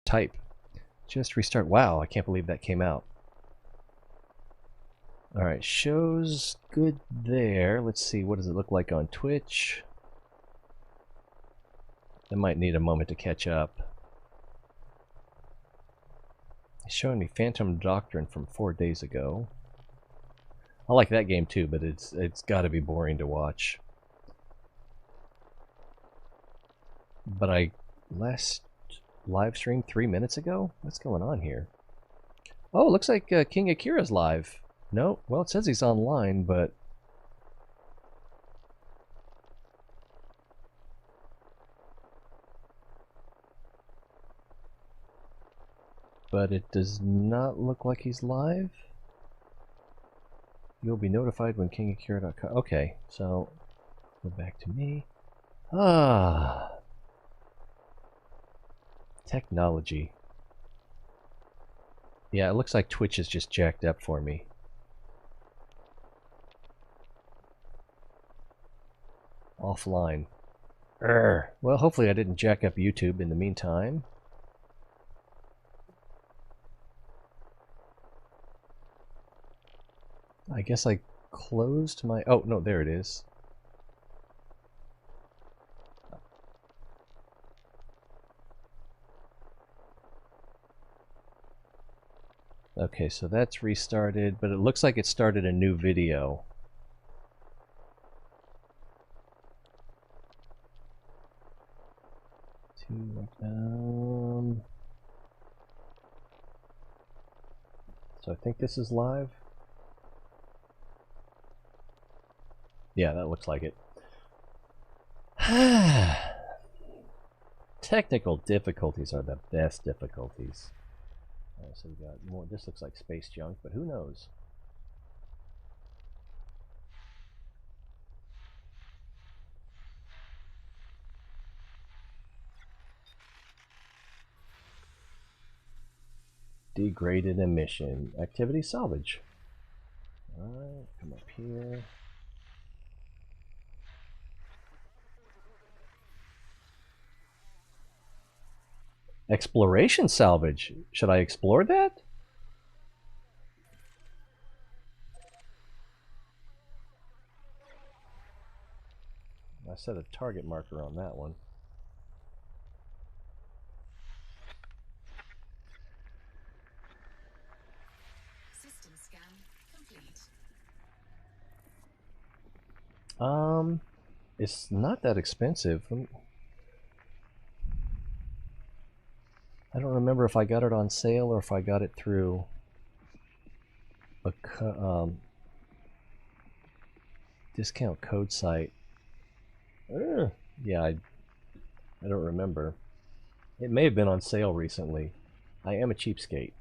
Type. Just restart. Wow, I can't believe that came out. Alright, shows good there. Let's see, what does it look like on Twitch? That might need a moment to catch up. It's showing me Phantom Doctrine from 4 days ago. I like that game too, but it's got to be boring to watch. But I last live streamed 3 minutes ago? What's going on here? Oh, looks like King Akira's live. No, well, it says he's online, but... But it does not look like he's live. You'll be notified when kingakira.com. Okay, so go back to me. Ah, technology. Yeah, it looks like Twitch is just jacked up for me. Offline. Well, hopefully I didn't jack up YouTube in the meantime. I guess I closed my... Oh, no, there it is. Okay, so that's restarted, but it looks like it started a new video. So I think this is live. Yeah, that looks like it. Technical difficulties are the best difficulties. So we got more. This looks like space junk, but who knows? Degraded emission. Activity salvage. Alright, come up here. Exploration salvage. Should I explore that? I set a target marker on that one. System scan complete. It's not that expensive. I don't remember if I got it on sale or if I got it through a discount code site. Yeah, I don't remember. It may have been on sale recently. I am a cheapskate.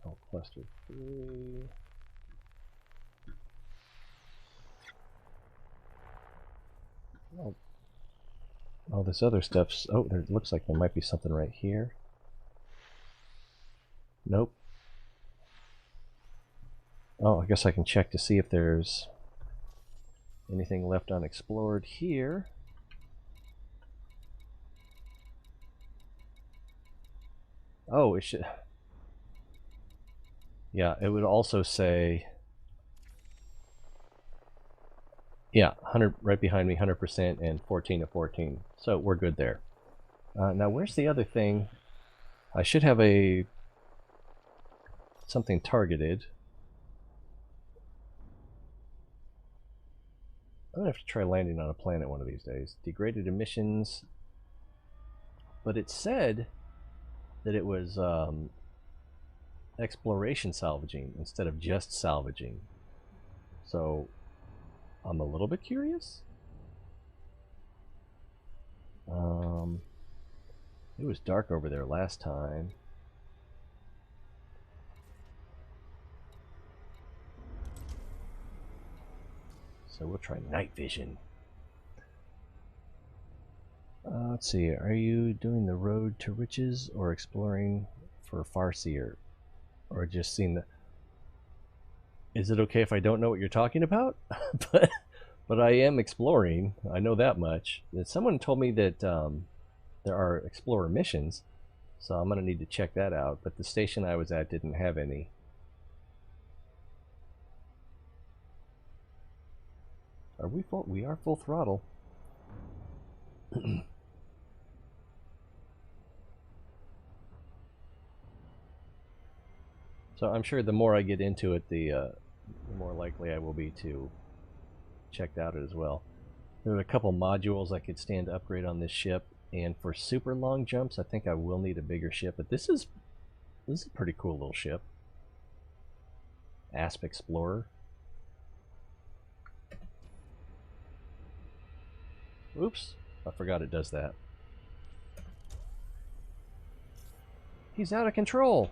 Oh, cluster 3. Oh, this other stuff's... Oh, there looks like there might be something right here. Nope. Oh, I guess I can check to see if there's anything left unexplored here. Oh, it should... Yeah, it would also say... Yeah, 100 right behind me, 100% and 14 to 14. So we're good there. Now, where's the other thing? I should have a... something targeted. I'm gonna have to try landing on a planet one of these days. Degraded emissions. But it said that it was exploration salvaging instead of just salvaging. So I'm a little bit curious. It was dark over there last time. So we'll try night vision. Let's see, are you doing the road to riches or exploring for Farseer? Or just seeing the... Is it okay if I don't know what you're talking about? But But I am exploring. I know that much. Someone told me that there are explorer missions, so I'm gonna need to check that out. But the station I was at didn't have any. Are we full? We are full throttle. So I'm sure the more I get into it, the more likely I will be to check out it as well. There are a couple modules I could stand to upgrade on this ship, and for super long jumps, I think I will need a bigger ship. But this is a pretty cool little ship. Asp Explorer. Oops, I forgot it does that. He's out of control.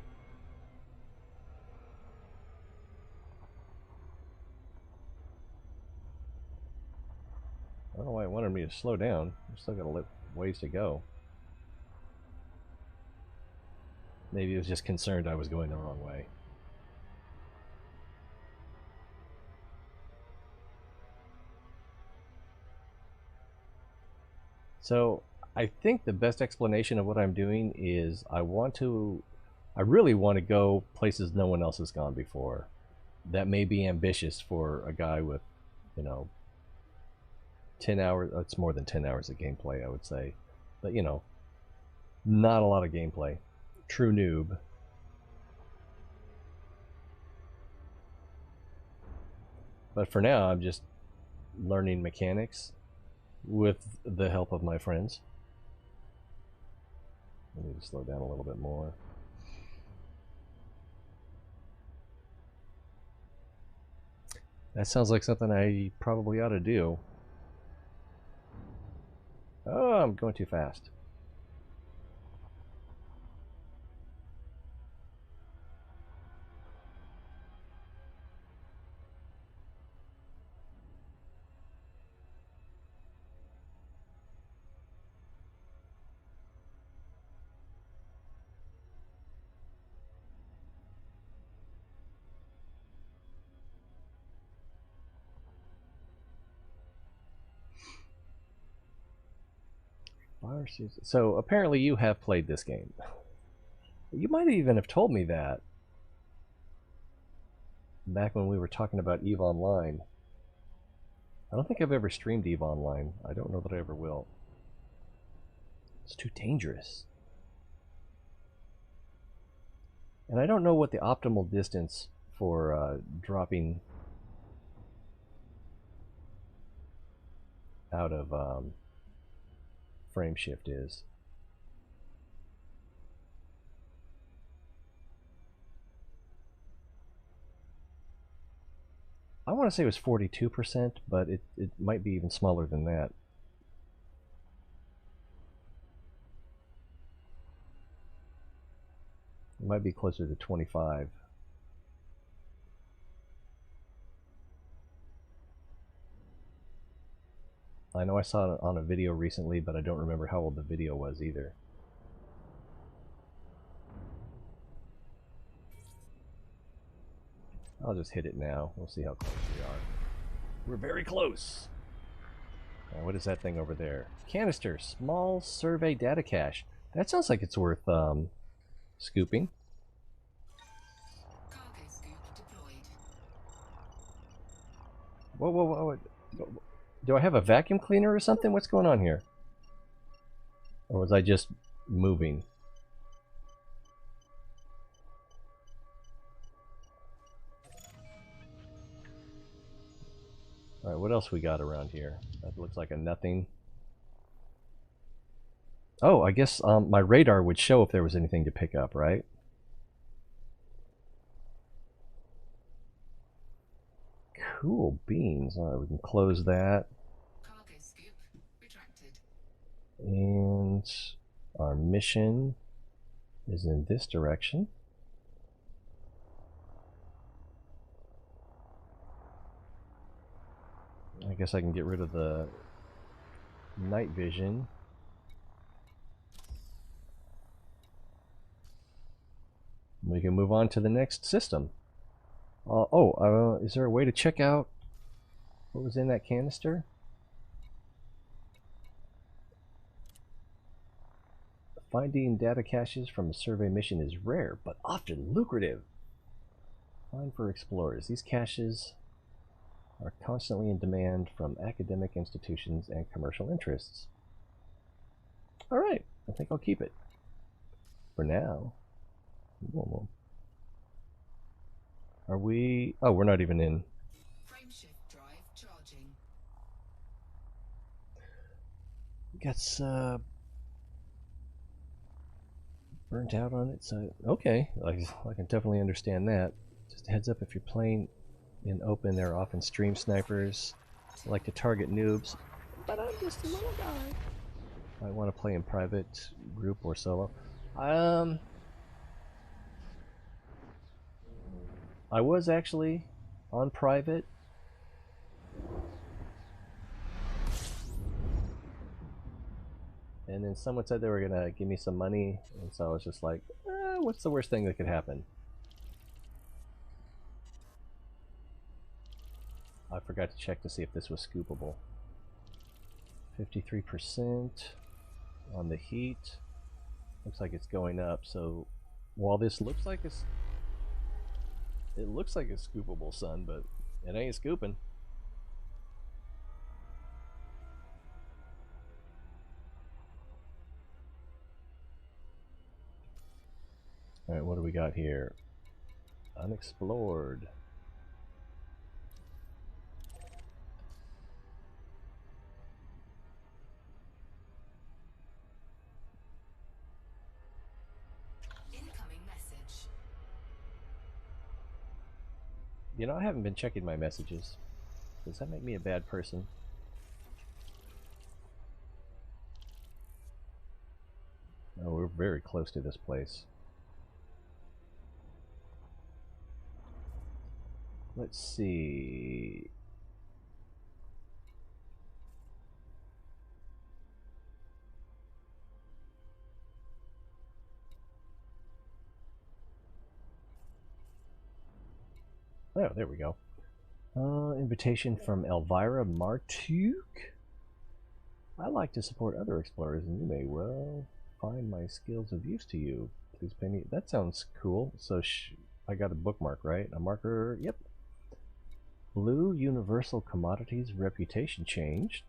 I don't know why it wanted me to slow down. I've still got a ways to go. Maybe it was just concerned I was going the wrong way. So I think the best explanation of what I'm doing is I really want to go places no one else has gone before. That may be ambitious for a guy with, 10 hours. It's more than 10 hours of gameplay, I would say. But, not a lot of gameplay. True noob. But for now, I'm just learning mechanics with the help of my friends. I need to slow down a little bit more. That sounds like something I probably ought to do. Oh, I'm going too fast. So apparently you have played this game. You might even have told me that back when we were talking about EVE Online. I don't think I've ever streamed EVE Online. I don't know that I ever will. It's too dangerous. And I don't know what the optimal distance for dropping out of frame shift is. I want to say it was 42%, but it might be even smaller than that. It might be closer to 25. I know I saw it on a video recently, but I don't remember how old the video was either. I'll just hit it now. We'll see how close we are. We're very close. What is that thing over there? Canister, small survey data cache. That sounds like it's worth scooping. Cargo scoop deployed. Whoa, whoa, whoa. Do I have a vacuum cleaner or something? What's going on here? Or was I just moving? Alright, what else we got around here? That looks like a nothing. Oh, I guess my radar would show if there was anything to pick up, right? Cool beans. Alright, we can close that. Cargo scoop retracted. And our mission is in this direction. I guess I can get rid of the night vision. We can move on to the next system. Is there a way to check out What was in that canister? Finding data caches from a survey mission is rare, but often lucrative. Fine for explorers. These caches are constantly in demand from academic institutions and commercial interests. Alright, I think I'll keep it. For now. Are we... Oh, we're not even in. Frameshift drive charging. Gets burnt out on it, so... Okay, I can definitely understand that. Just a heads up, if you're playing in open, there are often stream snipers who like to target noobs. But I'm just a little guy. I want to play in private, group, or solo. I was actually on private. And then someone said they were going to give me some money, and so I was just like, what's the worst thing that could happen? I forgot to check to see if this was scoopable. 53% on the heat. Looks like it's going up, so while this looks like it's... It looks like it's scoopable, son, but it ain't scooping. Alright, what do we got here? Unexplored. Incoming message. You know, I haven't been checking my messages. Does that make me a bad person? Oh, we're very close to this place. Let's see. Oh, there we go. Invitation from Elvira Martuk. I like to support other explorers, and you may well find my skills of use to you. Please pay me. That sounds cool. So I got a bookmark, right? A marker. Yep. Blue Universal Commodities reputation changed.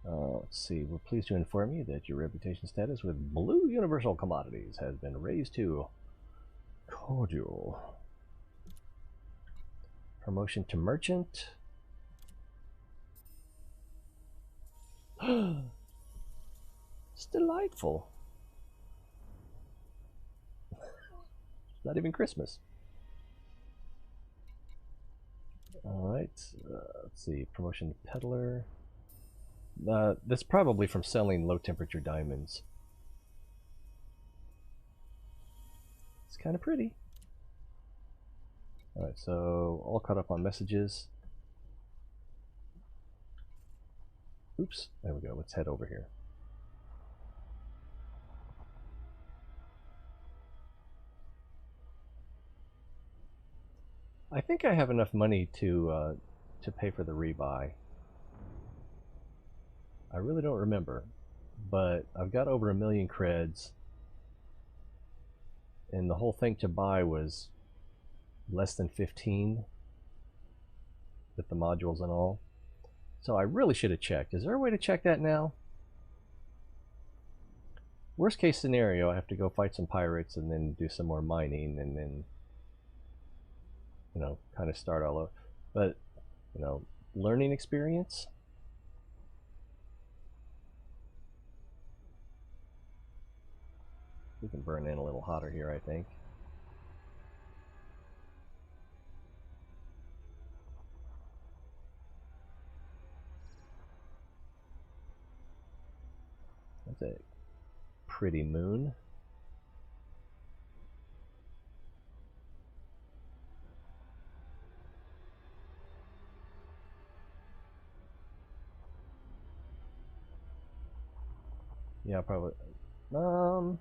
Let's see. We're pleased to inform you that your reputation status with Blue Universal Commodities has been raised to cordial. Promotion to merchant. It's delightful. Not even Christmas. Alright, let's see. Promotion to peddler. That's probably from selling low temperature diamonds. It's kind of pretty. Alright, so all caught up on messages. Oops, there we go. Let's head over here. I think I have enough money to pay for the rebuy. I really don't remember, but I've got over 1 million creds, and the whole thing to buy was less than 15 with the modules and all. So I really should have checked. Is there a way to check that now? Worst case scenario, I have to go fight some pirates and then do some more mining and then, you know, kind of start all over. But, you know, learning experience. We can burn in a little hotter here, I think. That's a pretty moon. Yeah, probably. I'm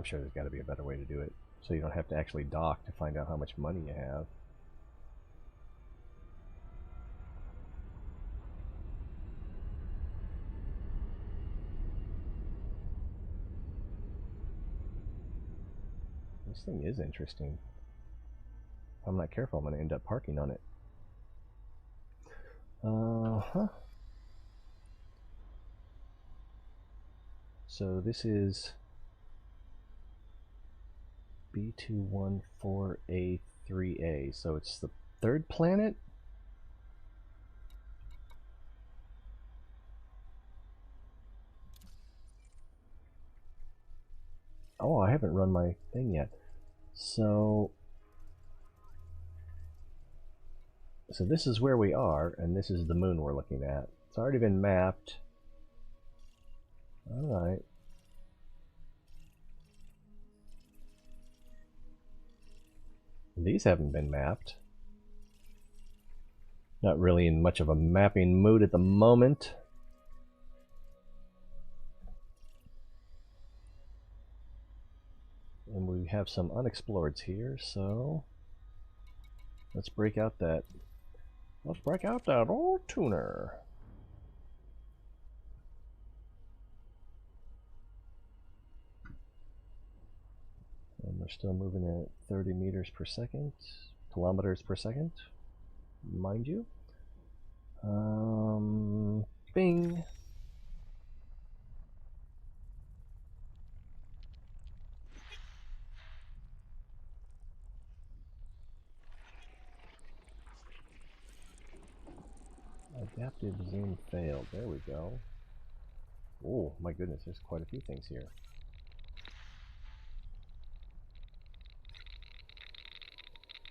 sure there's got to be a better way to do it, so you don't have to actually dock to find out how much money you have. This thing is interesting. If I'm not careful, I'm going to end up parking on it. So this is B214A3A. So it's the third planet? Oh, I haven't run my thing yet. So this is where we are, and this is the moon we're looking at. It's already been mapped. Alright. These haven't been mapped. Not really in much of a mapping mood at the moment. And we have some unexploreds here, so let's break out that old tuner. And we're still moving at 30 meters per second, kilometers per second, mind you. Bing. Adaptive zoom failed. There we go. Oh my goodness, there's quite a few things here.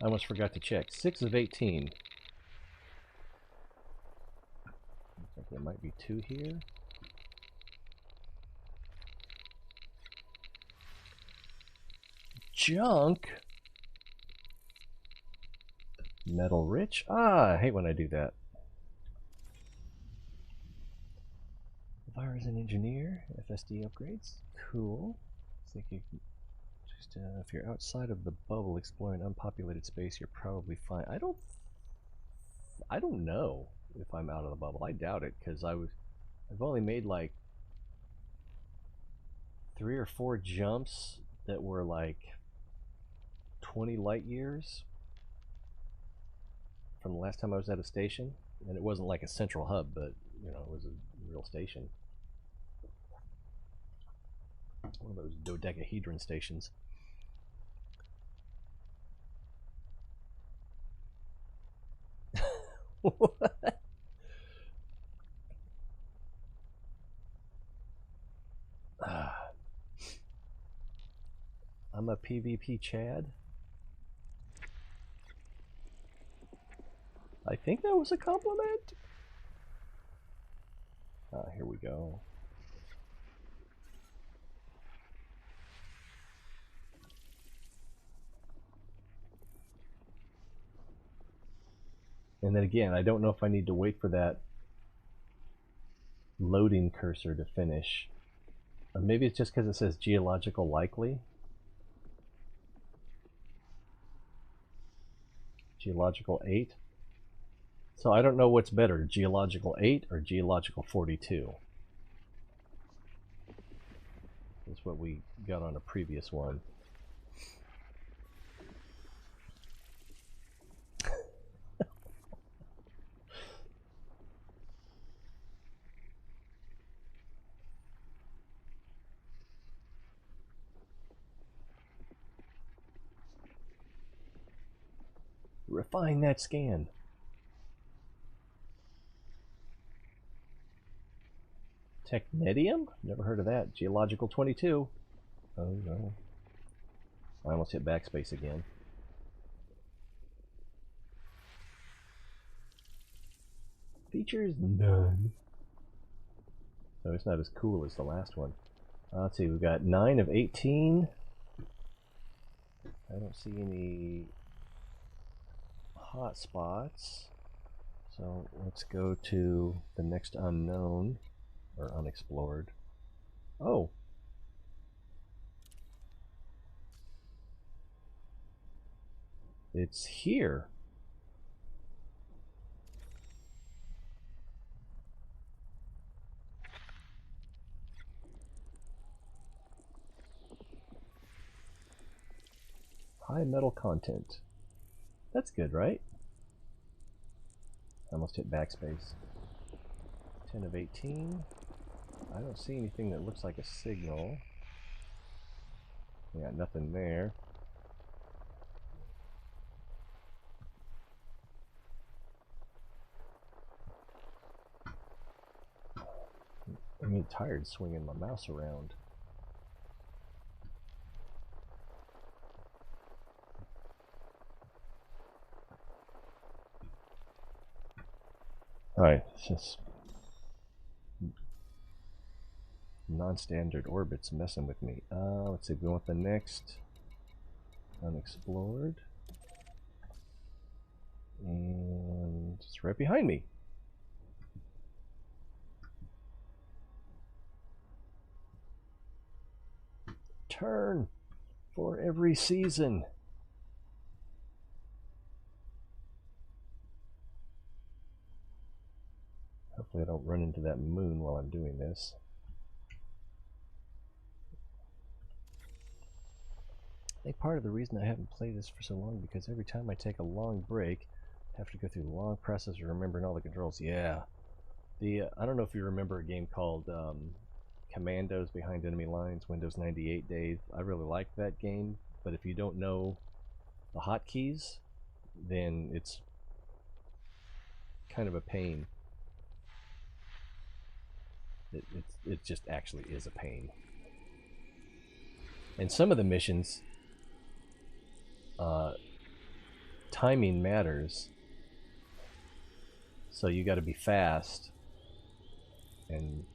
I almost forgot to check. 6 of 18. Looks like there might be 2 here. Junk! Metal rich? Ah, I hate when I do that. Virus and engineer, FSD upgrades. Cool. I think you can just, if you're outside of the bubble exploring unpopulated space, you're probably fine. I don't know if I'm out of the bubble. I doubt it, because I've only made like 3 or 4 jumps that were like 20 light years from the last time I was at a station, and it wasn't like a central hub, but you know, it was a real station. One of those dodecahedron stations. What? I'm a PvP Chad. I think that was a compliment. Here we go. And then again, I don't know if I need to wait for that loading cursor to finish. Or maybe it's just because it says geological likely. Geological 8. So I don't know what's better, geological 8 or geological 42. That's what we got on a previous one. Refine that scan. Technetium? Never heard of that. Geological 22. Oh no. I almost hit backspace again. Features none. So it's not as cool as the last one. Let's see, we've got 9 of 18. I don't see any hot spots. So let's go to the next unknown, or unexplored. Oh! It's here! High metal content. That's good, right? I almost hit backspace. 10 of 18. I don't see anything that looks like a signal. Yeah, nothing there. I'm getting tired swinging my mouse around. Alright, it's just non-standard orbits messing with me. Let's see, go with the next unexplored. And it's right behind me. Turn for every season. Hopefully I don't run into that moon while I'm doing this. I think part of the reason I haven't played this for so long because every time I take a long break, I have to go through the long process of remembering all the controls. Yeah. I don't know if you remember a game called Commandos Behind Enemy Lines, Windows 98 days. I really liked that game, but if you don't know the hotkeys, then it's kind of a pain. It just actually is a pain. And some of the missions, timing matters, so you got to be fast. And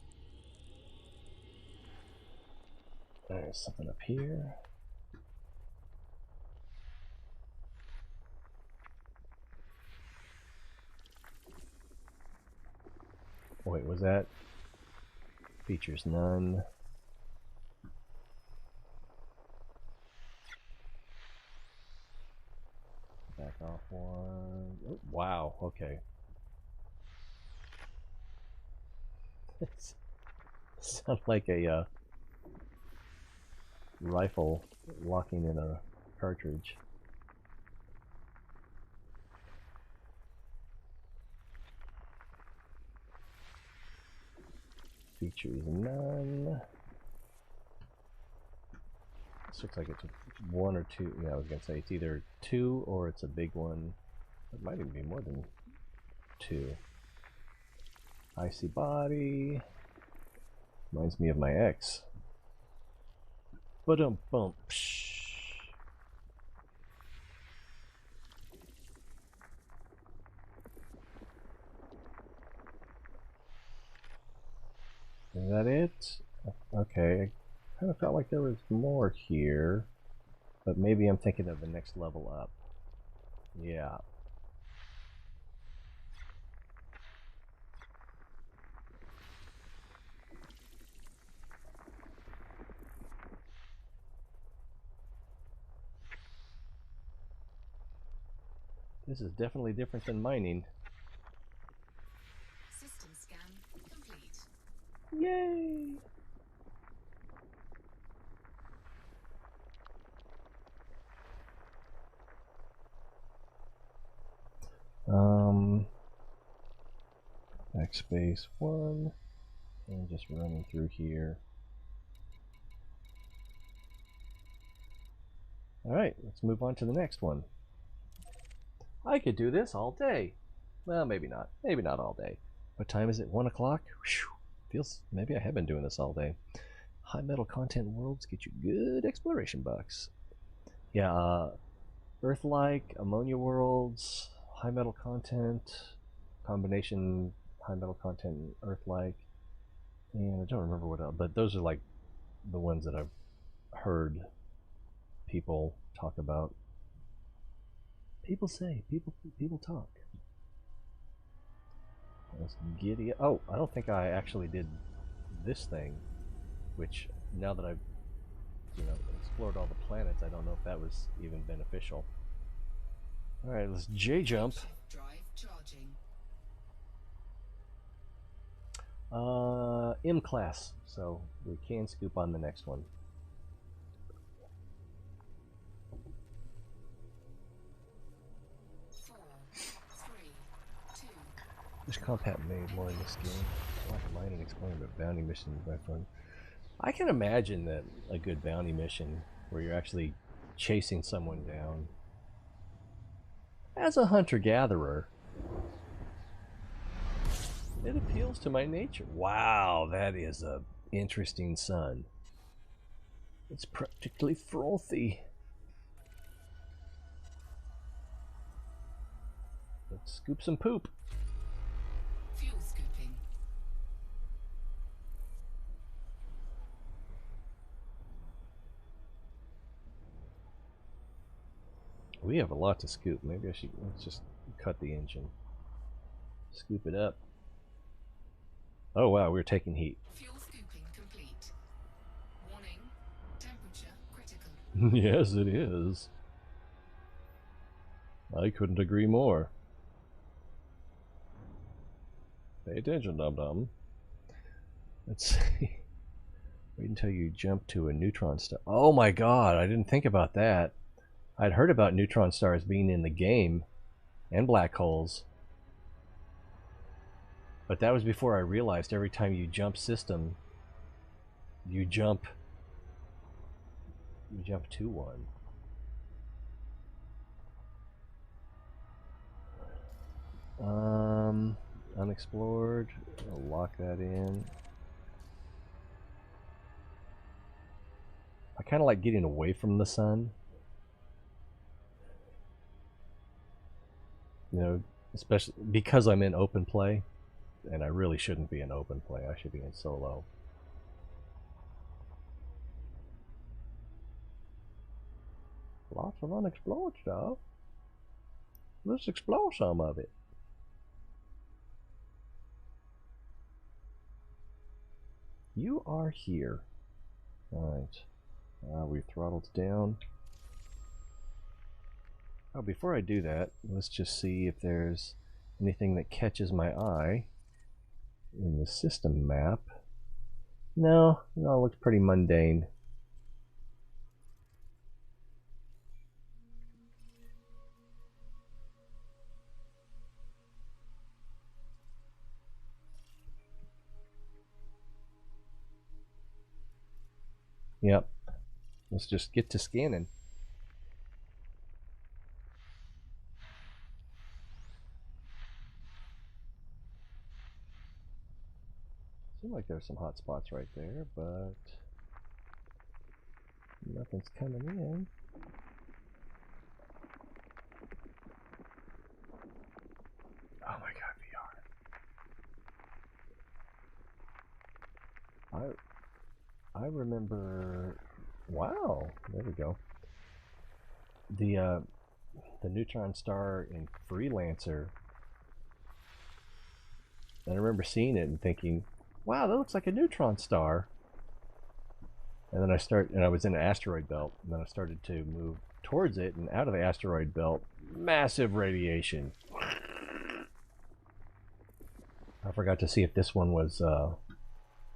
there's something up here. Wait, was that? Features none. Back off one. Oh, wow, okay. It sounds like a rifle locking in a cartridge. Features none. This looks like it's one or two. Yeah, I was gonna say it's either two or it's a big one. It might even be more than two. Icy body. Reminds me of my ex. Ba-dum-bump. Is that it? Okay, I kind of felt like there was more here, but maybe I'm thinking of the next level up. Yeah. This is definitely different than mining. System scan complete. Yay! Backspace 1, and just running through here. Alright, let's move on to the next one. I could do this all day. Well, maybe not. Maybe not all day. What time is it? 1 o'clock? Feels maybe I have been doing this all day. High metal content worlds get you good exploration bucks. Yeah, Earth-like, ammonia worlds, high metal content, combination high metal content and Earth-like. And I don't remember what else, but those are like the ones that I've heard people talk about. People say, people talk. Let's giddy. Oh, I don't think I actually did this thing, which now that I've explored all the planets, I don't know if that was even beneficial. All right, let's J jump. Drive charging. M class, so we can scoop on the next one. This compound made more in this game. I like mining and exploring, but bounty missions by fun. I can imagine that a good bounty mission where you're actually chasing someone down. As a hunter-gatherer, it appeals to my nature. Wow, that is a interesting sun. It's practically frothy. Let's scoop some poop. Fuel scooping. We have a lot to scoop. Maybe I should, let's just cut the engine. Scoop it up. Oh wow, we're taking heat. Fuel scooping complete. Warning. Temperature critical. Yes, it is. I couldn't agree more. Pay attention, dum-dum. Let's see. Wait until you jump to a neutron star. Oh my god, I didn't think about that. I'd heard about neutron stars being in the game and black holes. But that was before I realized every time you jump system, you jump to one. Unexplored. I'll lock that in. I kind of like getting away from the sun. You know, especially because I'm in open play, and I really shouldn't be in open play. I should be in solo. Lots of unexplored stuff. Let's explore some of it. You are here. Alright. We've throttled down. Oh, before I do that, let's just see if there's anything that catches my eye in the system map. No, it all looks pretty mundane. Yep. Let's just get to scanning. Seems like there's some hot spots right there, but nothing's coming in. Oh my god, VR. I remember. Wow, there we go. The neutron star in Freelancer. And I remember seeing it and thinking, wow, that looks like a neutron star. And then I was in an asteroid belt, and then I started to move towards it, and out of the asteroid belt, massive radiation. I forgot to see if this one was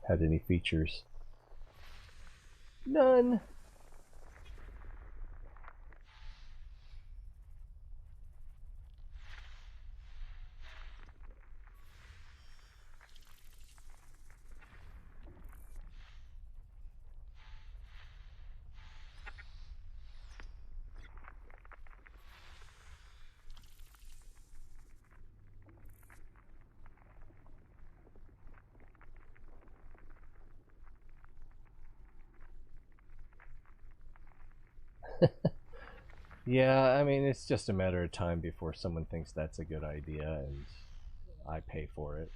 had any features. None. Yeah, I mean, it's just a matter of time before someone thinks that's a good idea, and I pay for it.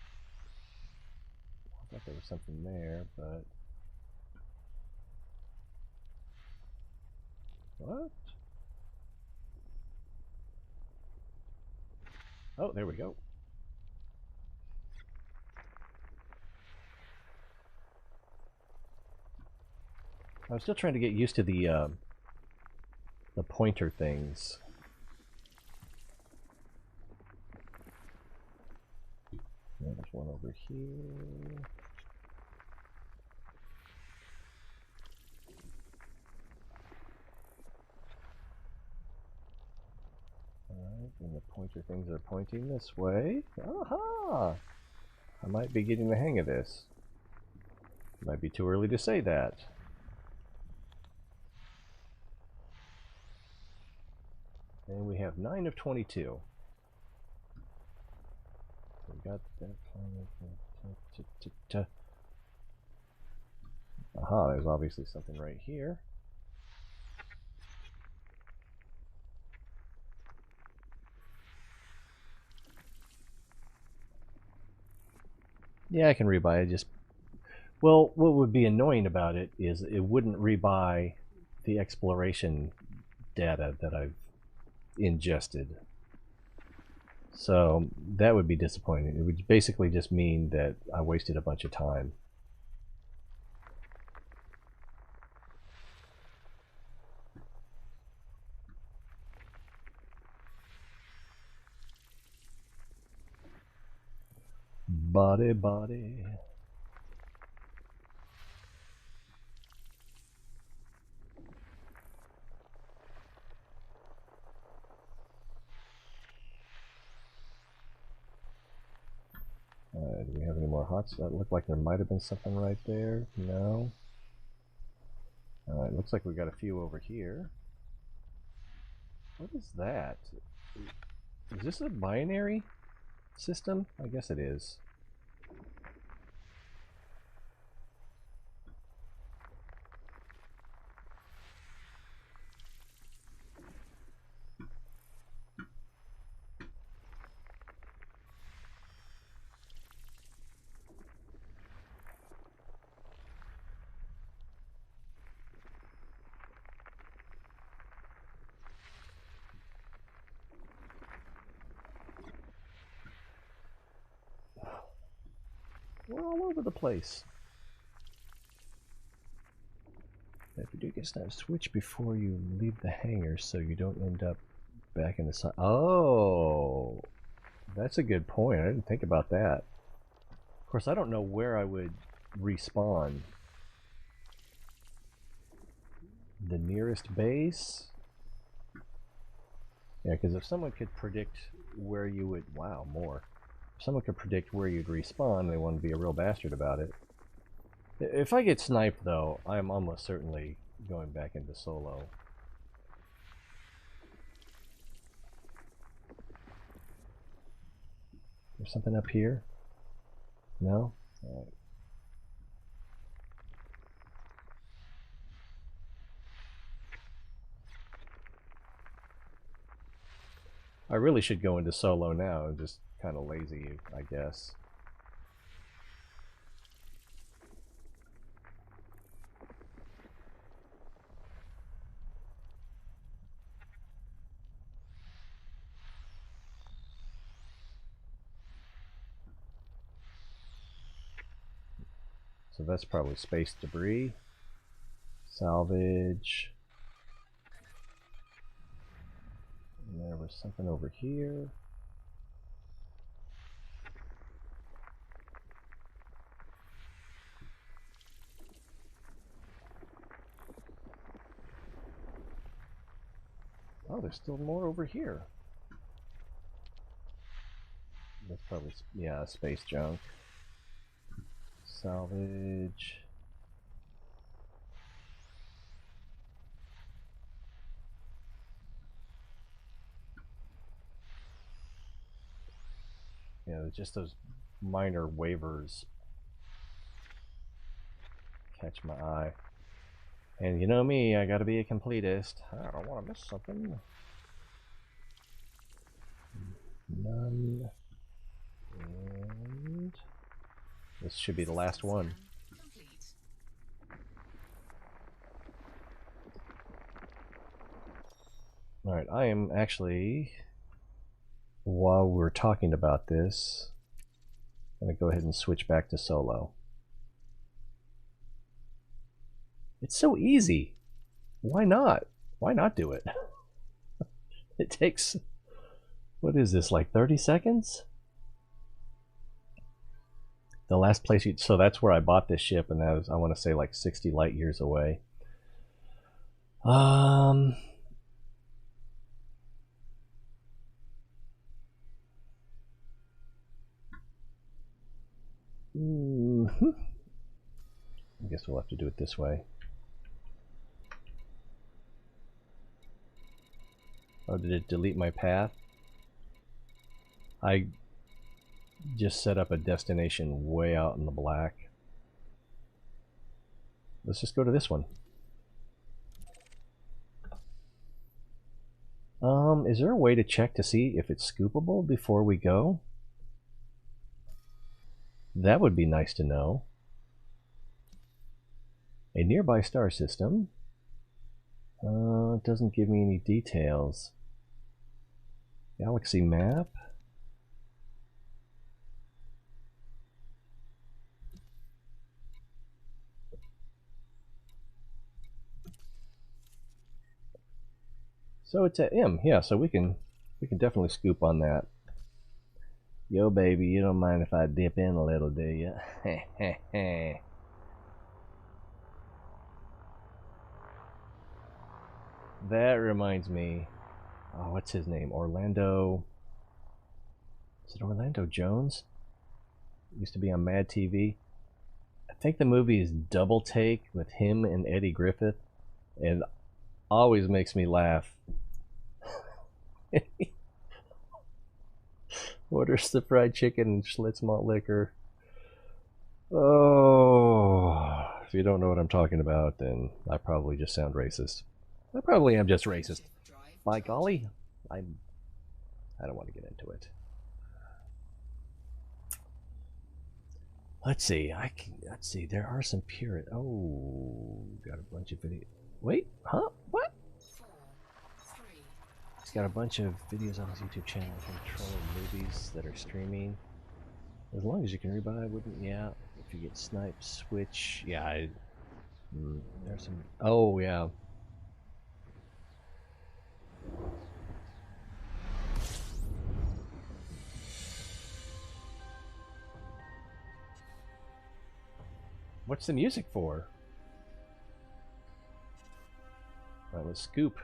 I thought there was something there, but... What? Oh, there we go. I was still trying to get used to the pointer things. There's one over here. Alright, And the pointer things are pointing this way. Aha! I might be getting the hang of this. Might be too early to say that. And we have 9 of 22. We got that. Aha, there's obviously something right here. Yeah, I can rebuy it. Just well, what would be annoying about it is it wouldn't rebuy the exploration data that I've ingested. So that would be disappointing. It would basically just mean that I wasted a bunch of time. Body. Do we have any more hots? That looked like there might have been something right there. No. Alright, looks like we got a few over here. What is that? Is this a binary system? I guess it is. We're all over the place. If you do get snapped, switch before you leave the hangar so you don't end up back in the sun. Oh, that's a good point. I didn't think about that. Of course, I don't know where I would respawn. The nearest base? Yeah, because if someone could predict where you would... Wow, more. If someone could predict where you'd respawn, they want to be a real bastard about it. If I get sniped, though, I'm almost certainly going back into solo. There's something up here? No? Alright. I really should go into solo now. I'm just kind of lazy, I guess. So that's probably space debris. Salvage. And there was something over here. Oh, there's still more over here. That's probably, yeah, space junk. Salvage. Yeah, just those minor waivers catch my eye. And you know me, I gotta be a completist. I don't want to miss something. None. And this should be the last one. Alright, I am actually, while we're talking about this, I'm going to go ahead and switch back to solo. It's so easy. Why not? Why not do it? It takes, what is this, like 30 seconds? The last place you, so that's where I bought this ship, and that was, I want to say, like 60 light years away. guess we'll have to do it this way. Oh, did it delete my path? I just set up a destination way out in the black. Let's just go to this one. Is there a way to check to see if it's scoopable before we go? That would be nice to know. A nearby star system. It doesn't give me any details. Galaxy map. So it's at M, yeah, so we can definitely scoop on that. Yo baby, you don't mind if I dip in a little, do you? That reminds me. Oh, what's his name? Orlando. Is it Orlando Jones? Used to be on Mad TV. I think the movie is Double Take with him and Eddie Griffith, and always makes me laugh. Orders the fried chicken and Schlitz malt liquor. Oh, if you don't know what I'm talking about, then I probably just sound racist. I probably am just racist. By golly, I don't want to get into it. Let's see. Let's see. There are some pure. Oh, got a bunch of video. Wait, huh? What? He's got a bunch of videos on his YouTube channel controlling movies that are streaming. As long as you can rebuy, wouldn't? Yeah. If you get sniped, switch. Yeah. There's some. Oh yeah. What's the music for? Alright, let's scoop.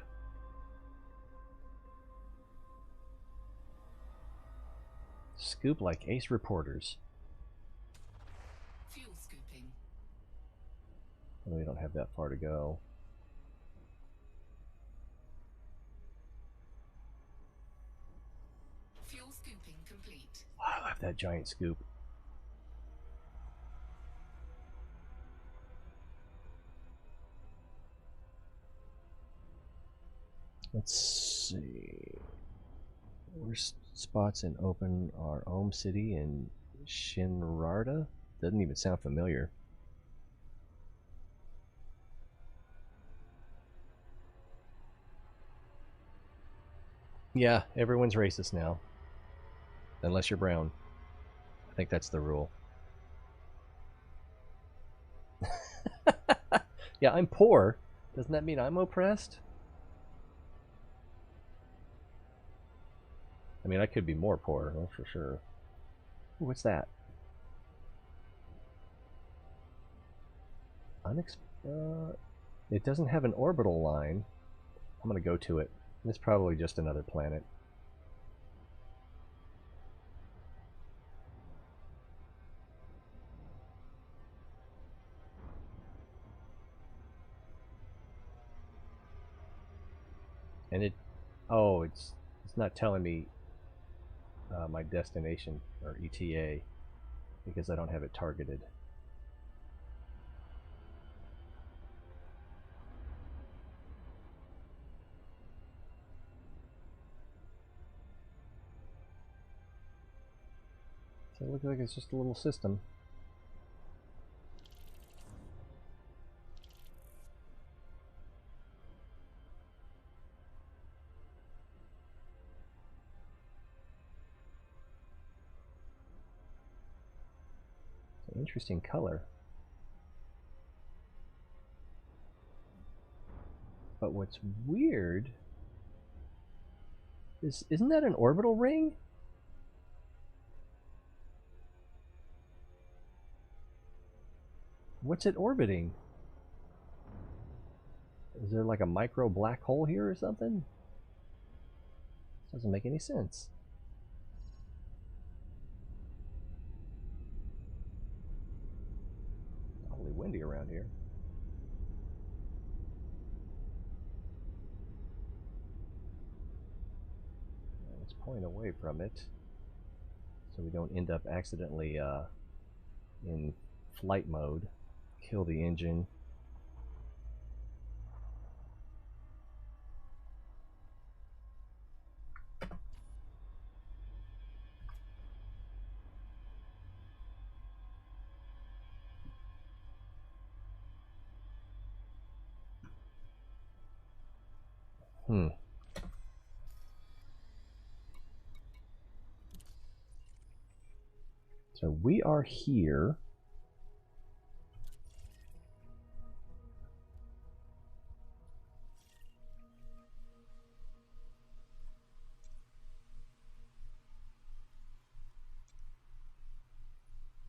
Scoop like ace reporters. Fuel scooping. We don't have that far to go. Fuel scooping complete. I love that giant scoop. Let's see. Worst spots in open are Ohm City and Shinrarta. Doesn't even sound familiar. Yeah, everyone's racist now. Unless you're brown. I think that's the rule. Yeah, I'm poor. Doesn't that mean I'm oppressed? I mean, I could be more poor, that's for sure. Ooh, what's that? It doesn't have an orbital line. I'm gonna go to it. It's probably just another planet. And it's not telling me my destination or ETA because I don't have it targeted. So it looks like it's just a little system. It's an interesting color. But what's weird is, isn't that an orbital ring? What's it orbiting? Is there like a micro black hole here or something? Doesn't make any sense. Holy windy around here. Let's point away from it so we don't end up accidentally in flight mode. Kill the engine. So we are here.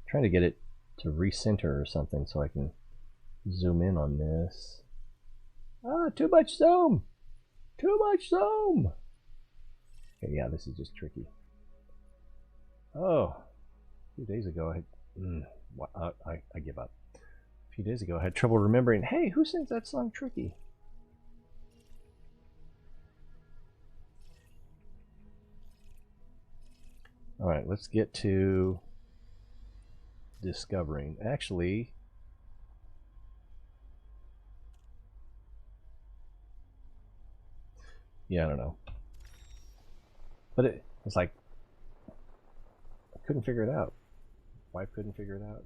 Trying to get it to recenter or something so I can zoom in on this. Ah, too much zoom! Too much zoom! Okay, yeah, this is just tricky. Oh, a few days ago I give up. A few days ago I had trouble remembering, hey, who sings that song Tricky? Alright, let's get to discovering. Actually, yeah, I don't know. But it's like, I couldn't figure it out. Wife couldn't figure it out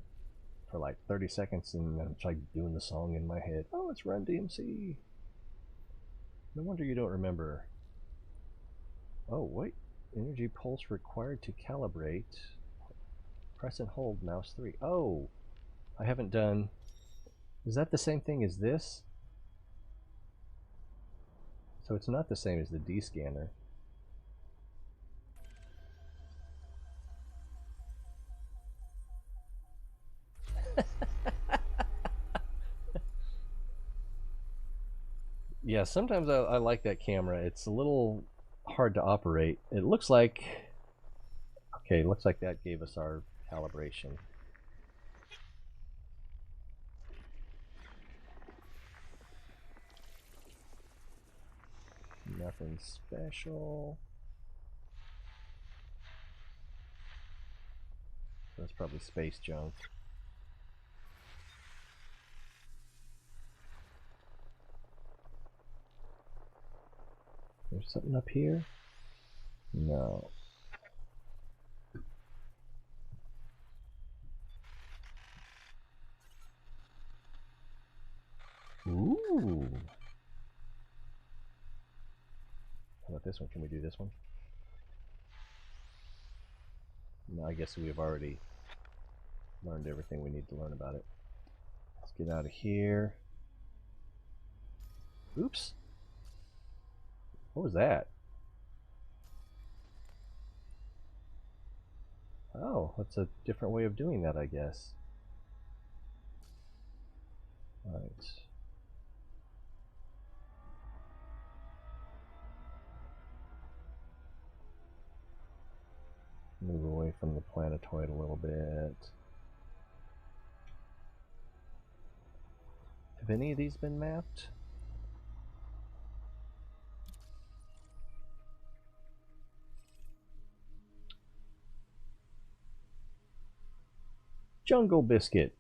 for like 30 seconds, and I'm like doing the song in my head. Oh, it's Run DMC. No wonder you don't remember. Oh, wait. Energy pulse required to calibrate. Press and hold mouse 3. Oh, I haven't done... Is that the same thing as this? So it's not the same as the D scanner. Yeah, sometimes I like that camera. It's a little hard to operate. It looks like... Okay, looks like that gave us our calibration. Nothing special. That's probably space junk. There's something up here? No. Ooh. How about this one? Can we do this one? No, I guess we've already learned everything we need to learn about it. Let's get out of here. Oops. What was that? Oh, that's a different way of doing that, I guess. Alright. Move away from the planetoid a little bit. Have any of these been mapped? Jungle Biscuit.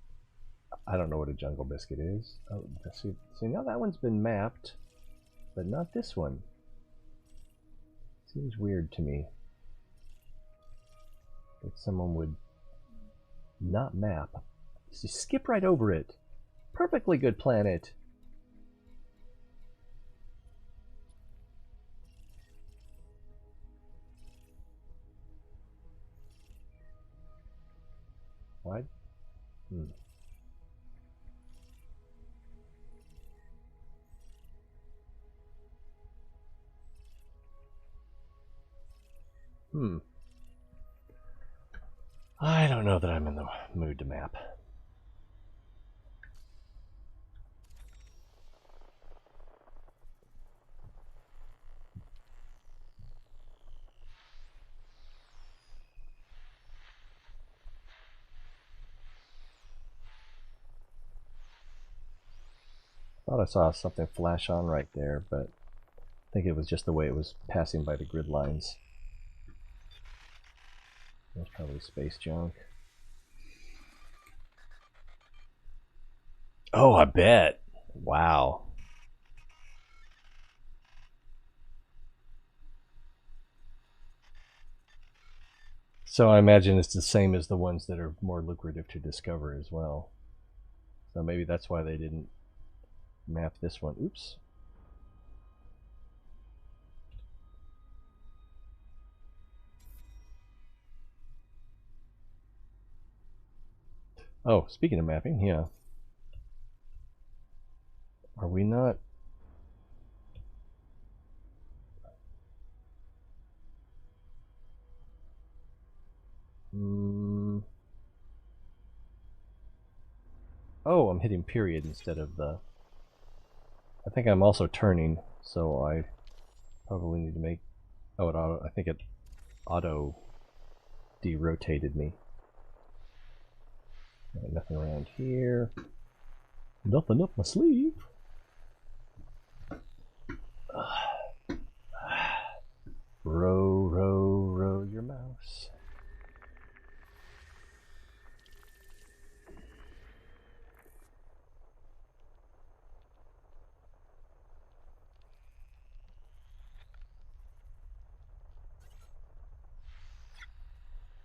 I don't know what a jungle biscuit is. Oh, see, now that one's been mapped, but not this one. Seems weird to me that someone would not map. Just skip right over it. Perfectly good planet. Why? I don't know that I'm in the mood to map. Thought I saw something flash on right there, but I think it was just the way it was passing by the grid lines. That's probably space junk. Oh, I bet. Wow. So I imagine it's the same as the ones that are more lucrative to discover as well. So maybe that's why they didn't map this one. Oops. Oh, speaking of mapping, yeah. Are we not? Oh, I'm hitting period instead of the... I think I'm also turning, so I probably need to make... Oh, it auto... I think it auto derotated me. Nothing around here. Nothing up my sleeve. Row, row, row your mouse.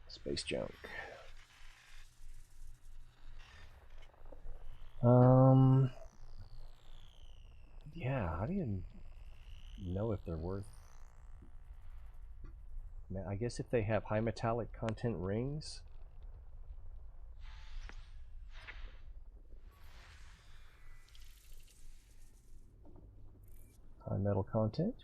Space junk. Yeah, how do you know if they're worth... I guess if they have high metallic content rings. High metal content.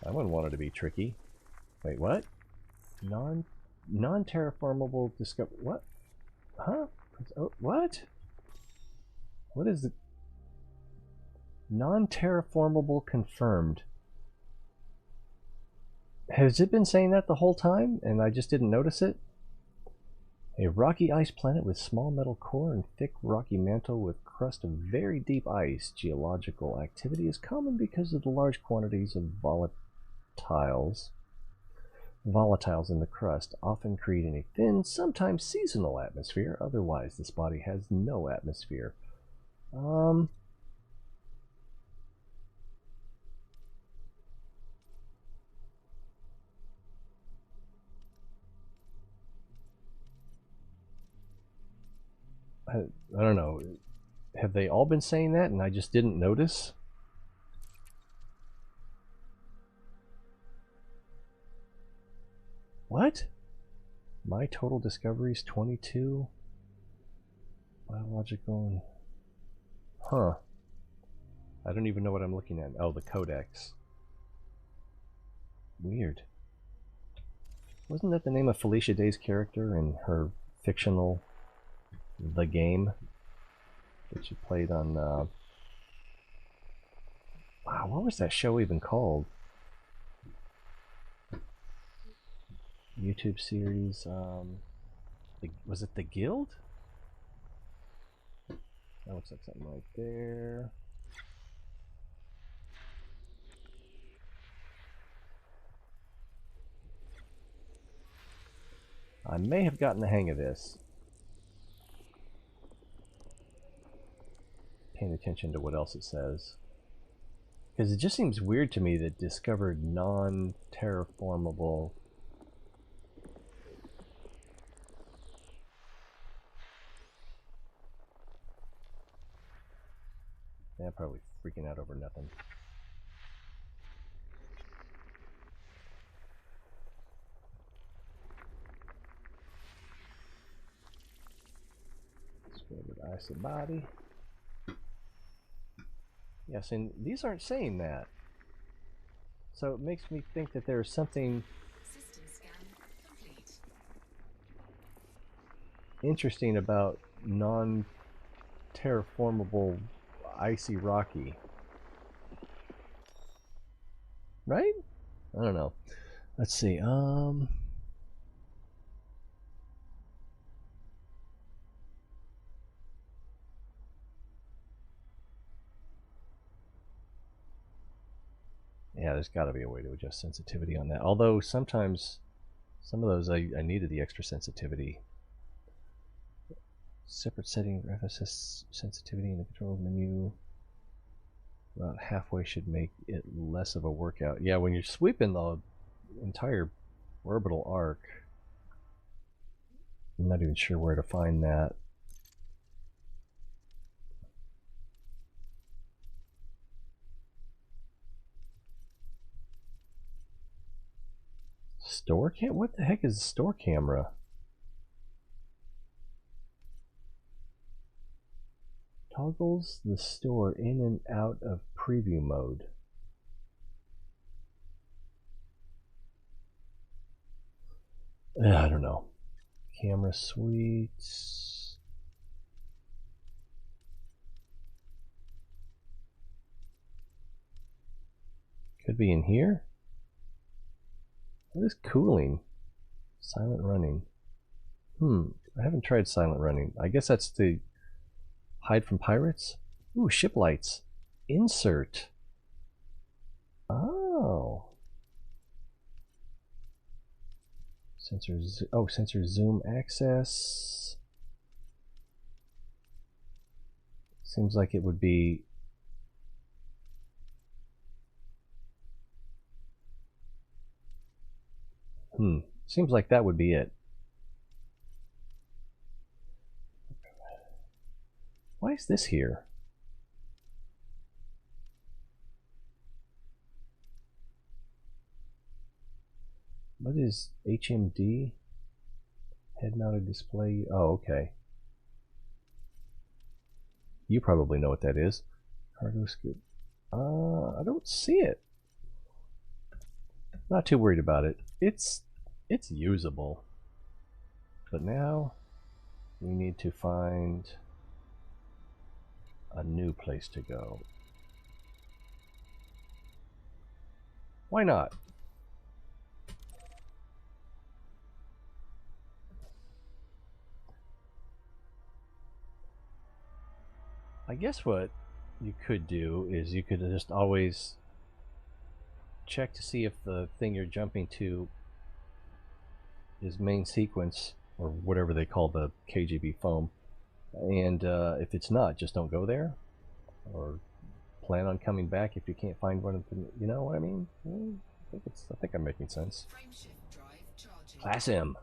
That one wanted to be tricky. Wait, what? Non-terraformable discover... What? Huh? Oh, what? What is the... Non-terraformable confirmed. Has it been saying that the whole time and I just didn't notice it? A rocky ice planet with small metal core and thick rocky mantle with crust of very deep ice. Geological activity is common because of the large quantities of volatiles in the crust, often creating a thin, sometimes seasonal atmosphere. Otherwise, this body has no atmosphere. I don't know. Have they all been saying that and I just didn't notice? What? My total discoveries 22. Biological. Huh. I don't even know what I'm looking at. Oh, the codex. Weird. Wasn't that the name of Felicia Day's character in her fictional The Game that she played on... Wow, what was that show even called? YouTube series. Was it The Guild? That looks like something right there. I may have gotten the hang of this. Paying attention to what else it says. Because it just seems weird to me that discovered non-terraformable... Yeah, probably freaking out over nothing. Standard acid body. Yes, and these aren't saying that. So it makes me think that there's something System scan complete. interesting about non-terraformable icy rocky. right? I don't know. Let's see. Yeah, there's got to be a way to adjust sensitivity on that. Although sometimes some of those I needed the extra sensitivity. Separate setting for FSS sensitivity in the control menu. About halfway should make it less of a workout. Yeah, when you're sweeping the entire orbital arc, I'm not even sure where to find that. Store cam? What the heck is a store camera? Toggles the store in and out of preview mode. I don't know. Camera suites. Could be in here. What is cooling? Silent running. I haven't tried silent running. I guess that's to hide from pirates. Ooh, ship lights. Insert. Oh. Sensor zoom access. Seems like it would be seems like that would be it. Why is this here? What is HMD? Head-mounted display. Oh, okay. You probably know what that is. Cargo scoop. I don't see it. Not too worried about it. It's usable. But now we need to find a new place to go. Why not? I guess what you could do is you could just always check to see if the thing you're jumping to is main sequence or whatever they call the KGB foam, and if it's not, just don't go there, or plan on coming back if you can't find one of the, you know what I mean? I think I'm making sense. Frameshift drive charging. Class M.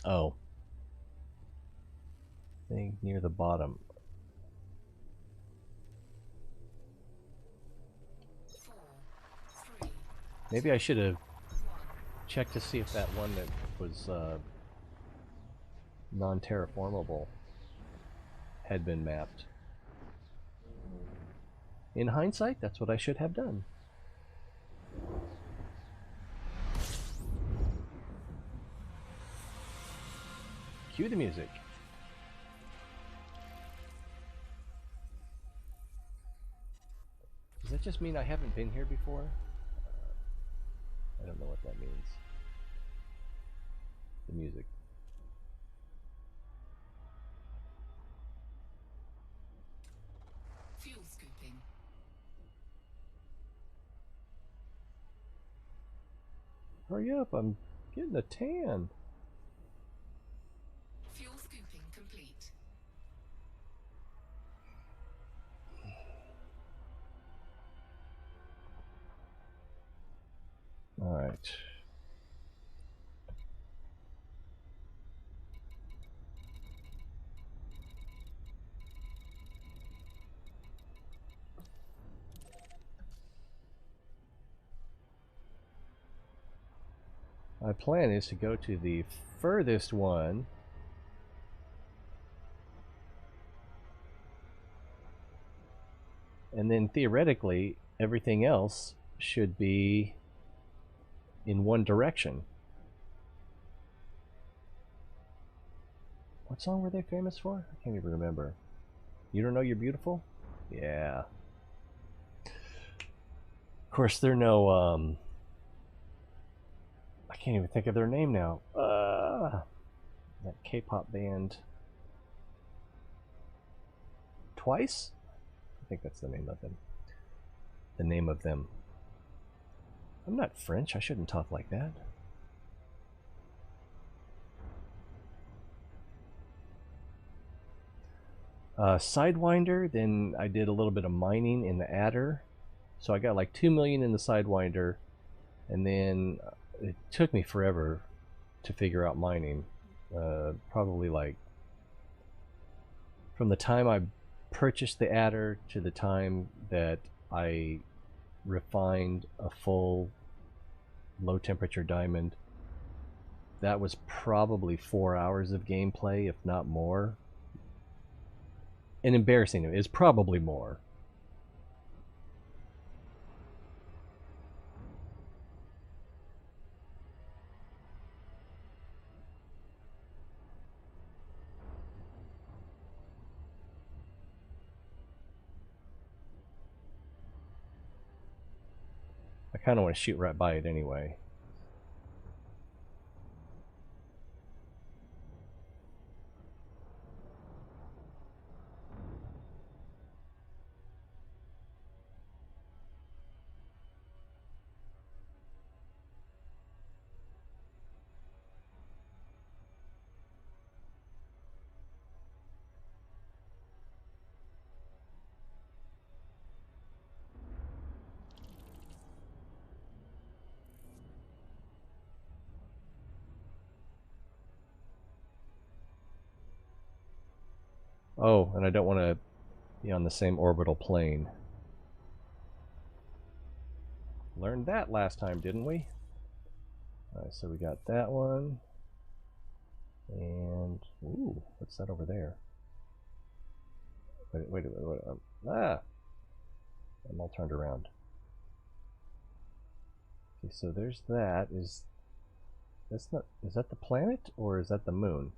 Oh. Thing near the bottom. 4, 3, Maybe I should have 1. checked to see if that one that was non-terraformable had been mapped. In hindsight, that's what I should have done. Cue the music. Does that just mean I haven't been here before? I don't know what that means. The music. Fuel scooping. Hurry up, I'm getting a tan. Fuel scooping complete. Alright. My plan is to go to the furthest one and then theoretically everything else should be in one direction. What song were they famous for? I can't even remember. You don't know you're beautiful? Yeah. course, they're no, I can't even think of their name now. That K-pop band. Twice? I think that's the name of them. The name of them. I'm not French. I shouldn't talk like that. Sidewinder, then I did a little bit of mining in the adder. So I got like 2 million in the Sidewinder, and then it took me forever to figure out mining. Probably like from the time I purchased the adder to the time that I refined a full low temperature diamond, that was probably 4 hours of gameplay, if not more. And embarrassing, it's probably more. I kind of want to shoot right by it anyway. Oh, and I don't want to be on the same orbital plane. Learned that last time, didn't we? Alright, so we got that one. And, ooh, what's that over there? Wait. I'm all turned around. Okay, so there's that. Is that the planet or is that the moon?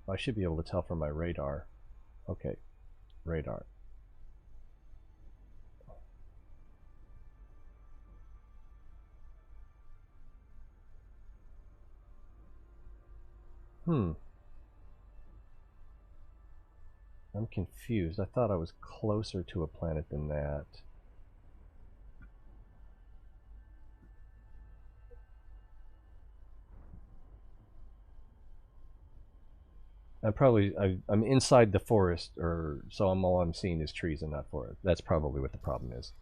I should be able to tell from my radar. Okay, radar. I'm confused. I thought I was closer to a planet than that. I'm inside the forest, or so all I'm seeing is trees and not forest. That's probably what the problem is.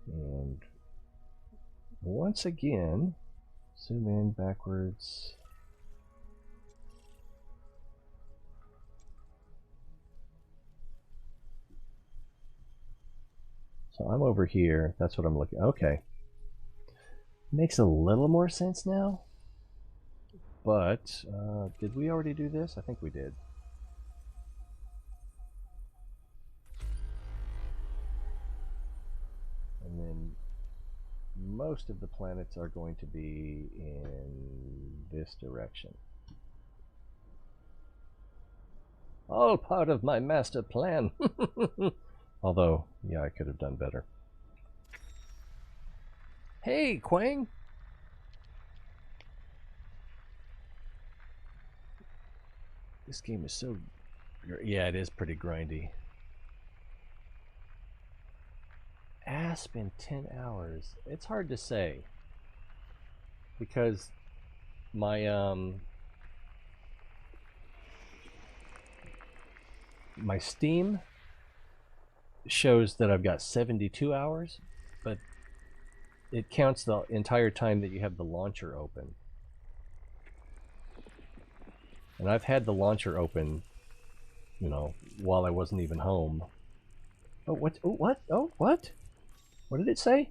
And once again, zoom in backwards. So I'm over here. That's what I'm looking. Okay. Makes a little more sense now. But did we already do this? I think we did. And then most of the planets are going to be in this direction. All part of my master plan. Although, yeah, I could have done better. Hey, Quang! This game is so... Yeah, it is pretty grindy. Aspen 10 hours. It's hard to say. Because my, my Steam shows that I've got 72 hours, but it counts the entire time that you have the launcher open. And I've had the launcher open, you know, while I wasn't even home. Oh, what? Oh, what? Oh, what? What did it say?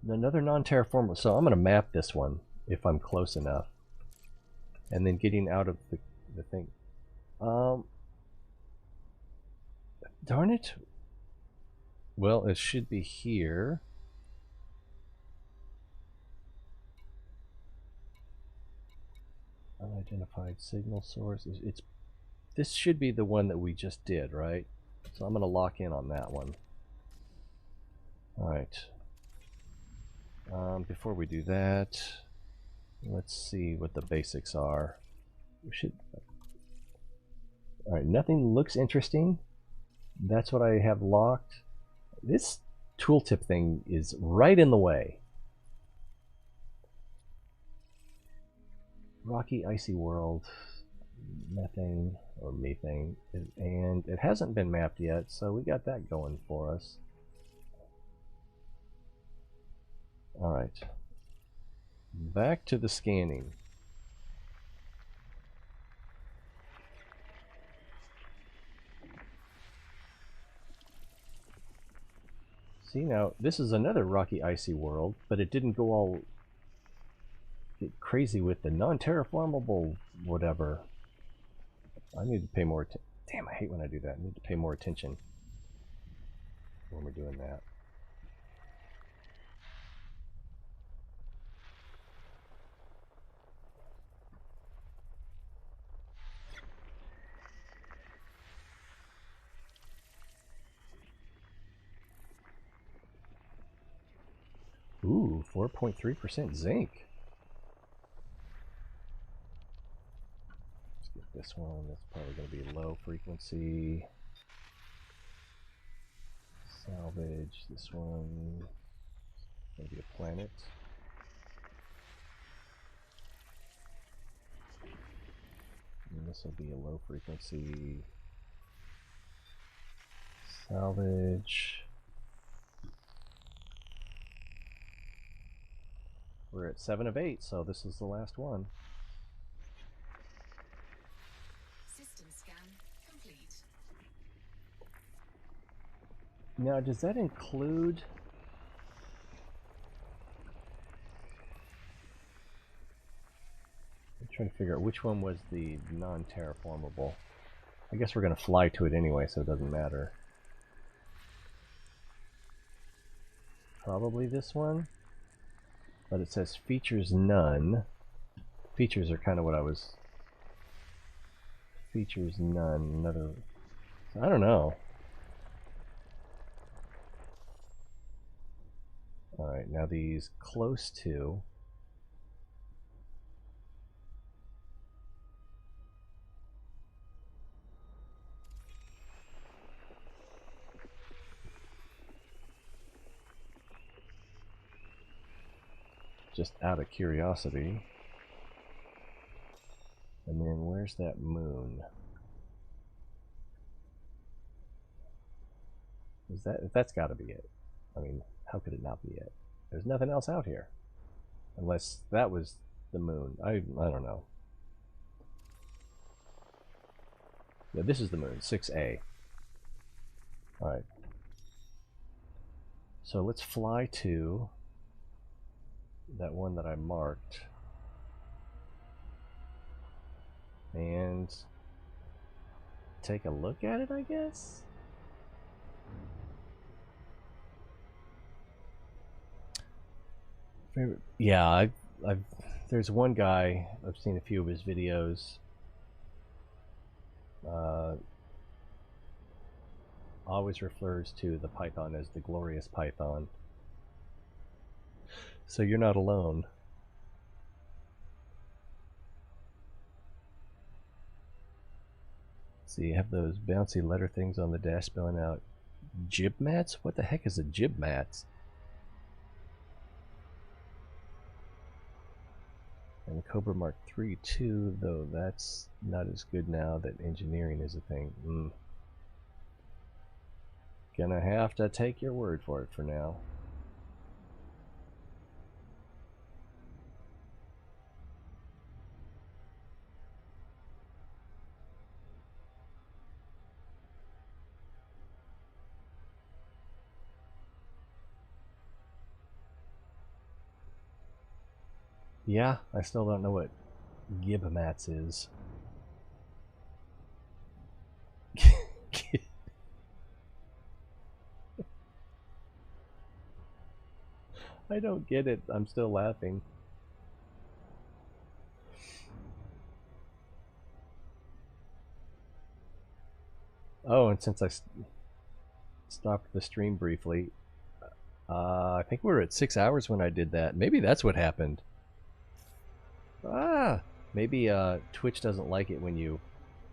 Another non-terraformable. So I'm going to map this one if I'm close enough. And then getting out of the thing. Um, darn it. Well, it should be here. Unidentified signal source. This should be the one that we just did, right? So I'm going to lock in on that one. All right. Before we do that, let's see what the basics are. We should. All right. Nothing looks interesting. That's what I have locked. This tooltip thing is right in the way. Rocky, icy world, methane or methane, and it hasn't been mapped yet, so we got that going for us. All right, back to the scanning. See, now this is another rocky, icy world, but it didn't go all get crazy with the non-terraformable whatever. I need to pay more attention. Damn, I hate when I do that. I need to pay more attention when we're doing that. Ooh, 4.3% zinc. Let's get this one. That's probably going to be low frequency. Salvage. This one. Maybe a planet. And this will be a low frequency. Salvage. We're at 7 of 8, so this is the last one. System scan complete. Now, does that include... I'm trying to figure out which one was the non-terraformable. I guess we're going to fly to it anyway, so it doesn't matter. Probably this one. But it says features none. Features are kind of what I was... Features none. Another... I don't know. Alright, now these close to... Just out of curiosity. And then where's that moon? That's got to be it. I mean, how could it not be it? There's nothing else out here. Unless that was the moon. I don't know. Yeah, this is the moon, 6A. Alright. So let's fly to that one that I marked. And take a look at it, I guess? Yeah, there's one guy, I've seen a few of his videos. Always refers to the Python as the glorious Python. So you're not alone. See, you have those bouncy letter things on the dash spelling out jib mats? What the heck is a jib mats? And the Cobra Mark III too, though that's not as good now that engineering is a thing. Gonna have to take your word for it for now. Yeah, I still don't know what gib mats is. I don't get it. I'm still laughing. Oh, and since I stopped the stream briefly, I think we were at 6 hours when I did that. Maybe that's what happened. Maybe Twitch doesn't like it when you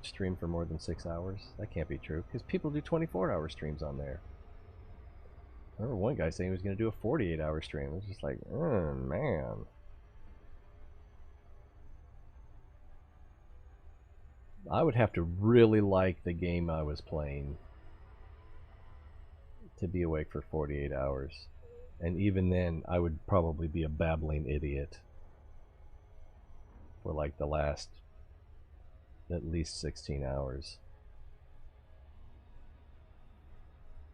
stream for more than 6 hours. That can't be true, because people do 24-hour streams on there. I remember one guy saying he was going to do a 48-hour stream. It was just like, oh, man. I would have to really like the game I was playing to be awake for 48 hours. And even then, I would probably be a babbling idiot for like the last at least 16 hours.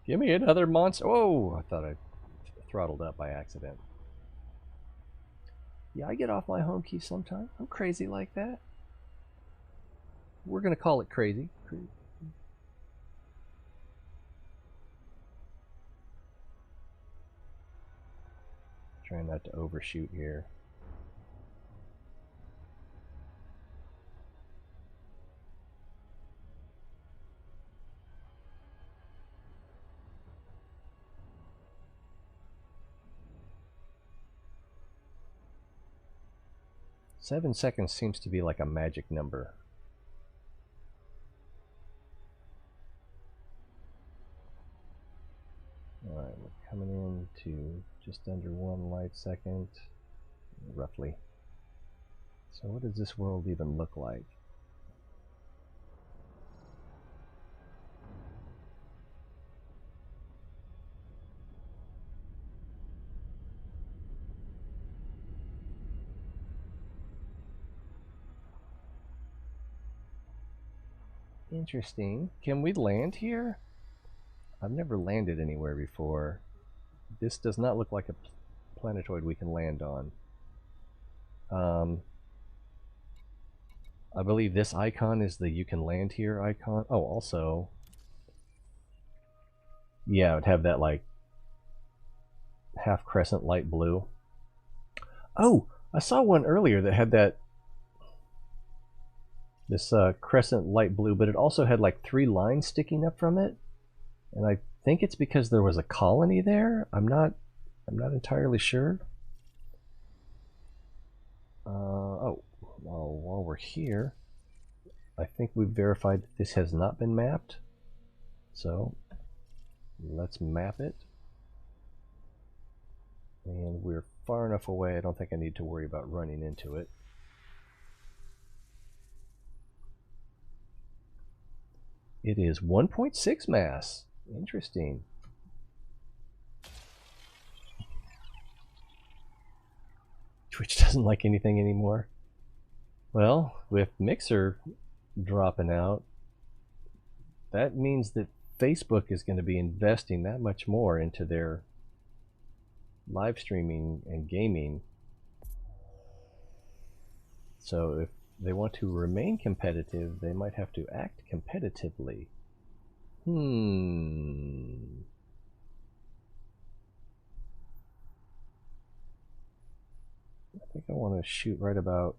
Give me another monster. Oh, I thought I throttled up by accident. Yeah, I get off my home key sometimes. I'm crazy like that. We're going to call it crazy. Trying not to overshoot here. Seven seconds seems to be like a magic number. Alright, we're coming in to just under 1 light second, roughly. So what does this world even look like? Interesting. Can we land here? I've never landed anywhere before. This does not look like a planetoid we can land on. I believe this icon is the you can land here icon. Oh, also, yeah, it would have that like half crescent light blue. Oh, I saw one earlier that had this crescent light blue, but it also had like 3 lines sticking up from it, and I think it's because there was a colony there. I'm not entirely sure. Oh, well, while we're here, I think we've verified that this has not been mapped. So let's map it. And we're far enough away, I don't think I need to worry about running into it. It is 1.6 mass. Interesting. Twitch doesn't like anything anymore. Well, with Mixer dropping out, that means that Facebook is going to be investing that much more into their live streaming and gaming. So if they want to remain competitive, they might have to act competitively. I think I want to shoot right about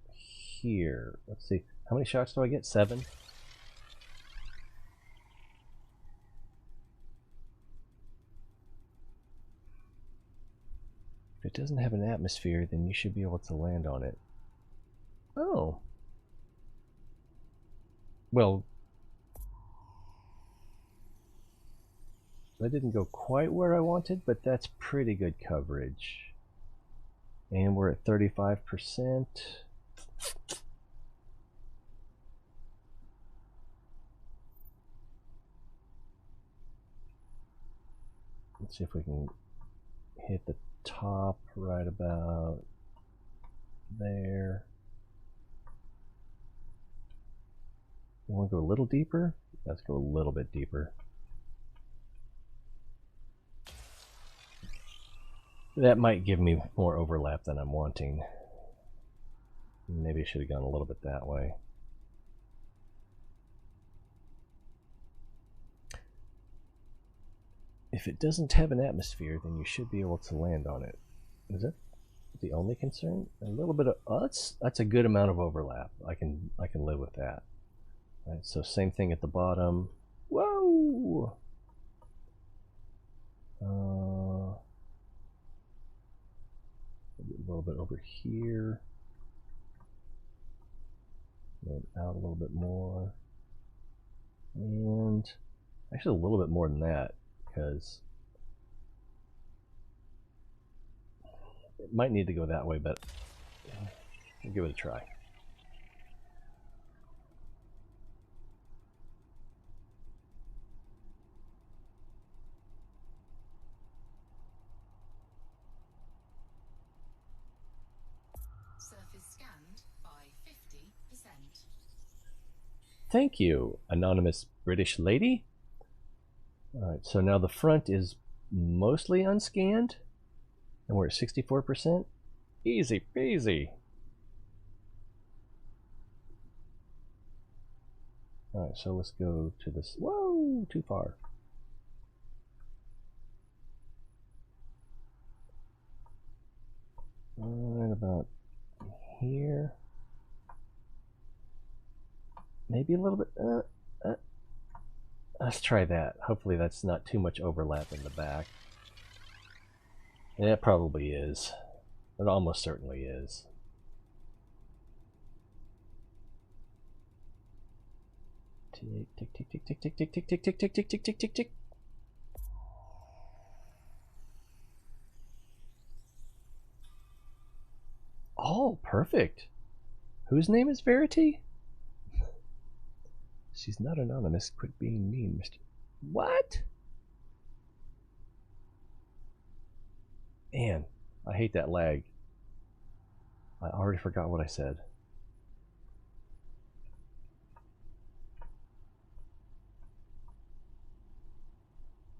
here. Let's see. How many shots do I get? 7? If it doesn't have an atmosphere, then you should be able to land on it. Oh. Well, that didn't go quite where I wanted, but that's pretty good coverage. And we're at 35%. Let's see if we can hit the top right about there. You want to go a little deeper? Let's go a little bit deeper. That might give me more overlap than I'm wanting. Maybe I should have gone a little bit that way. If it doesn't have an atmosphere, then you should be able to land on it. Is that the only concern? A little bit of that's a good amount of overlap. I can live with that. All right, so same thing at the bottom. Whoa! A little bit over here. And out a little bit more. And actually a little bit more than that, because it might need to go that way, but we'll give it a try. Surface scanned by 50%. Thank you, anonymous British lady. Alright, so now the front is mostly unscanned, and we're at 64%. Easy peasy. Alright, so let's go to this. Whoa, too far. Right about here. Maybe a little bit. Let's try that. Hopefully that's not too much overlap in the back. And it probably is. It almost certainly is. Tick, tick, tick, tick, tick, tick, tick, tick, tick, tick, tick, tick, tick, tick, tick, tick. Oh, perfect. Whose name is Verity? She's not anonymous. Quit being mean, Mr. What? Man, I hate that lag. I already forgot what I said.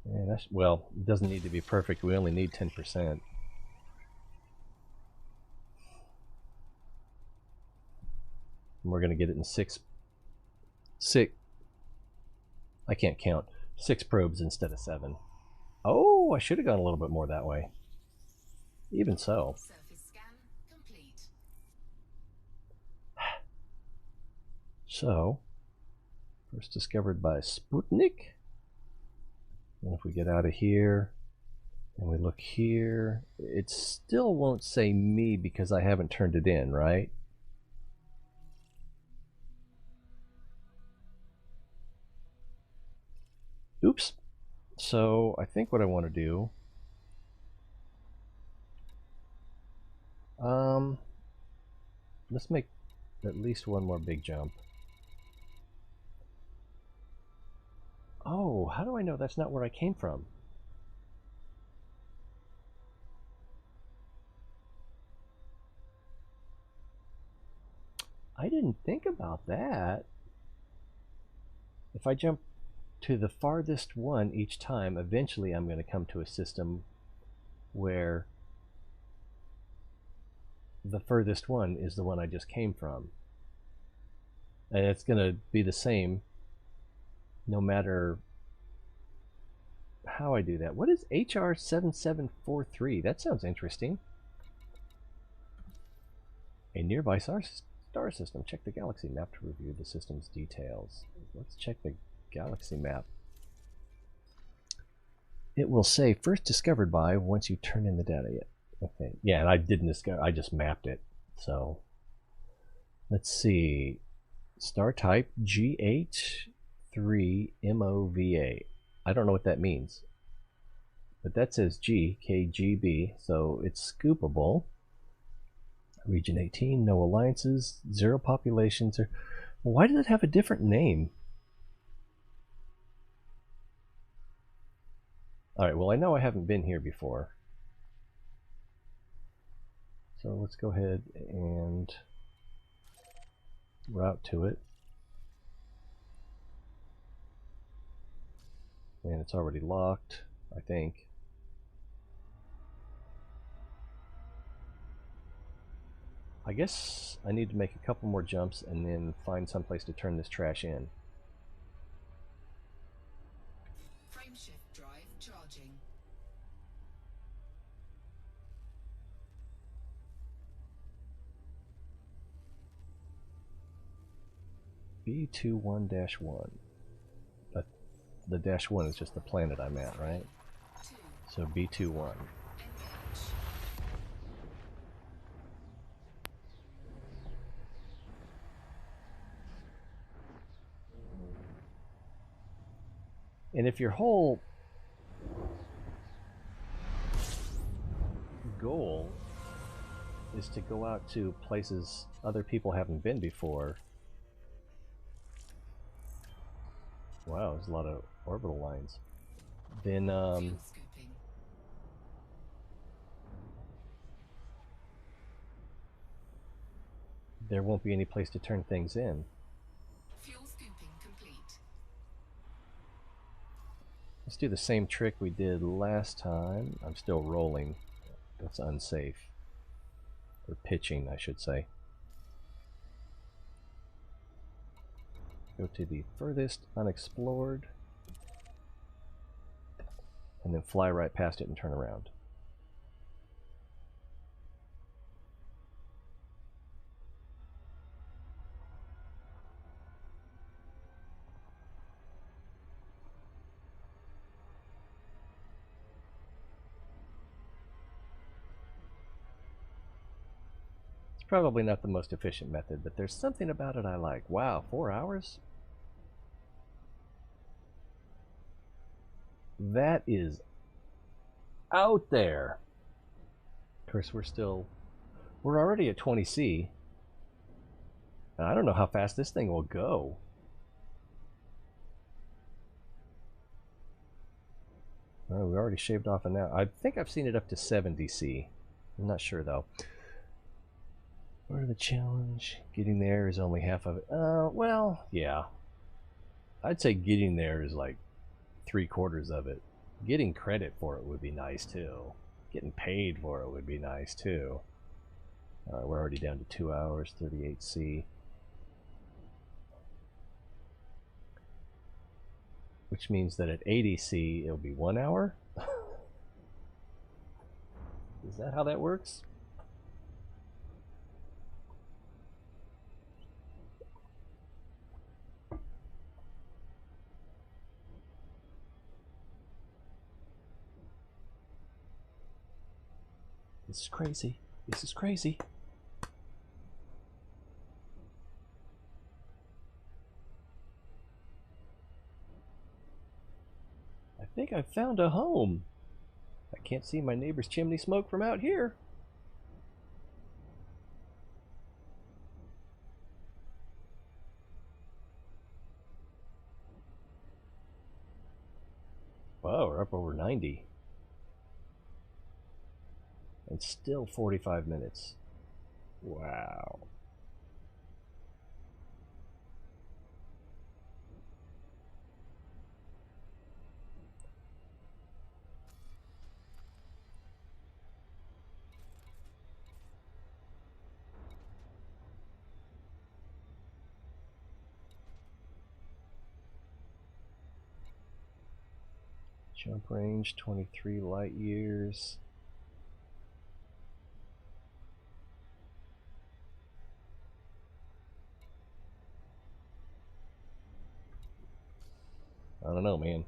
Yeah, that's, well, it doesn't need to be perfect. We only need 10%. And we're going to get it in six. I can't count. 6 probes instead of 7. Oh, I should have gone a little bit more that way. Even so. Surface scan complete. So, first discovered by Sputnik. And if we get out of here and we look here, it still won't say me because I haven't turned it in, right? Oops. So I think what I want to do, let's make at least one more big jump. Oh, how do I know that's not where I came from? I didn't think about that. If I jump to the farthest one each time, eventually I'm going to come to a system where the furthest one is the one I just came from. And it's going to be the same no matter how I do that. What is HR7743? That sounds interesting. A nearby star system. Check the galaxy map to review the system's details. Let's check the galaxy map. It will say first discovered by once you turn in the data yet. Okay, yeah, and I didn't discover, I just mapped it. So let's see. Star type G83MOVA. I don't know what that means, but that says GKGB, so it's scoopable. Region 18, no alliances, 0 populations. Why does it have a different name? Alright, well I know I haven't been here before. So let's go ahead and route to it. And it's already locked, I think. I guess I need to make a couple more jumps and then find someplace to turn this trash in. Frameshift drive charging. B21-1. But the -1 is just the planet I'm at, right? So B21. And if your whole goal is to go out to places other people haven't been before, wow, there's a lot of orbital lines, then there won't be any place to turn things in. Fuel scooping complete. Let's do the same trick we did last time. I'm still rolling. That's unsafe. Or pitching, I should say. Go to the furthest unexplored, and then fly right past it and turn around. It's probably not the most efficient method, but there's something about it I like. Wow, 4 hours? That is out there. Of course, we're already at 20C. And I don't know how fast this thing will go. Oh, we already shaved off an hour. I think I've seen it up to 70C. I'm not sure though. What are the challenge? Getting there is only half of it. Well, yeah. I'd say getting there is like 3/4 of it. Getting credit for it would be nice too. Getting paid for it would be nice too. We're already down to 2 hours, 38C. Which means that at 80C it'll be 1 hour? Is that how that works? This is crazy. This is crazy. I think I found a home. I can't see my neighbor's chimney smoke from out here. Wow, we're up over 90. And still 45 minutes. Wow. Jump range 23 light years. I don't know, man.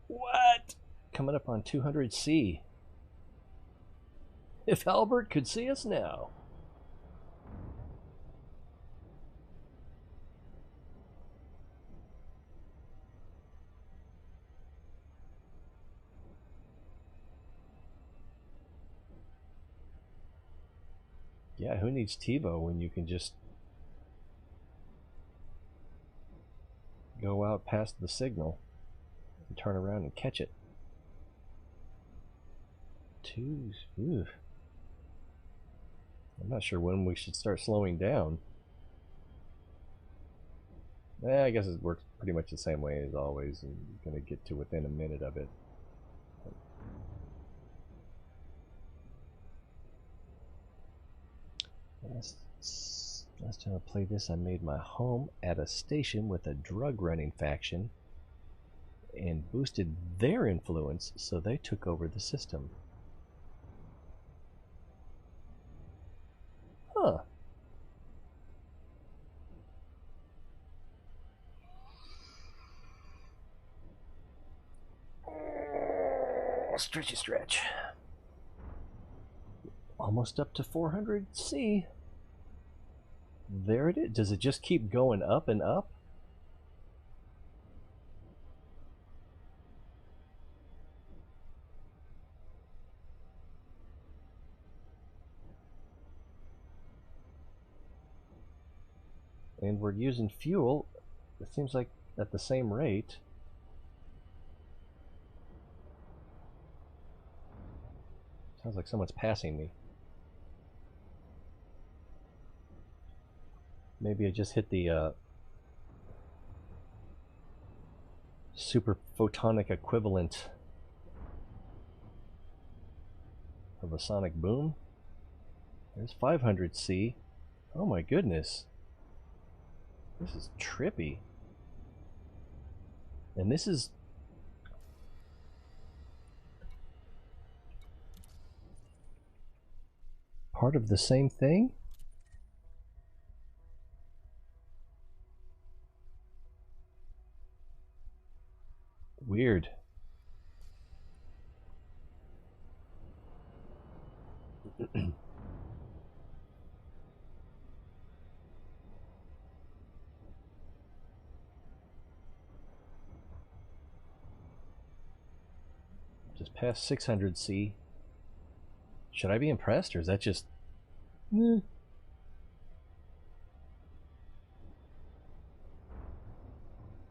What? Coming up on 200C. If Albert could see us now. Yeah, who needs TiVo when you can just go out past the signal and turn around and catch it? I'm not sure when we should start slowing down. I guess it works pretty much the same way as always, and you're going to get to within a minute of it. Last time I played this, I made my home at a station with a drug running faction and boosted their influence, so they took over the system. Huh. stretchy stretch. Almost up to 400 C. There it is. Does it just keep going up and up? And we're using fuel, it seems like at the same rate. Sounds like someone's passing me. Maybe I just hit the super photonic equivalent of a sonic boom. There's 500 C. Oh my goodness. This is trippy. And this is part of the same thing? Weird. Just past 600 C. Should I be impressed, or is that just... I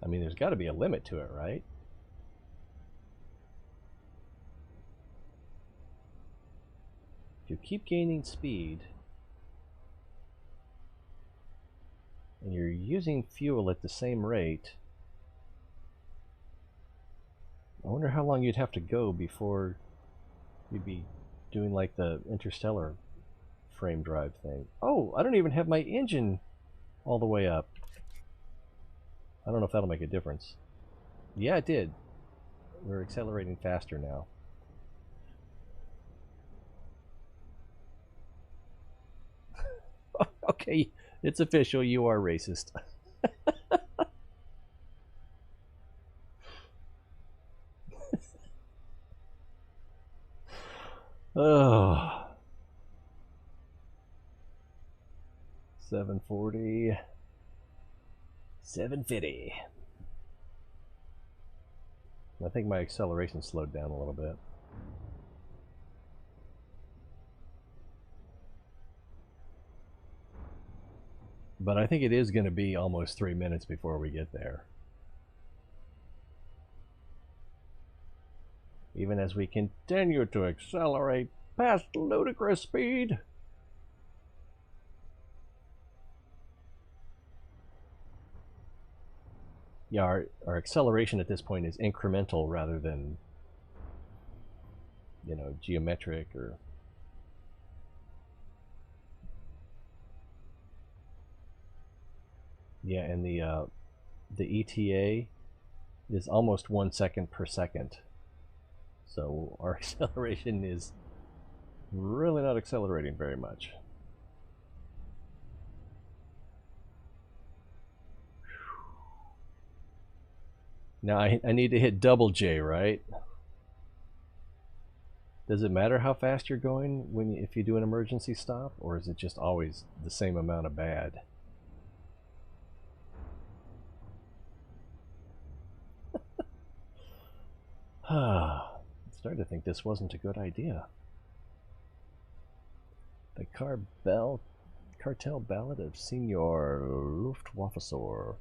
mean, there's got to be a limit to it, right? If you keep gaining speed and you're using fuel at the same rate, I wonder how long you'd have to go before you'd be doing like the interstellar frame drive thing. Oh, I don't even have my engine all the way up. I don't know if that'll make a difference. Yeah, it did. We're accelerating faster now. Okay, it's official. You are racist. Oh. 740. 750. I think my acceleration slowed down a little bit. But I think it is going to be almost 3 minutes before we get there. Even as we continue to accelerate past ludicrous speed. Yeah, our acceleration at this point is incremental rather than, you know, geometric or... Yeah, and the ETA is almost 1 second per second. So our acceleration is really not accelerating very much. Now I need to hit double J, right? Does it matter how fast you're going if you do an emergency stop, or is it just always the same amount of bad? I'm starting to think this wasn't a good idea. The Cartel Ballad of Senor Luftwaffeor.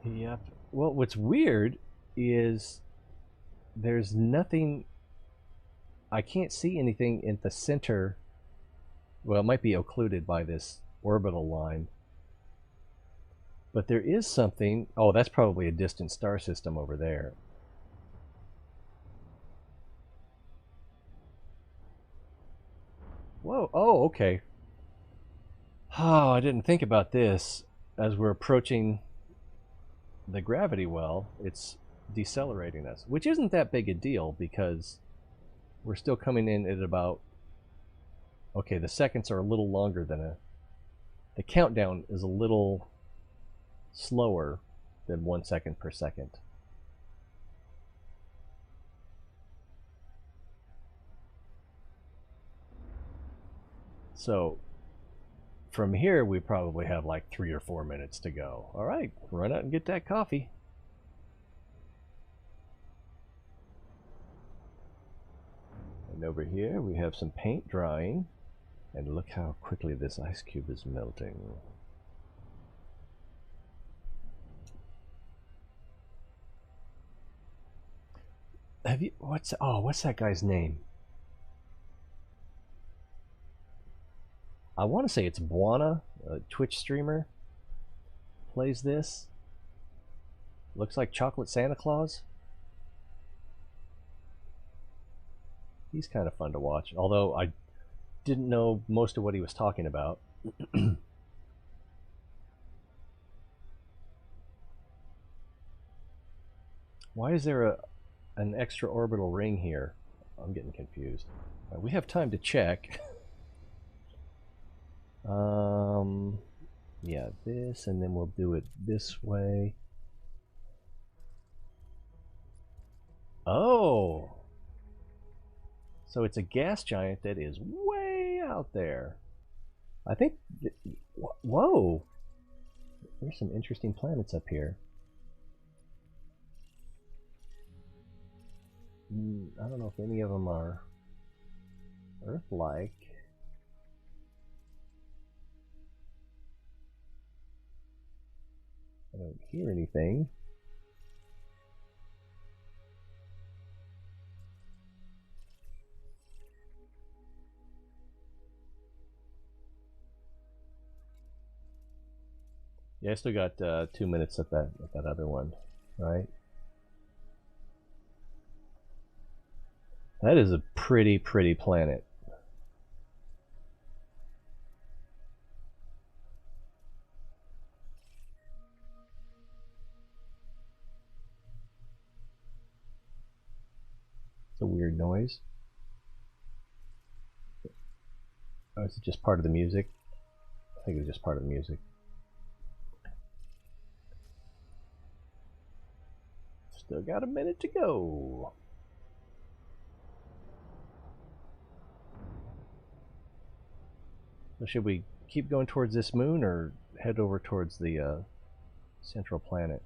Yep. Well, what's weird is there's nothing... I can't see anything in the center. Well, it might be occluded by this orbital line. But there is something... Oh, that's probably a distant star system over there. Whoa, oh, okay. Oh, I didn't think about this. As we're approaching the gravity well, it's decelerating us, which isn't that big a deal because we're still coming in at about... Okay, the seconds are a little longer than a... The countdown is a little slower than 1 second per second. So from here, we probably have like 3 or 4 minutes to go. All right, run out and get that coffee. And over here, we have some paint drying. And look how quickly this ice cube is melting. Have you, what's that guy's name? I want to say it's Buana, a Twitch streamer. Plays this. Looks like Chocolate Santa Claus. He's kind of fun to watch, although I didn't know most of what he was talking about. Why is there an extra orbital ring here? I'm getting confused. We have time to check. Yeah, this, and then we'll do it this way. Oh! So it's a gas giant that is way out there. I think... Whoa! There's some interesting planets up here. I don't know if any of them are Earth-like. I don't hear anything. Yeah, I still got 2 minutes at that other one, right? That is a pretty planet. It's a weird noise. Oh, is it just part of the music? I think it was just part of the music. Still got a minute to go. So should we keep going towards this moon or head over towards the central planet?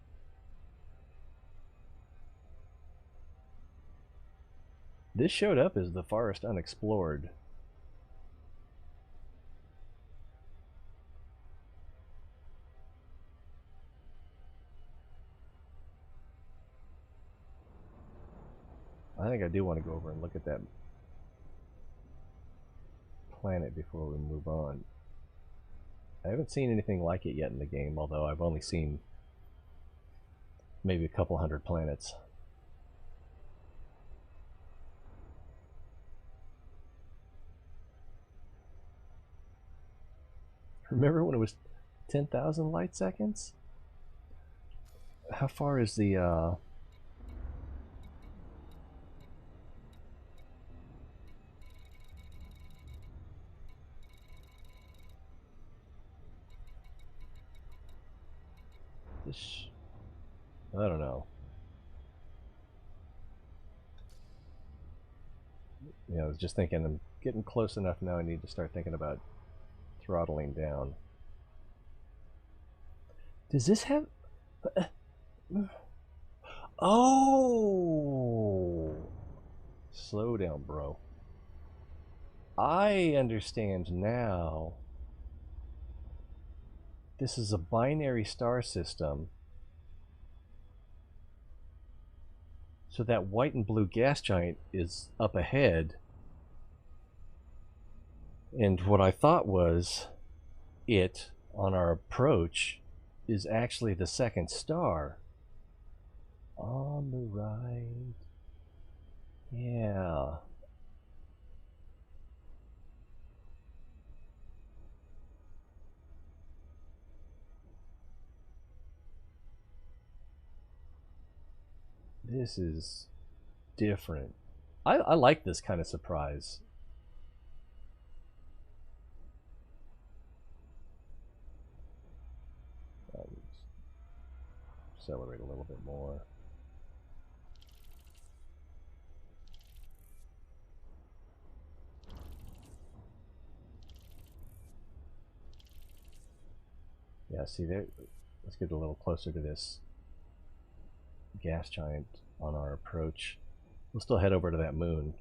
This showed up as the farthest unexplored. I think I do want to go over and look at that planet before we move on. I haven't seen anything like it yet in the game, although I've only seen maybe a couple hundred planets. Remember when it was 10,000 light seconds? How far is the this? I don't know. I was just thinking I'm getting close enough now. I need to start thinking about throttling down. Does this have... Oh! Slow down, bro. I understand now. This is a binary star system. So that white and blue gas giant is up ahead. And what I thought was it on our approach is actually the second star. On the right. Yeah. This is different. I like this kind of surprise. accelerate a little bit more. Yeah, see there. Let's get a little closer to this gas giant on our approach. We'll still head over to that moon.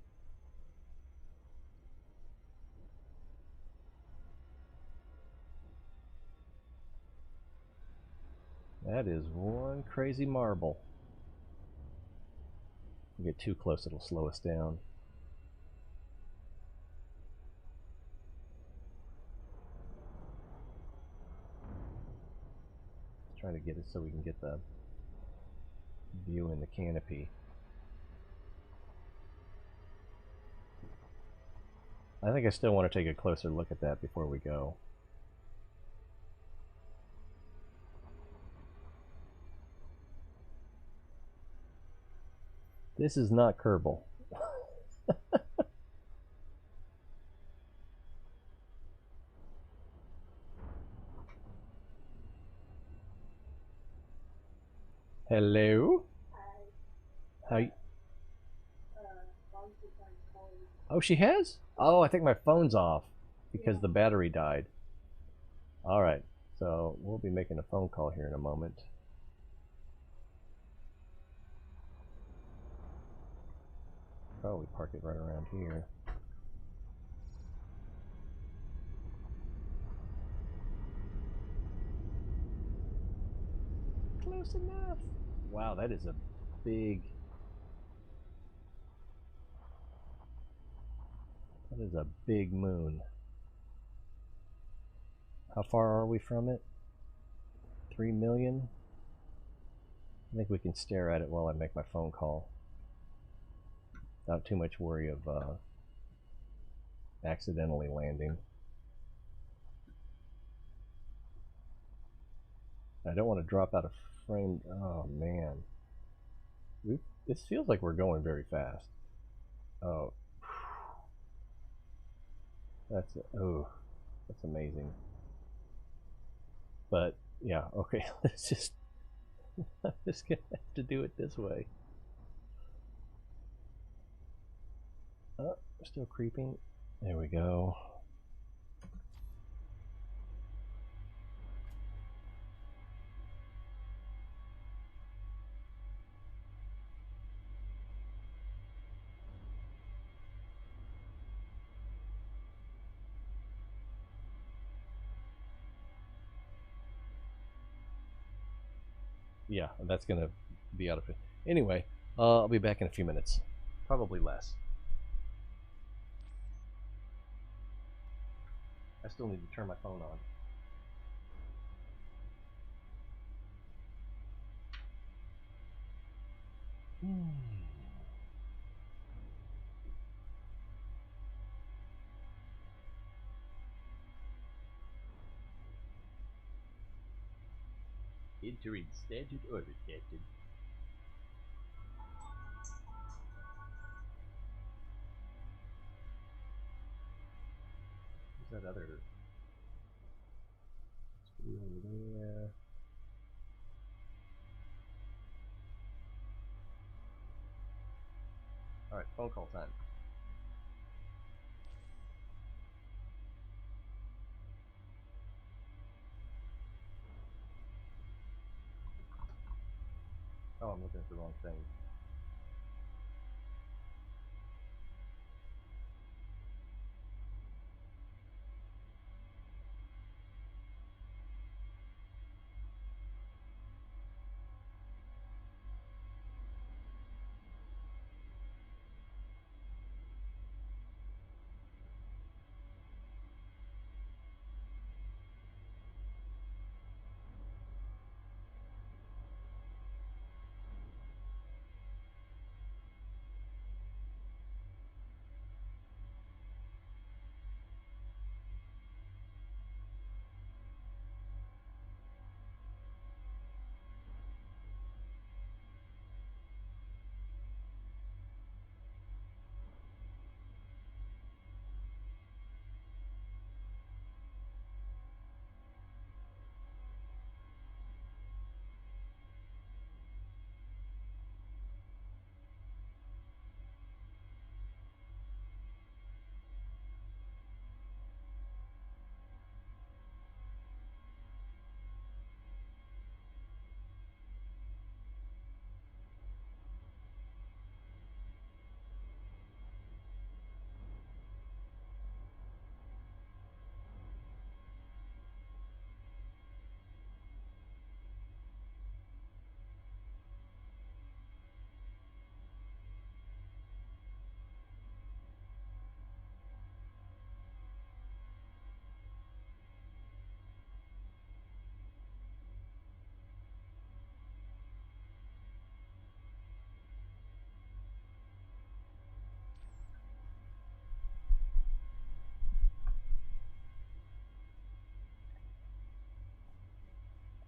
That is one crazy marble. If we get too close, it'll slow us down. Trying to get it so we can get the view in the canopy. I think I still want to take a closer look at that before we go. This is not Kerbal. Hello? Hi. Oh, she has? Oh, I think my phone's off because the battery died. Alright, so we'll be making a phone call here in a moment. Probably park it right around here. Close enough. Wow, that is a big... That is a big moon. How far are we from it? 3 million? I think we can stare at it while I make my phone call. Without too much worry of accidentally landing. I don't want to drop out of frame. Oh man. This feels like we're going very fast. Oh. That's amazing. But yeah, okay, let's just I'm just gonna have to do it this way. Oh, still creeping. There we go. Yeah, that's gonna be out of it. Anyway, I'll be back in a few minutes. Probably less. I still need to turn my phone on. Entering standard orbit, Captain. What's that other screw over there? Alright, phone call time. Oh, I'm looking at the wrong thing.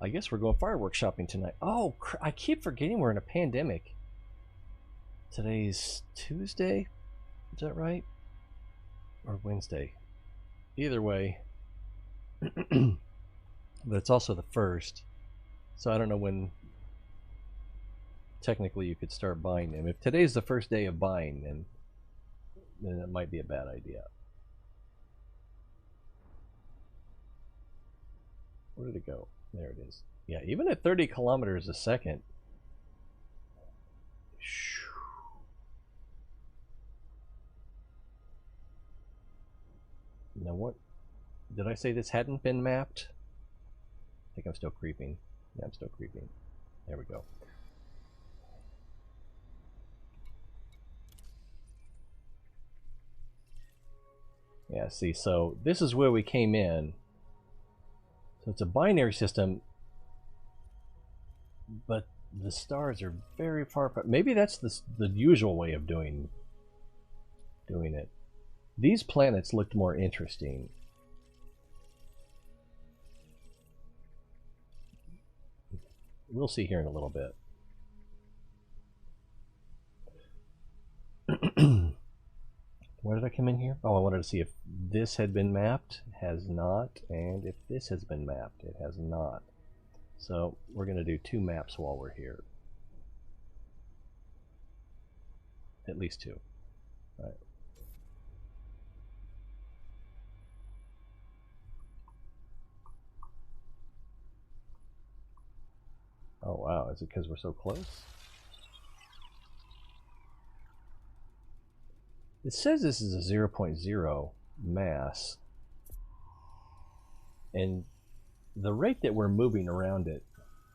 I guess we're going fireworks shopping tonight. Oh, I keep forgetting we're in a pandemic. Today's Tuesday? Is that right? Or Wednesday? Either way. But it's also the 1st. So I don't know when technically you could start buying them. If today's the first day of buying, then it might be a bad idea. Where did it go? There it is. Yeah, even at 30 kilometers a second. Now what? Did I say this hadn't been mapped? I think I'm still creeping. Yeah, I'm still creeping. There we go. Yeah, see, so this is where we came in. So it's a binary system, but the stars are very far apart. Maybe that's the usual way of doing it. These planets looked more interesting. We'll see here in a little bit. Where did I come in here? Oh, I wanted to see if this had been mapped. It has not. And if this has been mapped. It has not. So we're going to do 2 maps while we're here. At least 2. All right. Oh, wow. Is it because we're so close? It says this is a 0.0 mass. And the rate that we're moving around it.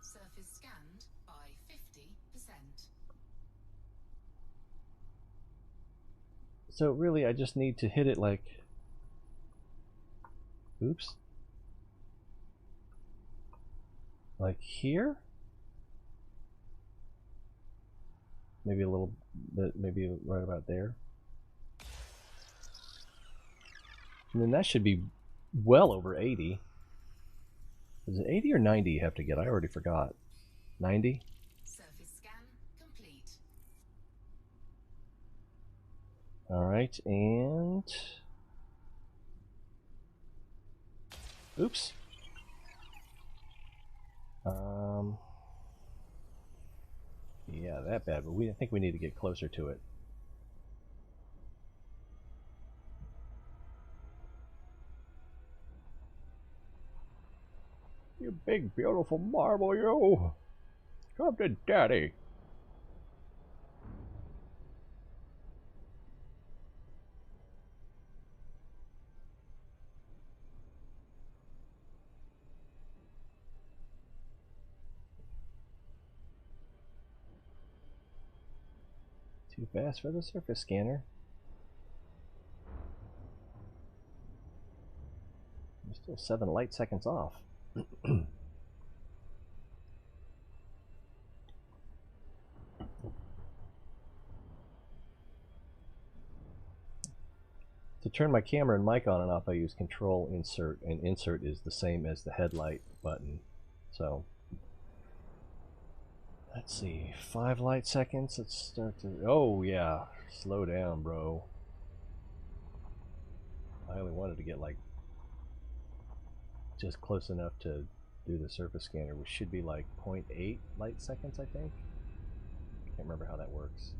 Surface scanned by 50%. So really, I just need to hit it like... Oops. Like here? Maybe a little bit, maybe right about there. And then that should be well over 80. Is it 80 or 90 you have to get? I already forgot. 90? Surface scan complete. Alright, and... Oops. Yeah, that bad, but I think we need to get closer to it. You big, beautiful marble, you! Come to daddy! Too fast for the surface scanner. We're still 7 light seconds off. To turn my camera and mic on and off, I use Control Insert, and Insert is the same as the headlight button. So, let's see, 5 light seconds. Let's start to. Oh yeah, slow down, bro. I only wanted to get like just close enough to do the surface scanner, which should be like 0.8 light seconds, I think. Can't remember how that works.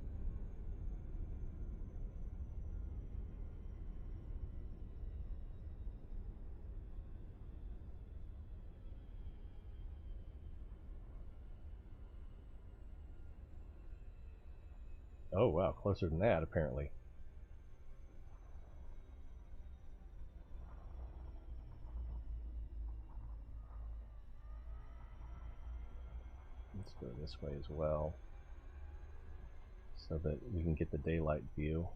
Oh wow, closer than that apparently. Let's go this way as well, so that we can get the daylight view.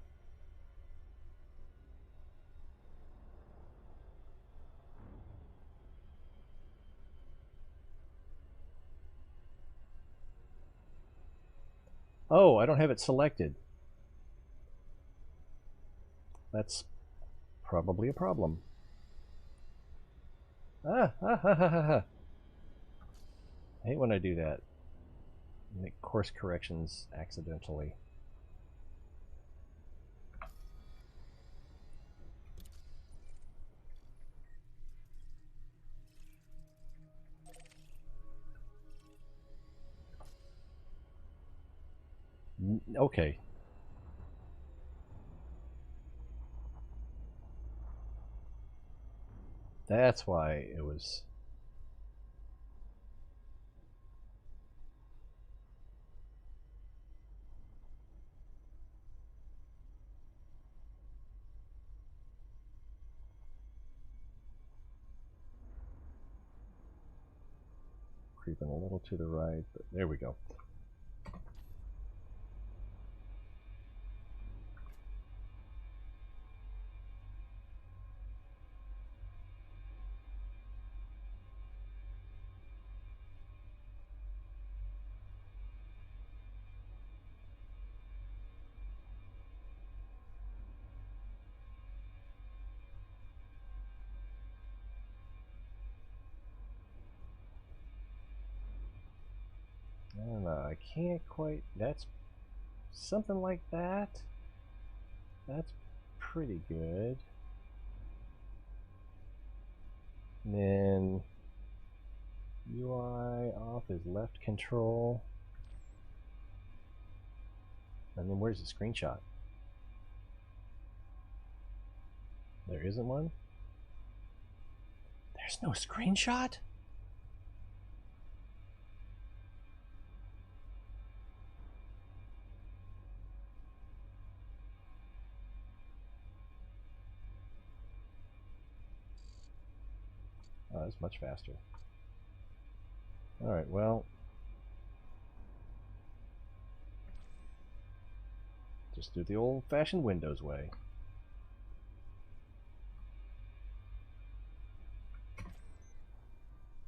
Oh, I don't have it selected. That's probably a problem. Ah, ah, ha, ha, ha, ha. I hate when I do that. Make course corrections accidentally. Okay. That's why it was... creeping a little to the right, but there we go. I don't know, I can't quite... That's something like that. That's pretty good. And then UI off is left control. And then where's the screenshot? There isn't one? There's no screenshot? Oh, it's much faster. Alright, well... just do the old-fashioned Windows way.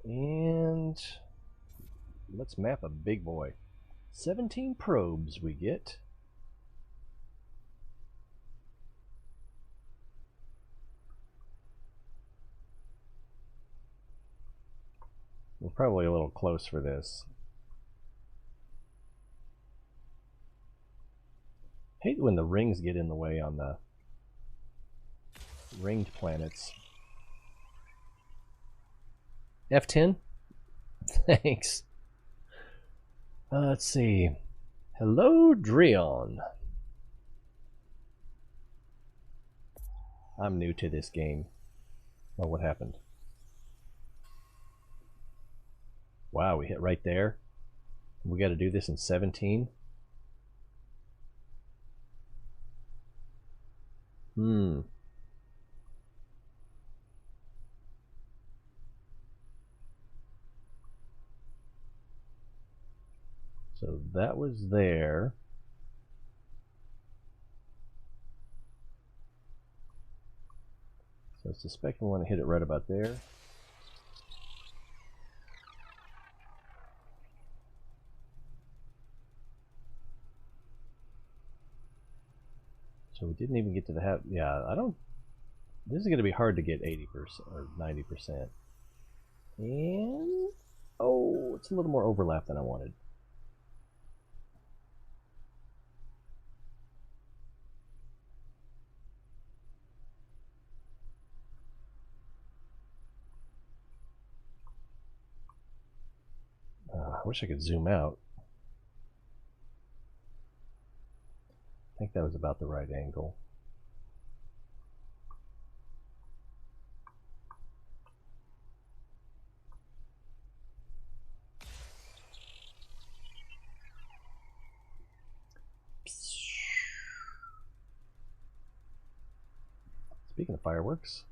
And... let's map a big boy. 17 probes we get. We're probably a little close for this. Hate when the rings get in the way on the ringed planets. F10? Thanks. Let's see. Hello, Dreon. I'm new to this game. Oh, what happened? Wow, we hit right there. We got to do this in 17. So that was there. So I suspect we want to hit it right about there. So we didn't even get to the half. Yeah, I don't. This is going to be hard to get 80% or 90%. And oh, it's a little more overlap than I wanted. I wish I could zoom out. I think that was about the right angle. Speaking of fireworks,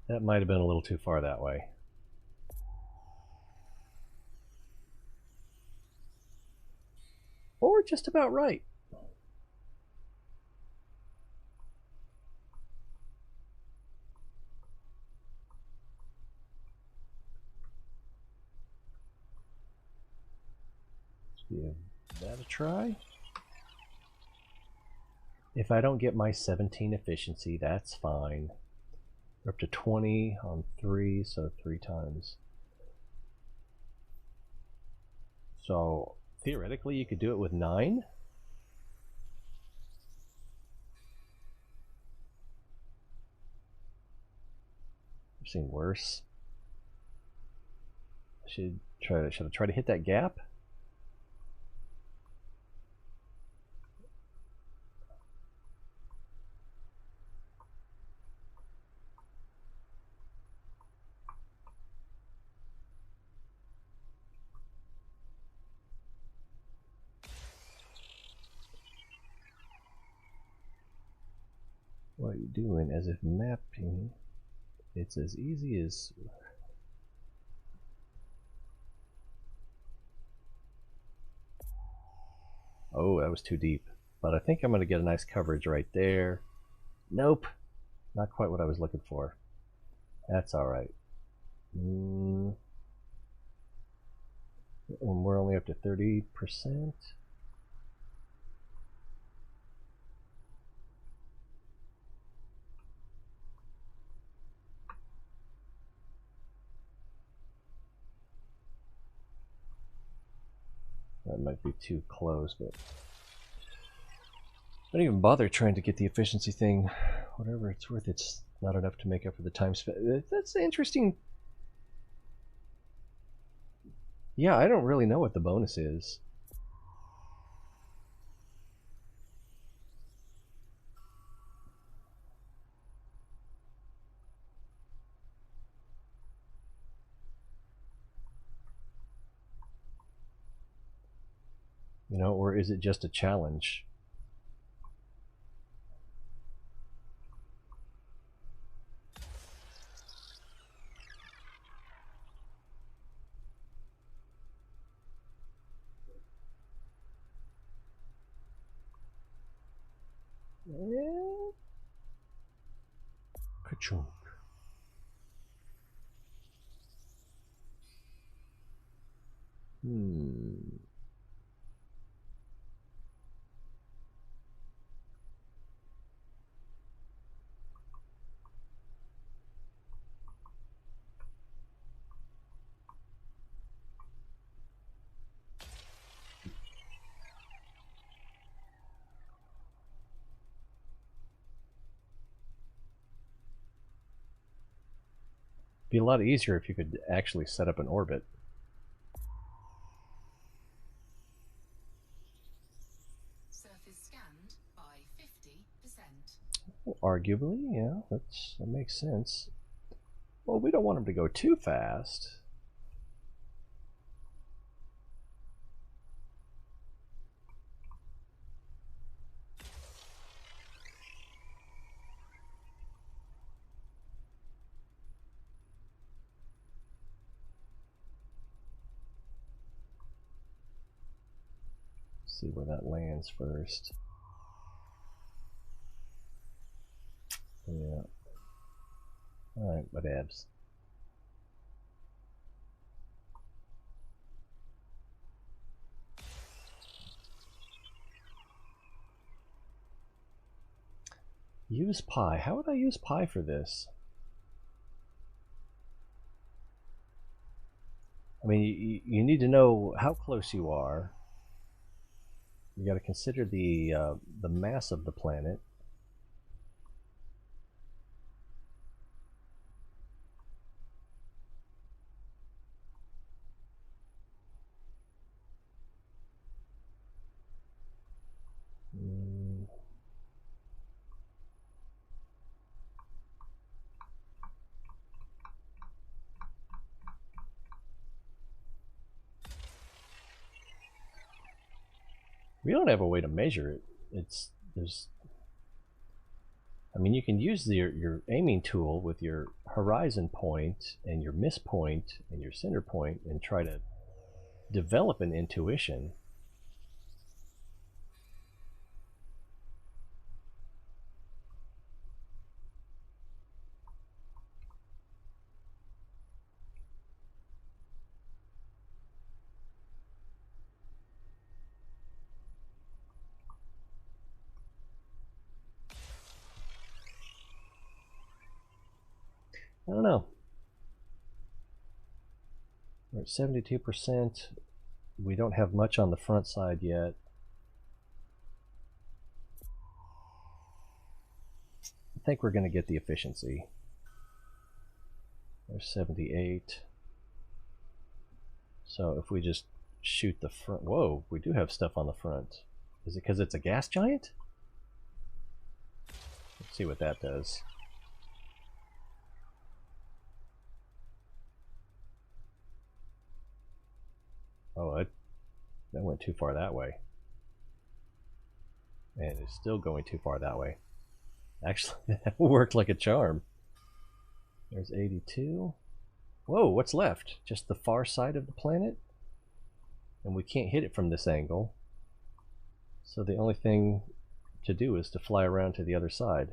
that might have been a little too far that way. Or just about right. Give that a try. If I don't get my 17 efficiency, that's fine. We're up to 20 on 3, so 3 times. So theoretically, you could do it with 9. I've seen worse. Should I try to hit that gap? What are you doing? As if mapping, it's as easy as... Oh, that was too deep. But I think I'm going to get a nice coverage right there. Nope. Not quite what I was looking for. That's alright. And we're only up to 30%. That might be too close, but I don't even bother trying to get the efficiency thing. Whatever it's worth, it's not enough to make up for the time spent. That's interesting. Yeah, I don't really know what the bonus is. You know, or is it just a challenge? Ka-chunk. Be a lot easier if you could actually set up an orbit. Surface scanned by 50%. Well, arguably, yeah, that makes sense. Well, we don't want them to go too fast. See where that lands first. Yeah. Alright, whatevs. Use pi. How would I use pi for this? I mean, you need to know how close you are. You got to consider the mass of the planet. We don't have a way to measure it. I mean, you can use your aiming tool with your horizon point and your miss point and your center point and try to develop an intuition. I don't know. We're at 72%. we don't have much on the front side yet. I think we're going to get the efficiency. There's 78. So if we just shoot the front... Whoa, we do have stuff on the front. Is it because it's a gas giant? Let's see what that does. Oh, that went too far that way. And it's still going too far that way. Actually, that worked like a charm. There's 82. Whoa, what's left? Just the far side of the planet? And we can't hit it from this angle. So the only thing to do is to fly around to the other side.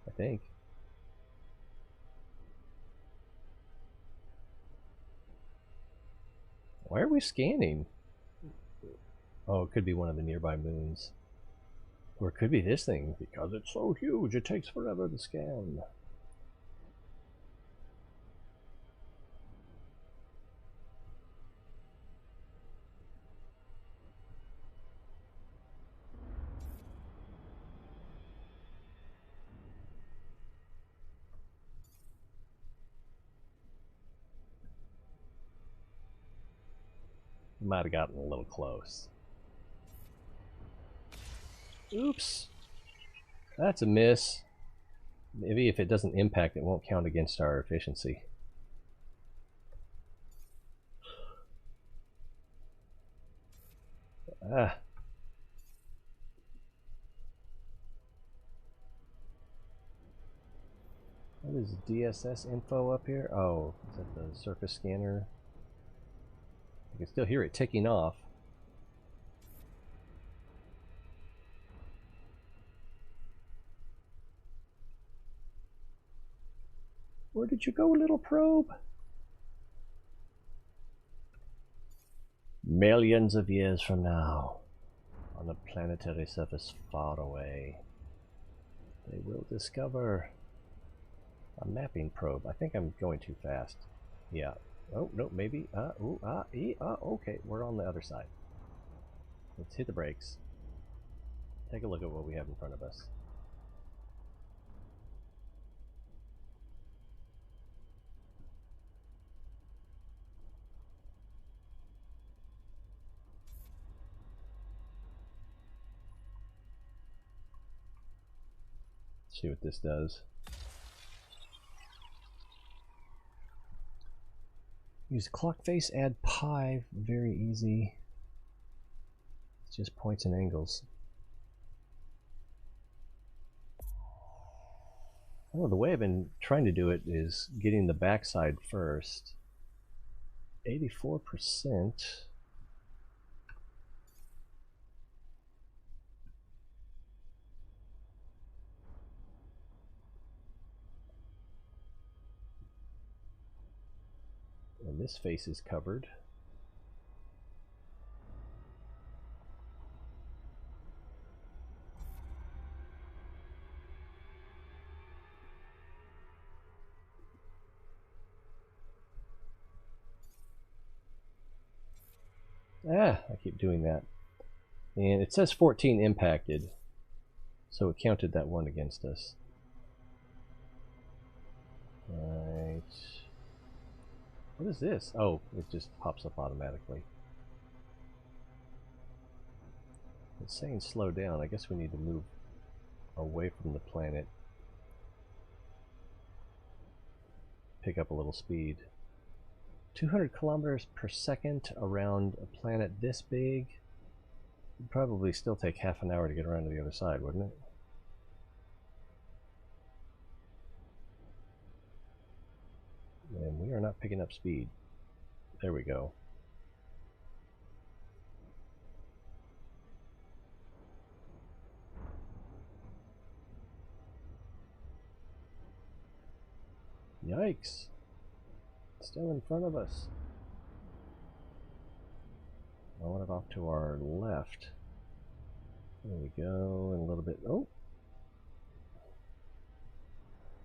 I think. Why are we scanning? Oh, it could be one of the nearby moons. Or it could be this thing, because it's so huge it takes forever to scan. Might have gotten a little close. Oops. That's a miss. Maybe if it doesn't impact, it won't count against our efficiency. Ah. What is DSS info up here? Oh, is that the surface scanner? I can still hear it ticking off. Where did you go, little probe? Millions of years from now, on a planetary surface far away, they will discover a mapping probe. I think I'm going too fast. Yeah. Oh, no, maybe. Okay, we're on the other side. Let's hit the brakes. Take a look at what we have in front of us. Let's see what this does. Use clock face, add pi, very easy. It's just points and angles. Oh, the way I've been trying to do it is getting the backside first. 84%. And this face is covered. I keep doing that. And it says 14 impacted, so it counted that one against us. Right. What is this? Oh, it just pops up automatically. It's saying slow down. I guess we need to move away from the planet. Pick up a little speed. 200 kilometers per second around a planet this big. It'd probably still take half an hour to get around to the other side, wouldn't it? And we are not picking up speed. There we go. Yikes. Still in front of us. I want it off to our left. There we go, and a little bit, oh!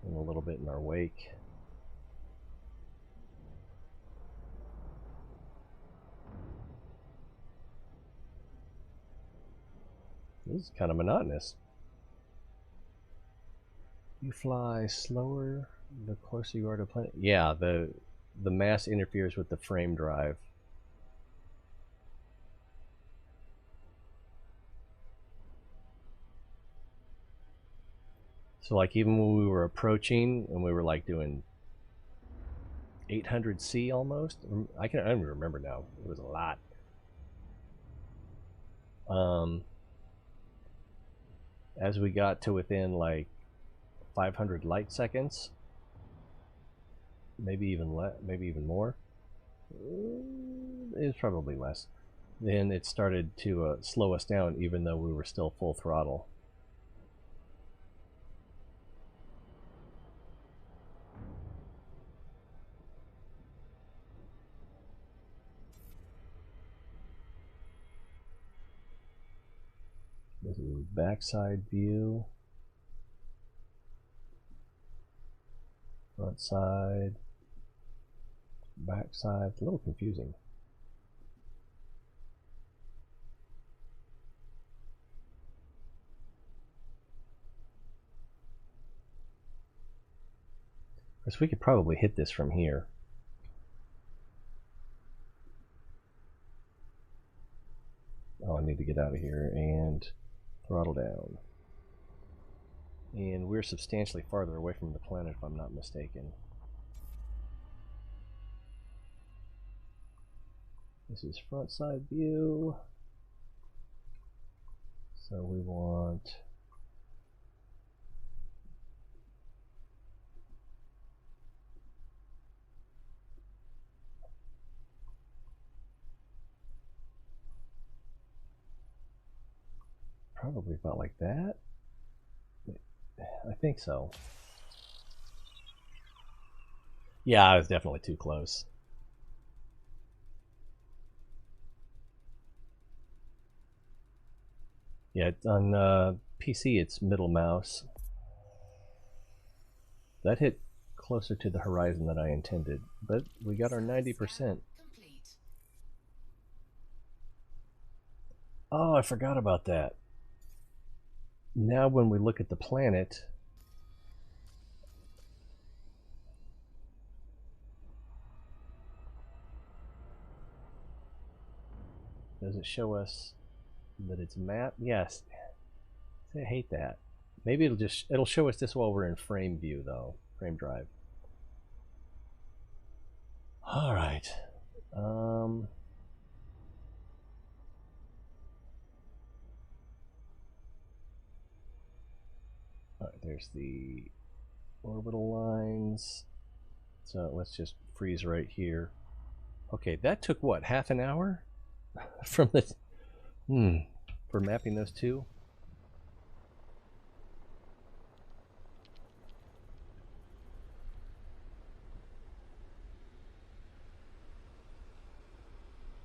And a little bit in our wake. This is kind of monotonous. You fly slower the closer you are to the planet. Yeah, the mass interferes with the frame drive. So like even when we were approaching and we were like doing 800 C almost, I don't even remember now. It was a lot. As we got to within like 500 light seconds, maybe even maybe even more. It's probably less. Then it started to slow us down, even though we were still full throttle. This is backside view, front side, back side. It's a little confusing. Of course, we could probably hit this from here. Oh, I need to get out of here and throttle down. And we're substantially farther away from the planet, if I'm not mistaken. This is front side view. So we want probably about like that. I think so. Yeah, I was definitely too close. Yeah, on PC it's middle mouse. That hit closer to the horizon than I intended, but we got our 90%. Oh, I forgot about that. Now when we look at the planet, does it show us that it's mapped? Yes. I hate that. Maybe it'll show us this while we're in frame view though, frame drive. All right. All right, there's the orbital lines. So let's just freeze right here. Okay, that took what, half an hour from the for mapping those two?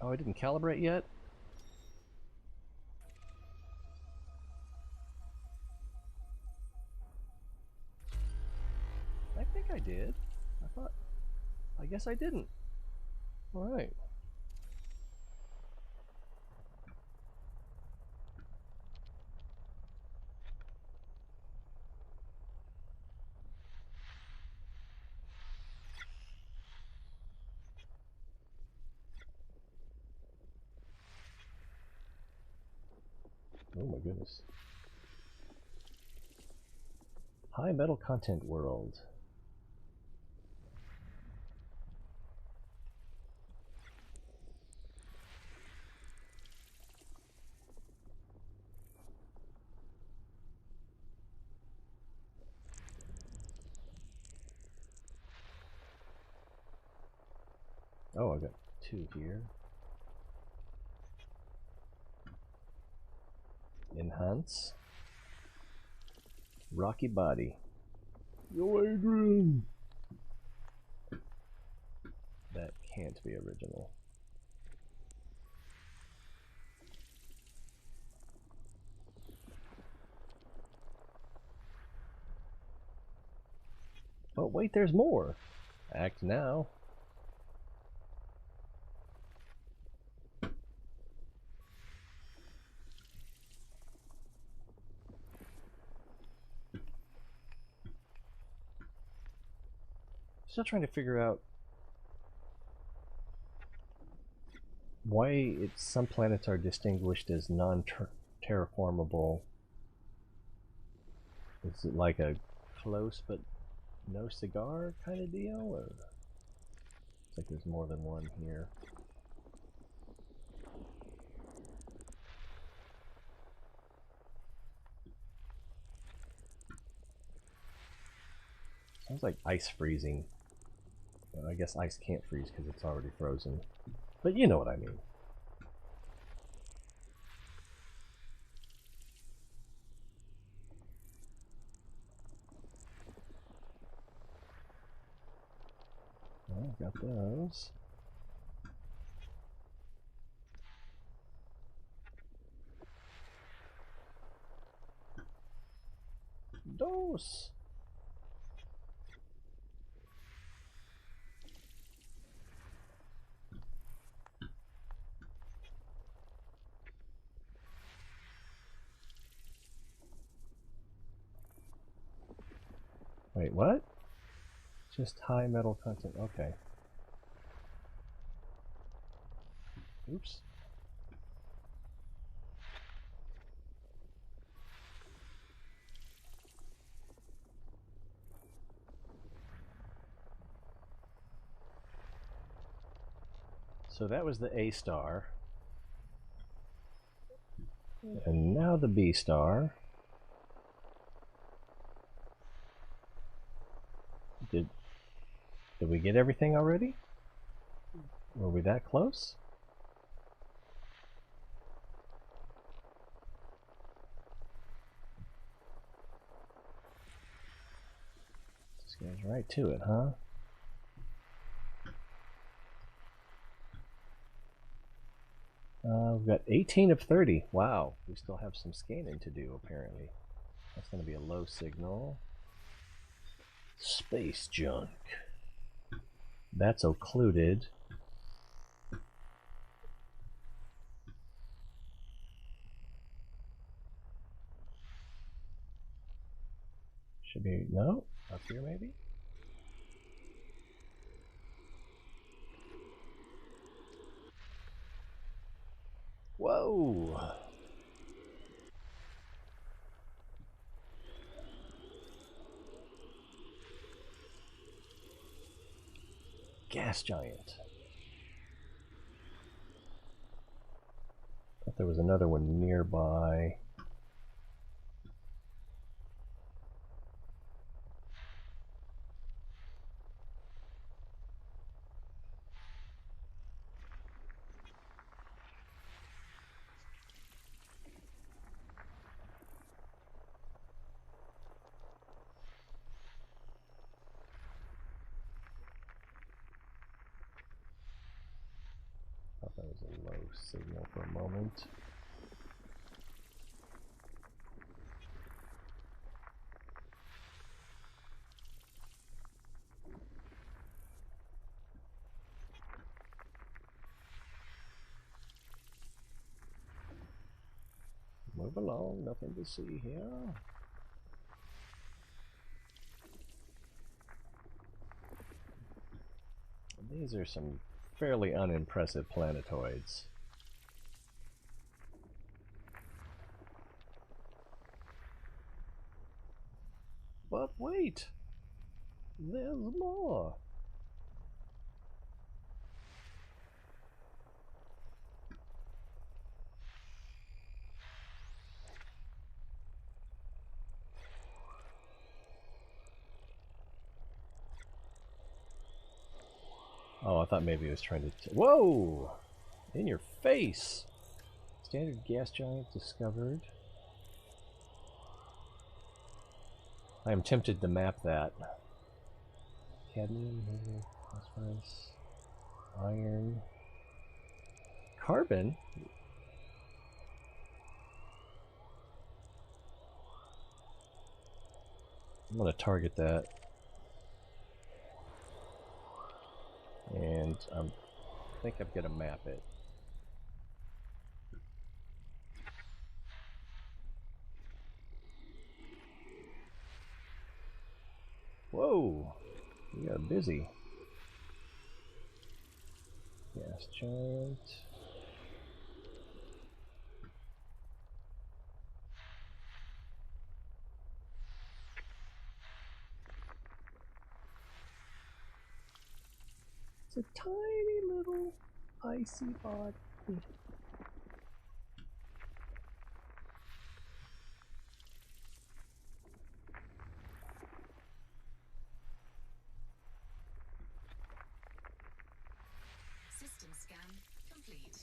Oh, I didn't calibrate yet? I think I did. I guess I didn't. All right. Oh my goodness. High metal content world. Oh, I got two here. Enhance. Rocky body. Yo, Adrian! can't be original. Oh, wait, there's more. Act now. Still trying to figure out why some planets are distinguished as non-terraformable. Is it like a close but no cigar kind of deal, or it's like there's more than one here? Sounds like ice freezing. I guess ice can't freeze because it's already frozen. But you know what I mean. Well, got those. Dos! Wait, what? Just high metal content. Okay. Oops. So that was the A star. And now the B star. Did we get everything already? Were we that close? This guy's right to it, huh? We've got 18 of 30. Wow, we still have some scanning to do, apparently. That's going to be a low signal. Space junk. That's occluded. Should be, no? Up here, maybe? Whoa! Gas giant. Thought there was another one nearby. Thought that was a low signal for a moment. Move along, nothing to see here. These are some fairly unimpressive planetoids. But wait! There's more! Oh, I thought maybe he was trying to... Whoa! In your face! Standard gas giant discovered. I am tempted to map that. Cadmium, phosphorus. Iron. Carbon? I'm going to target that. And I think I'm going to map it. Whoa! We are busy. Gas giant. It's a tiny little icy body. System scan complete.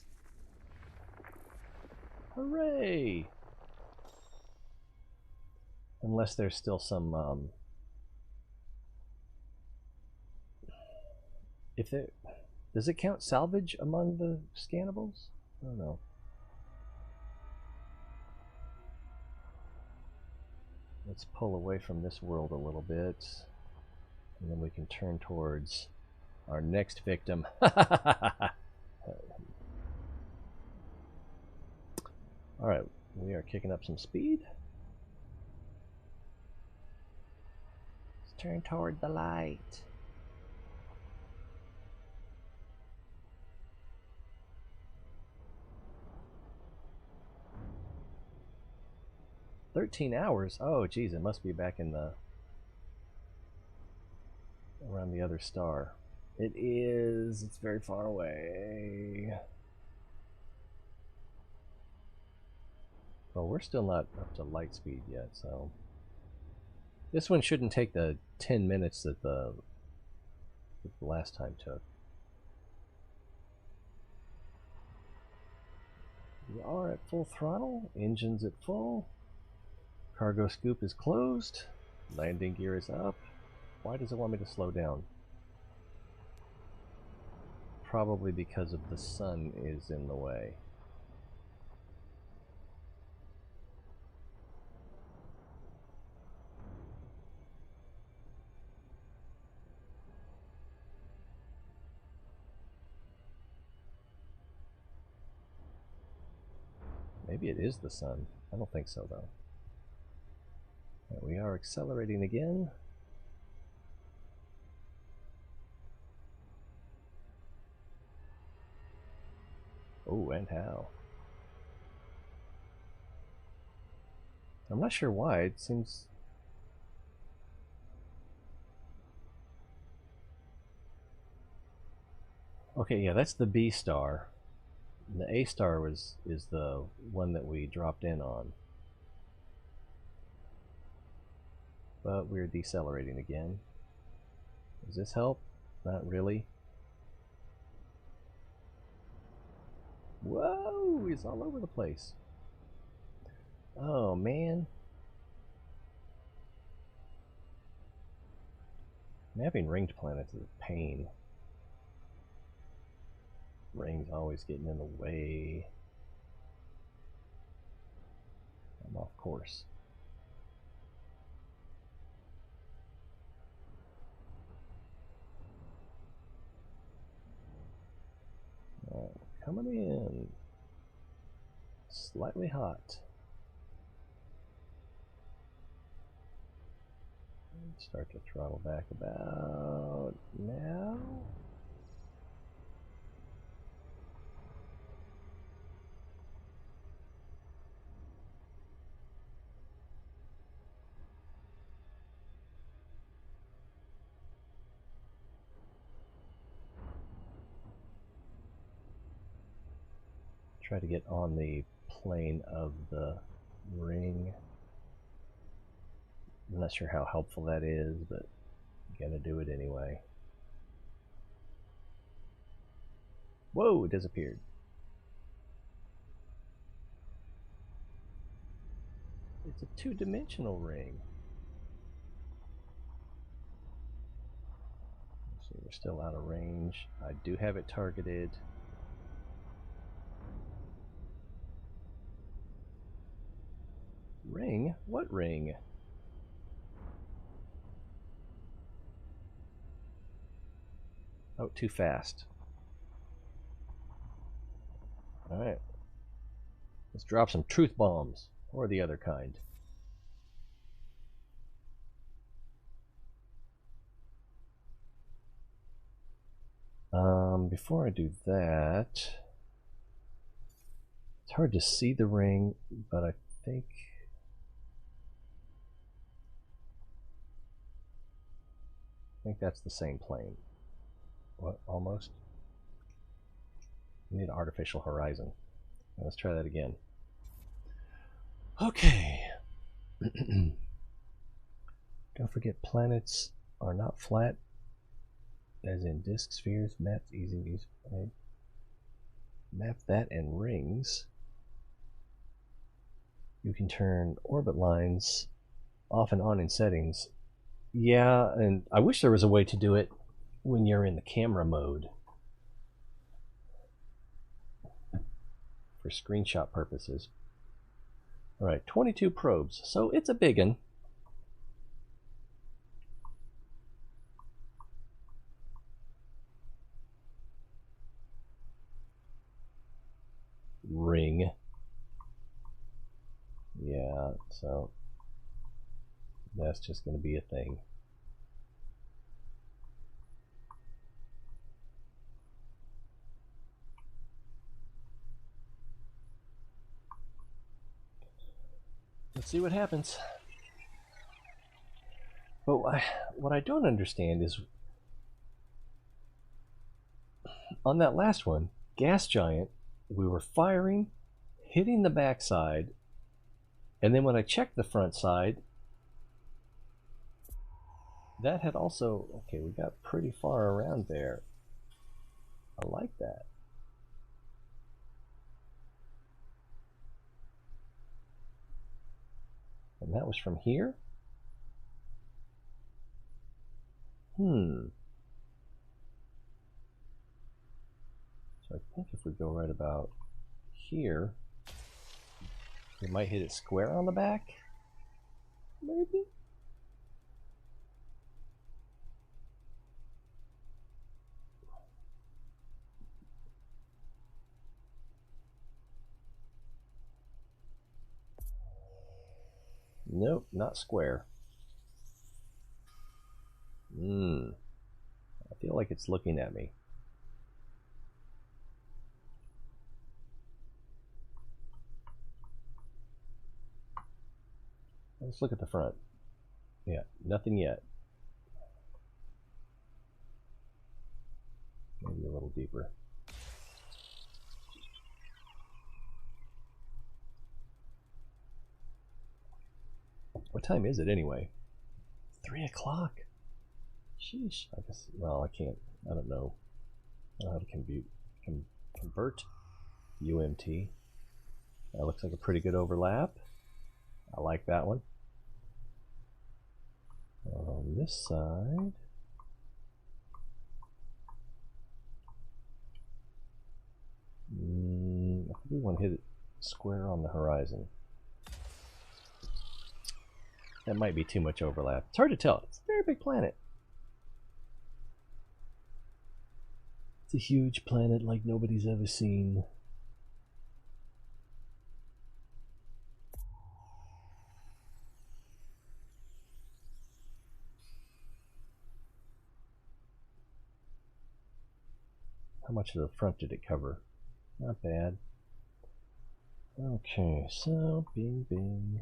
Hooray! Unless there's still some, if there, does it count salvage among the scannables? I don't know. Let's pull away from this world a little bit, and then we can turn towards our next victim. Alright, we are kicking up some speed. Let's turn toward the light. $13 hours? Oh, geez, it must be back in the... around the other star. It is. It's very far away. Well, we're still not up to light speed yet, so... This one shouldn't take the 10 minutes that the last time took. We are at full throttle. Engine's at full. Cargo scoop is closed. Landing gear is up. Why does it want me to slow down? Probably because of the sun is in the way. Maybe it is the sun. I don't think so, though. Right, we are accelerating again. Oh, and how? I'm not sure why. It seems... Okay, yeah, that's the B star. And the A star is the one that we dropped in on. But we're decelerating again. Does this help? Not really. Whoa! It's all over the place. Oh, man. Mapping ringed planets is a pain. Rings always getting in the way. I'm off course. Alright, coming in. Slightly hot. Start to throttle back about now. Try to get on the plane of the ring. I'm not sure how helpful that is, but I'm gonna do it anyway. Whoa, it disappeared. It's a two-dimensional ring. Let's see, we're still out of range. I do have it targeted. Ring? What ring? Oh, too fast. Alright. Let's drop some truth bombs. Or the other kind. Before I do that, it's hard to see the ring, but I think that's the same plane. What? Almost? We need an artificial horizon. Let's try that again. Okay. Don't forget, planets are not flat, as in disk spheres. Maps easy to use. Map that and rings. You can turn orbit lines off and on in settings. Yeah, and I wish there was a way to do it when you're in the camera mode for screenshot purposes. Alright, 22 probes, so it's a big one. Ring. Yeah, so that's just going to be a thing. Let's see what happens. But what I don't understand is, on that last one, Gas Giant, we were firing, hitting the backside, and then when I checked the front side, that had also, okay, we got pretty far around there. I like that. And that was from here? So I think if we go right about here, we might hit it square on the back? Maybe? Nope, not square. I feel like it's looking at me. Let's look at the front. Yeah, nothing yet. Maybe a little deeper. What time is it anyway? 3 o'clock. Sheesh. I guess, well, I can't, I don't know. I don't know how to convert UMT. That looks like a pretty good overlap. I like that one. On this side, I think we want to hit it square on the horizon. That might be too much overlap. It's hard to tell. It's a very big planet. It's a huge planet like nobody's ever seen. How much of the front did it cover? Not bad. Okay, so bing bing.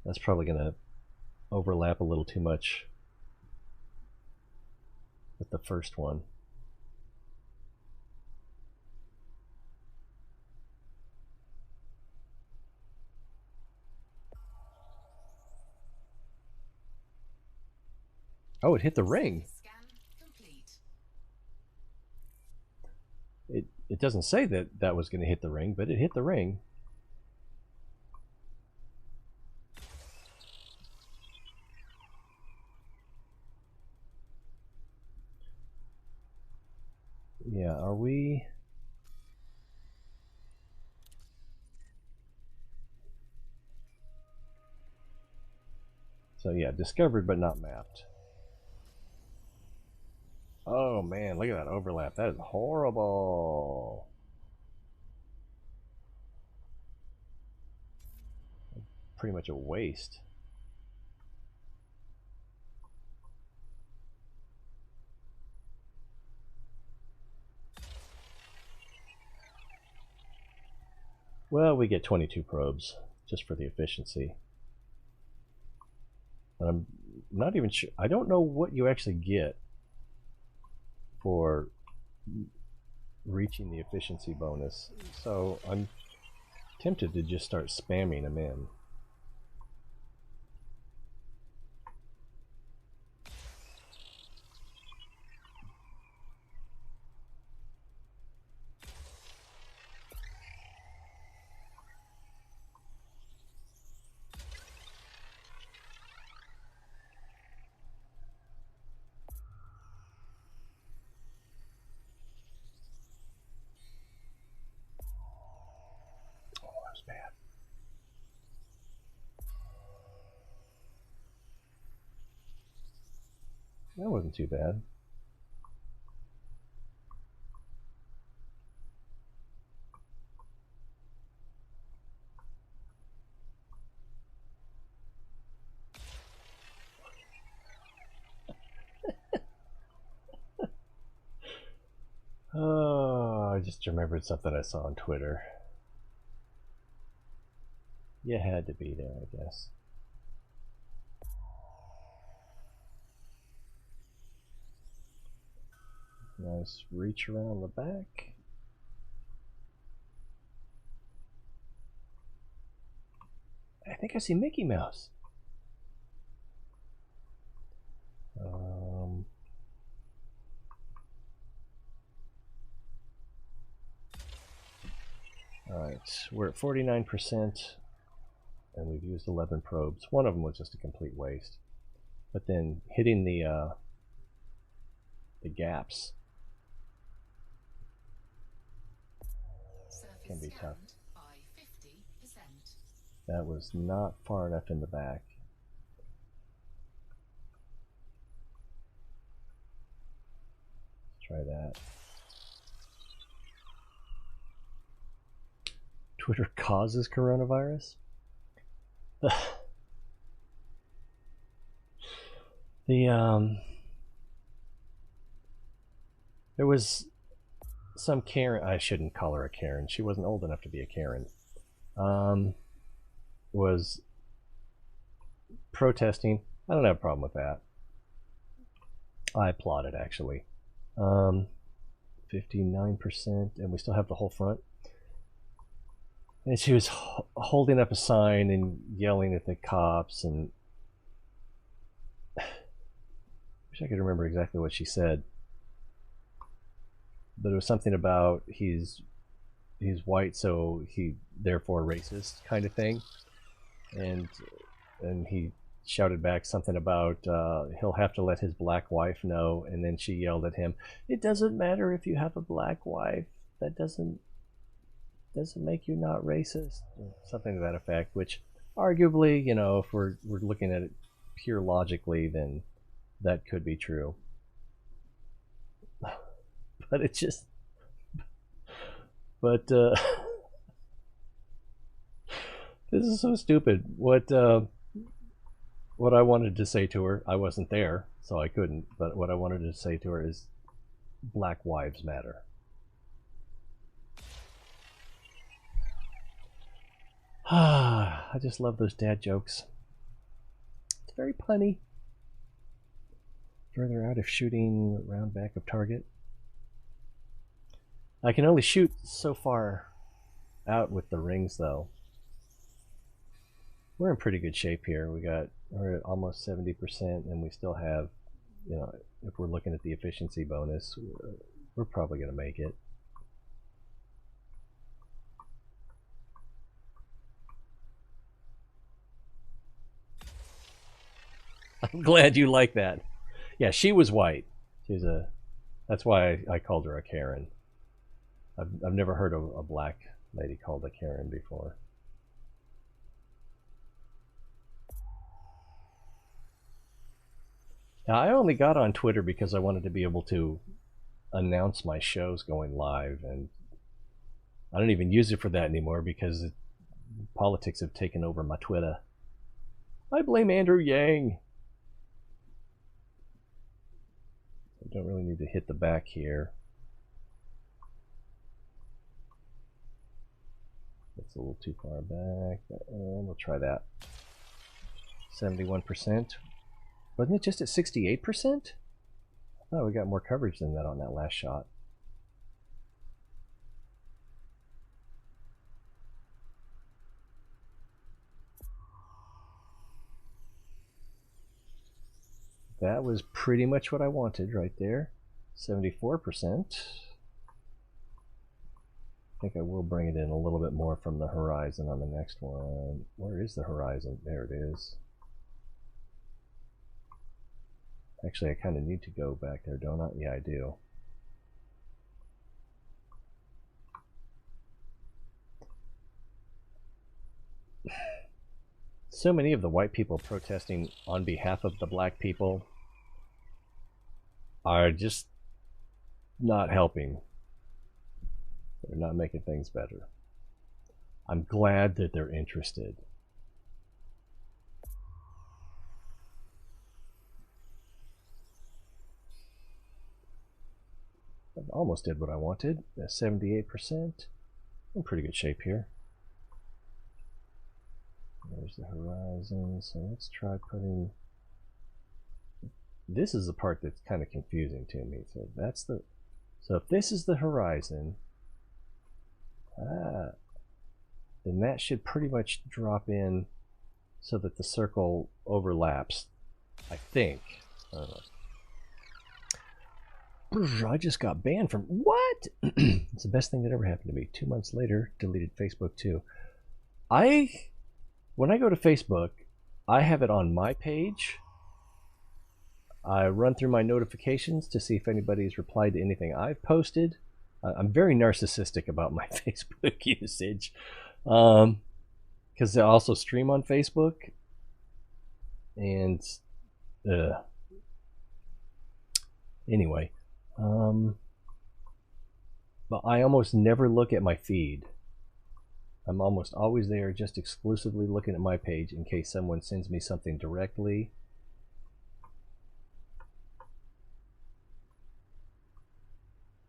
That's probably going to overlap a little too much with the first one. Oh, it hit the ring. Scan complete. It doesn't say that that was going to hit the ring, but it hit the ring. Yeah, are we... So yeah, discovered but not mapped. Oh man, look at that overlap. That is horrible. Pretty much a waste. Well, we get 22 probes just for the efficiency. And I'm not even sure. I don't know what you actually get for reaching the efficiency bonus. So I'm tempted to just start spamming them in. Bad. That wasn't too bad. Oh, I just remembered something I saw on Twitter. You had to be there, I guess. Nice reach around the back. I think I see Mickey Mouse. Alright, we're at 49%, and we've used 11 probes. One of them was just a complete waste. But then hitting the gaps can be tough. By 50%. That was not far enough in the back. Let's try that. Twitter causes coronavirus? There was some Karen, I shouldn't call her a Karen, she wasn't old enough to be a Karen, was protesting. I don't have a problem with that. I applaud it, actually. 59%, and we still have the whole front. And she was holding up a sign and yelling at the cops, and I wish I could remember exactly what she said. But it was something about he's white, so he therefore racist kind of thing. And he shouted back something about he'll have to let his black wife know. And then she yelled at him, "It doesn't matter if you have a black wife. That doesn't make you not racist," something to that effect. Which, arguably, you know, if we're looking at it pure logically, then that could be true. But it's just, but this is so stupid. What I wanted to say to her, I wasn't there, so I couldn't. But what I wanted to say to her is, Black Wives Matter. I just love those dad jokes. It's very punny. Further out if shooting round back of target. I can only shoot so far out with the rings, though. We're in pretty good shape here. We're at almost 70%, and we still have, you know, if we're looking at the efficiency bonus, we're probably going to make it. I'm glad you like that. Yeah, she was white. She's a. That's why I called her a Karen. I've never heard a black lady called a Karen before. Now, I only got on Twitter because I wanted to be able to announce my shows going live, and I don't even use it for that anymore because politics have taken over my Twitter. I blame Andrew Yang. I don't really need to hit the back here. That's a little too far back. We'll try that. 71%. Wasn't it just at 68%? I thought we got more coverage than that on that last shot. That was pretty much what I wanted right there. 74%. I think I will bring it in a little bit more from the horizon on the next one. Where is the horizon? There it is. Actually, I kind of need to go back there, don't I? Yeah, I do. So many of the white people protesting on behalf of the black people are just not helping. They're not making things better. I'm glad that they're interested. I almost did what I wanted. 78%. I'm in pretty good shape here. There's the horizon. So let's try putting. This is the part that's kind of confusing to me. So that's the. So if this is the horizon, then that should pretty much drop in so that the circle overlaps. I think. I don't know. I just got banned from what? It's the best thing that ever happened to me. 2 months later, deleted Facebook too. When I go to Facebook, I have it on my page. I run through my notifications to see if anybody's replied to anything I've posted. I'm very narcissistic about my Facebook usage because I also stream on Facebook. And anyway, but I almost never look at my feed. I'm almost always there just exclusively looking at my page in case someone sends me something directly.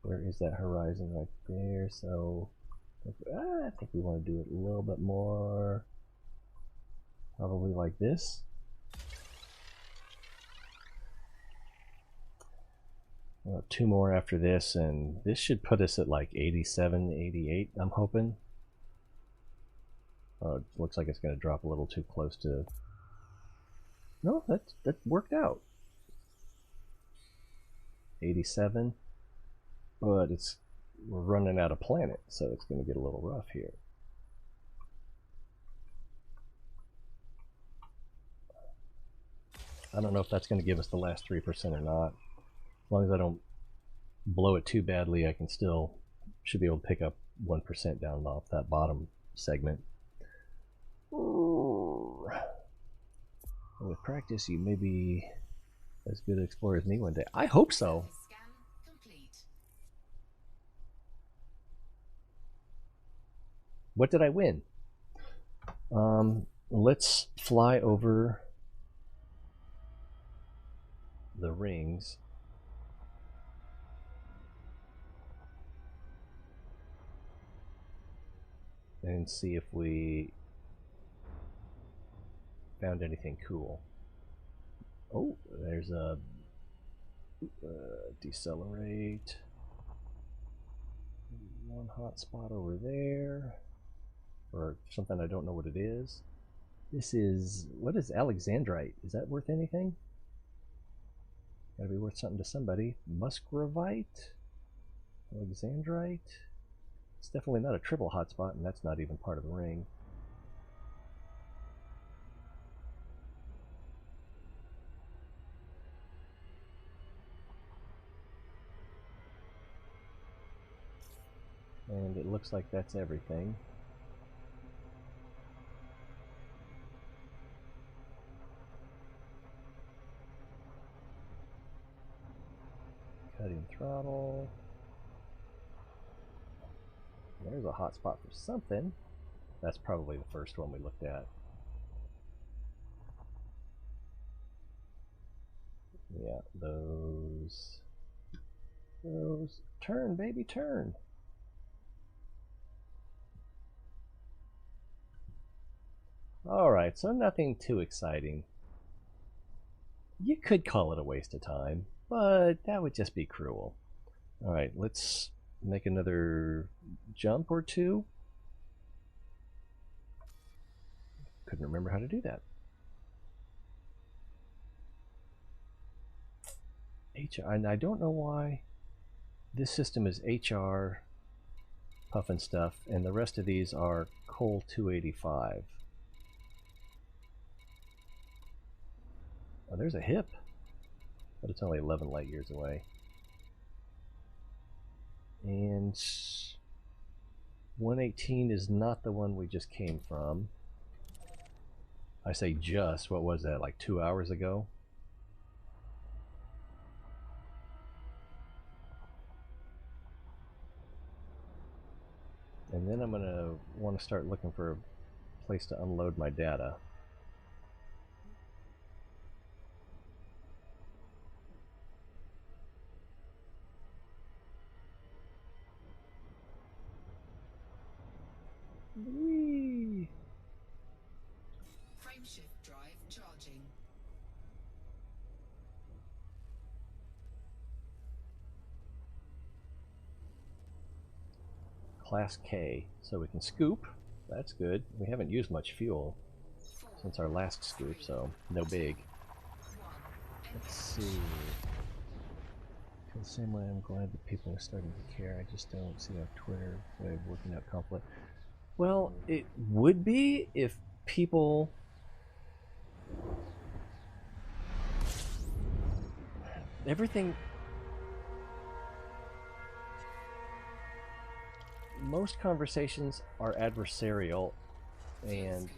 Where is that horizon right there? So I think we want to do it a little bit more, probably like this. Two more after this, and this should put us at like 87, 88, I'm hoping. It looks like it's going to drop a little too close to. No, that worked out. 87, but we're running out of planet, so it's going to get a little rough here. I don't know if that's going to give us the last 3% or not. As long as I don't blow it too badly, I can should be able to pick up 1% down off that bottom segment. With practice, you may be as good an explorer as me one day. I hope so. Scan complete. What did I win? Let's fly over the rings. And see if we found anything cool. Oh, there's a decelerate. One hot spot over there, or something I don't know what it is. This is, what is Alexandrite? Is that worth anything? Gotta be worth something to somebody. Musgravite, Alexandrite. It's definitely not a triple hotspot, and that's not even part of the ring. And it looks like that's everything. Cutting throttle. There's a hotspot for something. That's probably the first one we looked at. Yeah, those. Turn, baby, turn. Alright, so nothing too exciting. You could call it a waste of time, but that would just be cruel. Alright, let's make another jump or two. Couldn't remember how to do that. HR, and I don't know why this system is HR puffin stuff, and the rest of these are Coal 285. Oh, there's a hip, but it's only 11 light years away. And 118 is not the one we just came from. I say just, what was that, like 2 hours ago? And then I'm going to want to start looking for a place to unload my data. Whee! Frameshift drive charging. Class K, so we can scoop. That's good. We haven't used much fuel since our last scoop, so no big. Let's see. The same way, I'm glad that people are starting to care. I just don't see on Twitter way of working out conflict. Well, it would be if people most conversations are adversarial, and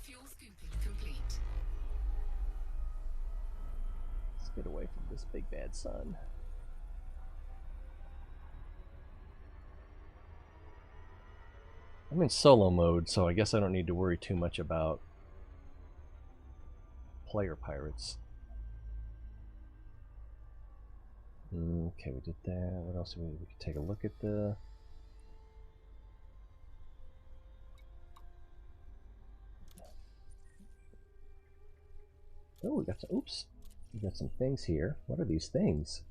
Fuel scooping complete. let's get away from this big bad sun. I'm in solo mode, so I guess I don't need to worry too much about player pirates. Okay, we did that. What else do we could take a look at the... Oh, we got some, oops. We got some things here. What are these things?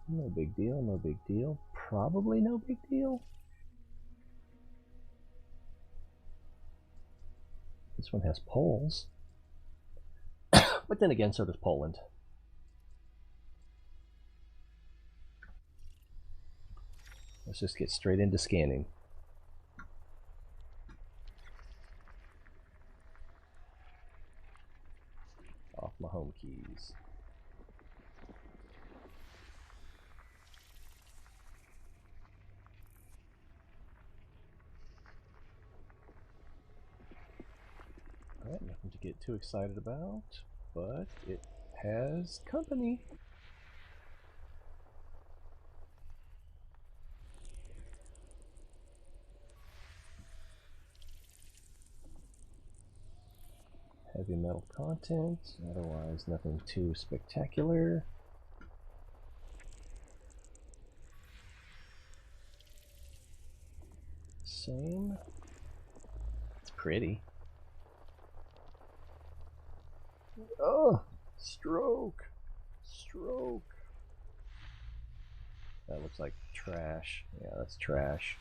No big deal, no big deal. Probably no big deal. This one has poles. But then again, so does Poland. Let's just get straight into scanning. Off my home keys. Alright, nothing to get too excited about, but it has company. Heavy metal content, otherwise nothing too spectacular. Same. It's pretty. Oh, stroke. Stroke. That looks like trash. Yeah, that's trash.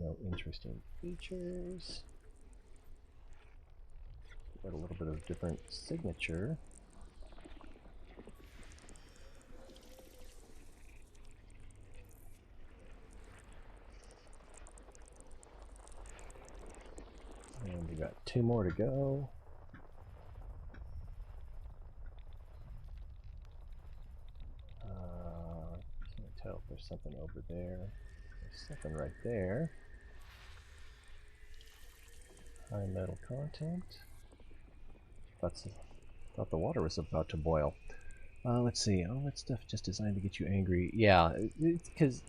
No interesting features. Got a little bit of different signature. And we got 2 more to go. Can't tell if there's something over there. There's something right there. High metal content. Thought the water was about to boil. Let's see. All that stuff just designed to get you angry. Yeah, it's because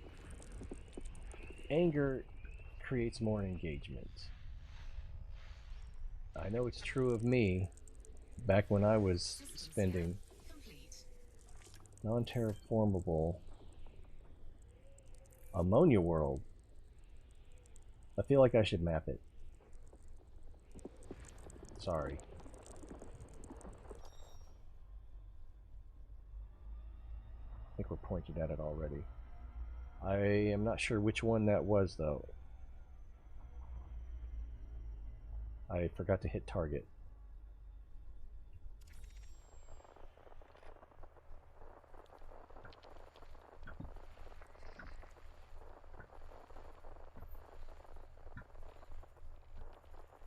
anger creates more engagement. I know it's true of me. Back when I was spending non-terraformable ammonia world, I feel like I should map it. Sorry. I think we're pointed at it already. I am not sure which one that was, though. I forgot to hit target.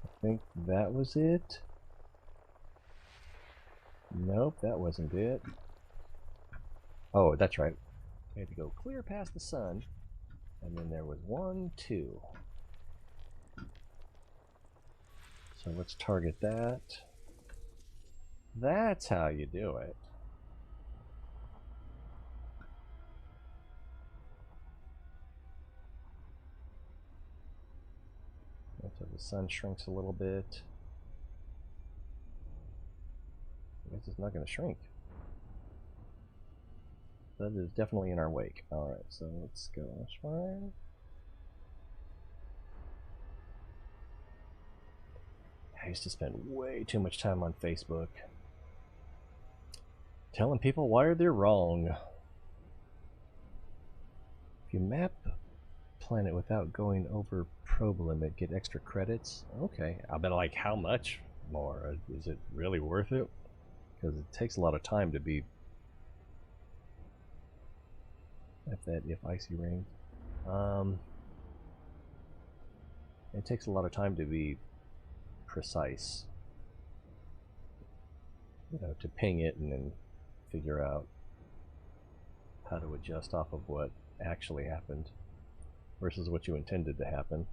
I think that was it. Nope, that wasn't it. Oh, that's right. I had to go clear past the sun, and then there was 1, 2. So let's target that. That's how you do it. So the sun shrinks a little bit. I guess it's not going to shrink. That is definitely in our wake. Alright, so let's go this way. I used to spend way too much time on Facebook telling people why they're wrong. If you map planet without going over probe limit, get extra credits. Okay, I'll bet, like, how much more? Is it really worth it? Because it takes a lot of time to be at that if icy ring. It takes a lot of time to be precise. You know, to ping it and then figure out how to adjust off of what actually happened versus what you intended to happen.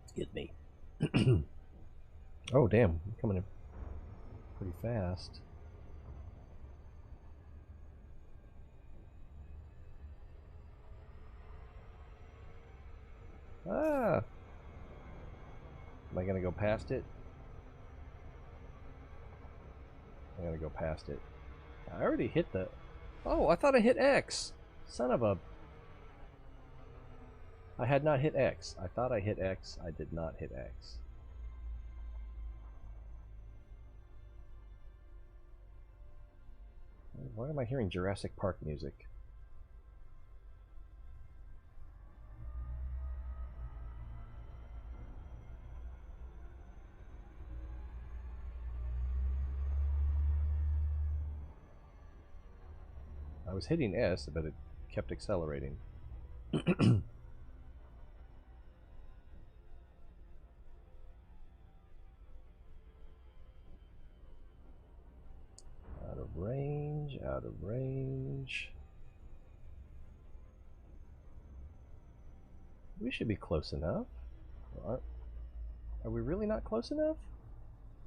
Excuse me. Oh, damn. I'm coming in pretty fast. Ah! Am I gonna go past it? I'm gonna go past it. I already hit the... Oh, I thought I hit X! Son of a... I had not hit X. I thought I hit X. I did not hit X. Why am I hearing Jurassic Park music? I was hitting S, but it kept accelerating. Out of range, out of range. We should be close enough. Are we really not close enough?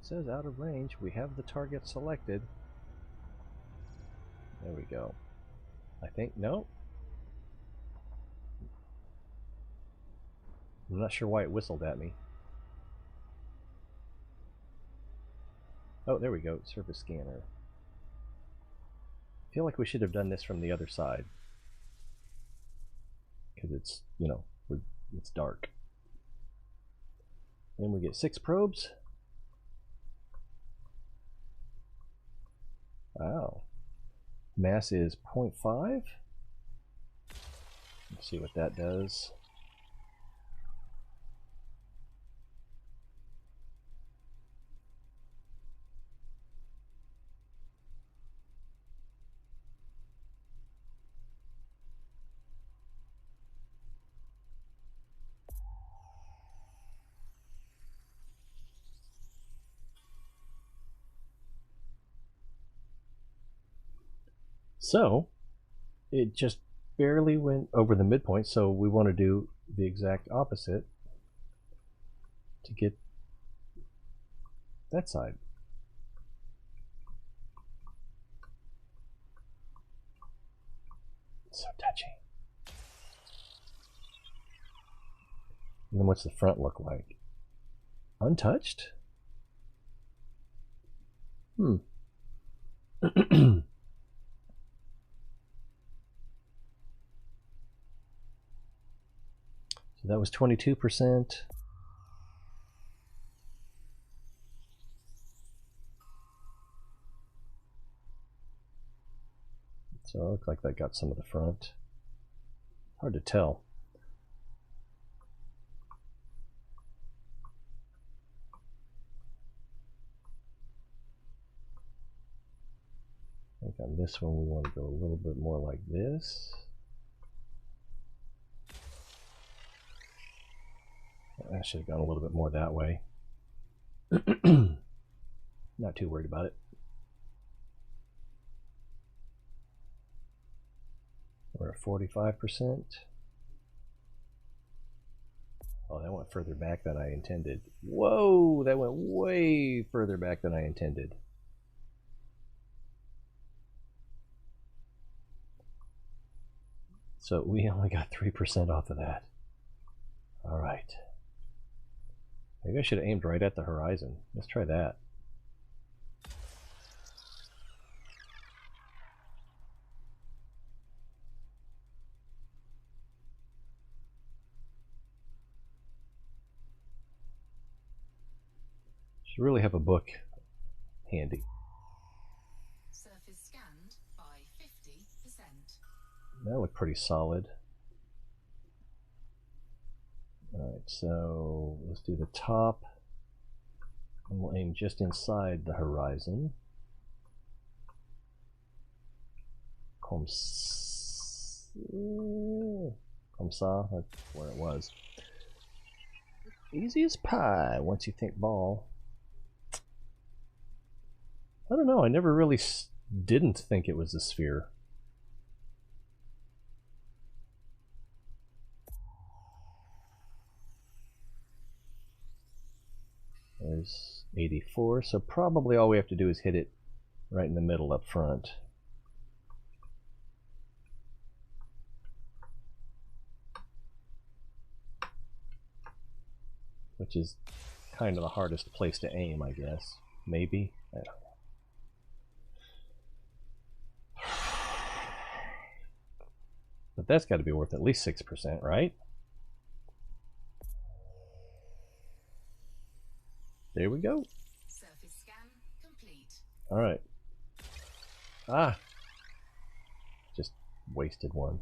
It says out of range. We have the target selected. There we go. I think, no. I'm not sure why it whistled at me. Oh, there we go. Surface scanner. I feel like we should have done this from the other side. Because it's, you know, it's dark. And we get 6 probes. Mass is 0.5. Let's see what that does. So it just barely went over the midpoint, so we want to do the exact opposite to get that side. So touchy. And then what's the front look like? Untouched? So that was 22%. So it looked like that got some of the front. Hard to tell. I think on this one we want to go a little bit more like this. I should have gone a little bit more that way. Not too worried about it. We're at 45%. Oh, that went further back than I intended. Whoa, that went way further back than I intended. So we only got 3% off of that. All right. Maybe I should have aimed right at the horizon. Let's try that. Should really have a book handy. Surface scanned by 50%. That looked pretty solid. Alright, so let's do the top. And we'll aim just inside the horizon. Comme ça, that's where it was. Easy as pie once you think ball. I don't know, I never really didn't think it was a sphere. There's 84, so probably all we have to do is hit it right in the middle up front. Which is kind of the hardest place to aim, I guess. Maybe? I don't know. But that's got to be worth at least 6%, right? There we go. Surface scan complete. All right. Ah. Just wasted one.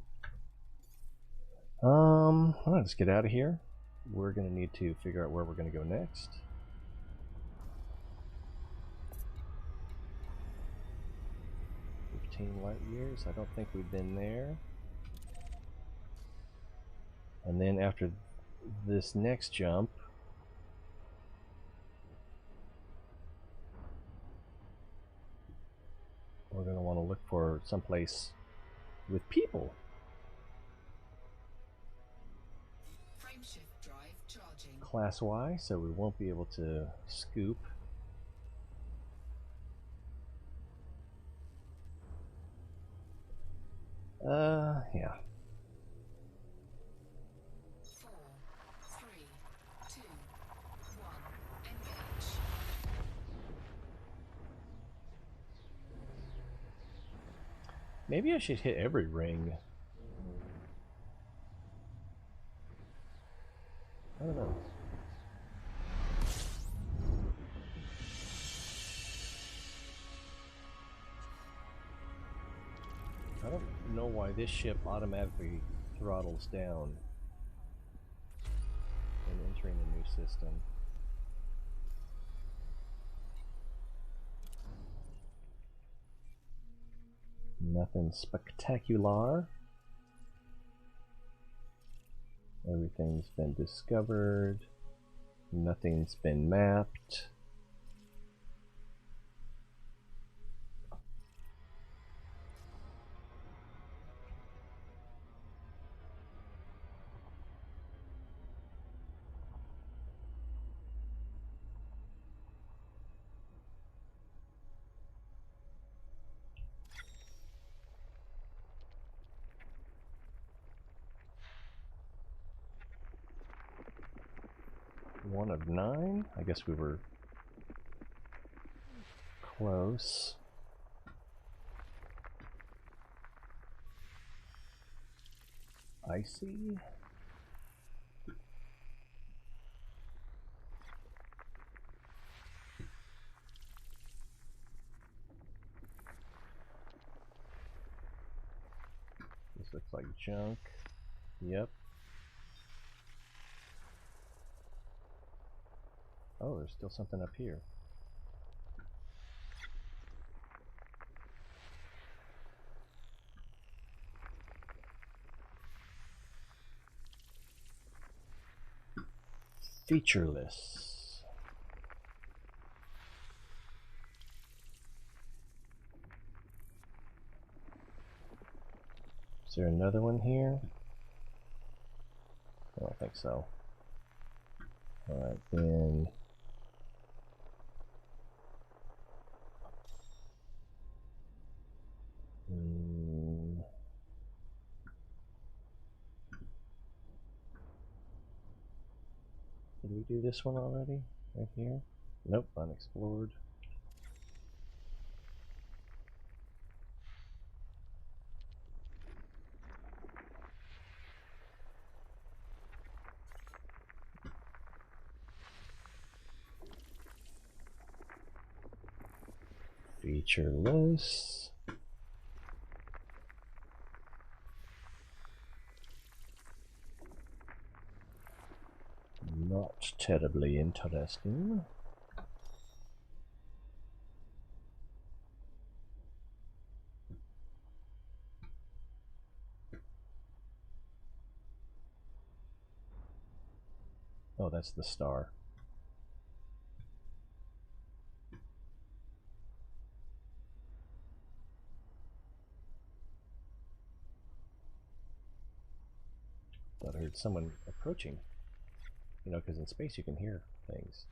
Let's get out of here. We're going to need to figure out where we're going to go next. Light years. I don't think we've been there. And then after this next jump, we're going to want to look for someplace with people. Frameshift drive charging. Class Y, so we won't be able to scoop. Yeah. 4, 3, 2, 1, engage. Maybe I should hit every ring. I don't know. I don't know why this ship automatically throttles down when entering a new system. Nothing spectacular. Everything's been discovered. Nothing's been mapped. One of 9. I guess we were close. Icy. This looks like junk. Yep. Oh, there's still something up here. Featureless. Is there another one here? I don't think so. Alright, then... Did we do this one already? Right here? Nope, unexplored. Featureless. Not terribly interesting. Oh, that's the star. Thought I heard someone approaching. You know, because in space you can hear things.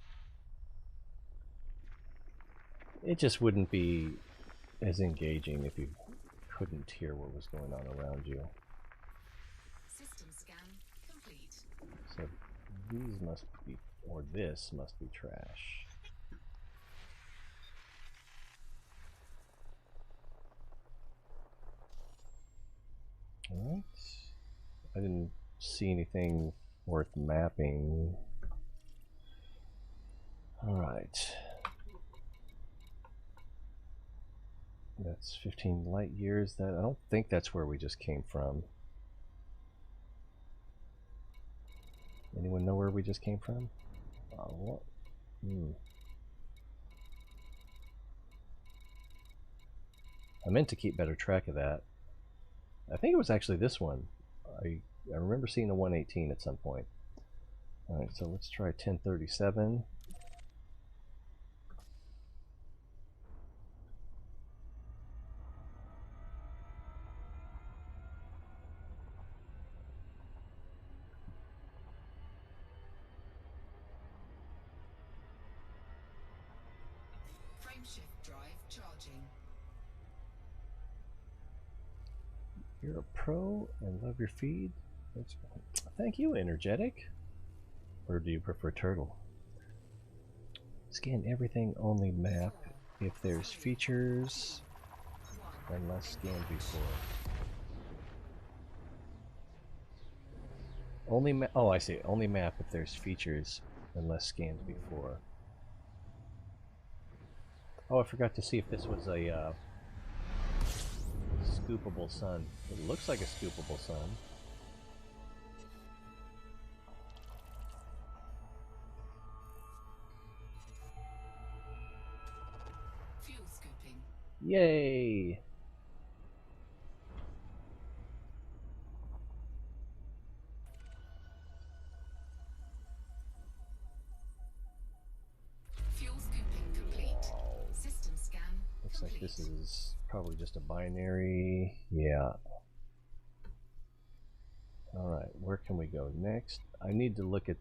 It just wouldn't be as engaging if you couldn't hear what was going on around you. System scan complete. So these must be, or this must be trash. Alright. I didn't see anything worth mapping. Alright. That's 15 light years. That I don't think that's where we just came from. Anyone know where we just came from? What? I meant to keep better track of that. I think it was actually this one. I remember seeing a 118 at some point. Alright, so let's try 1037. Frameshift drive charging. You're a pro and love your feed. Thank you, Energetic. Or do you prefer Turtle? Scan everything, only map if there's features, unless scanned before. Only map. Oh, I see. Only map if there's features, unless scanned before. Oh, I forgot to see if this was a scoopable sun. It looks like a scoopable sun. Fuel scooping. Yay! Fuel scooping complete. System scan Looks complete. like this is probably just a binary. Yeah. Alright, where can we go next? I need to look at...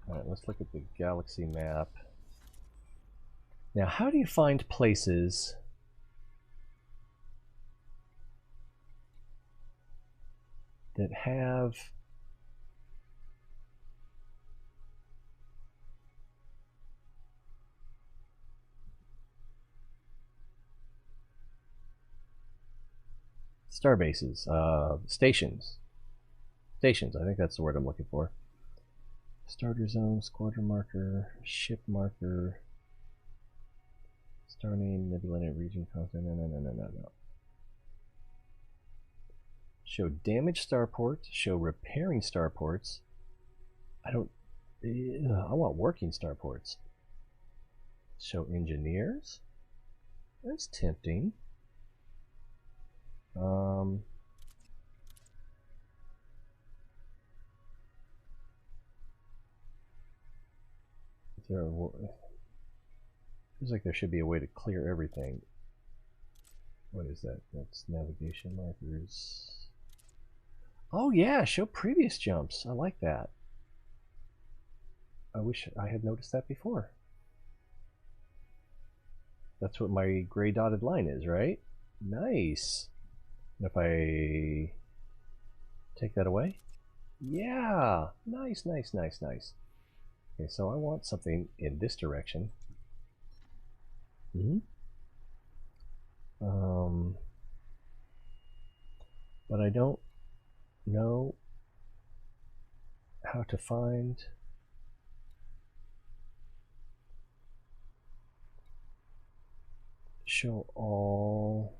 Alright, let's look at the galaxy map. Now, how do you find places that have... Starbases, stations. Stations, I think that's the word I'm looking for. Starter zone, squadron marker, ship marker, star name, nebula region content. No. Show damaged starports, show repairing starports. I want working starports. Show engineers? That's tempting. Feels like there should be a way to clear everything. What is that? That's navigation markers. Oh yeah, show previous jumps. I like that. I wish I had noticed that before. That's what my gray dotted line is, right? Nice. And if I take that away? Yeah! Nice. Okay, so I want something in this direction. But I don't know how to find... Show all...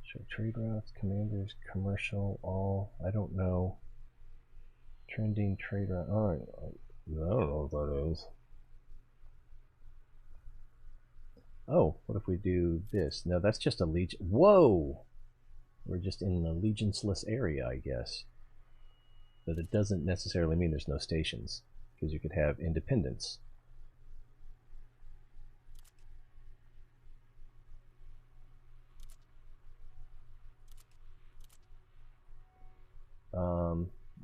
Show trade routes, commanders, commercial, all. I don't know. Trending trade route. Alright. I don't know what that is. Oh, what if we do this? No, that's just a legion. Whoa! We're just in an allegiance-less area, I guess. But it doesn't necessarily mean there's no stations, because you could have independence.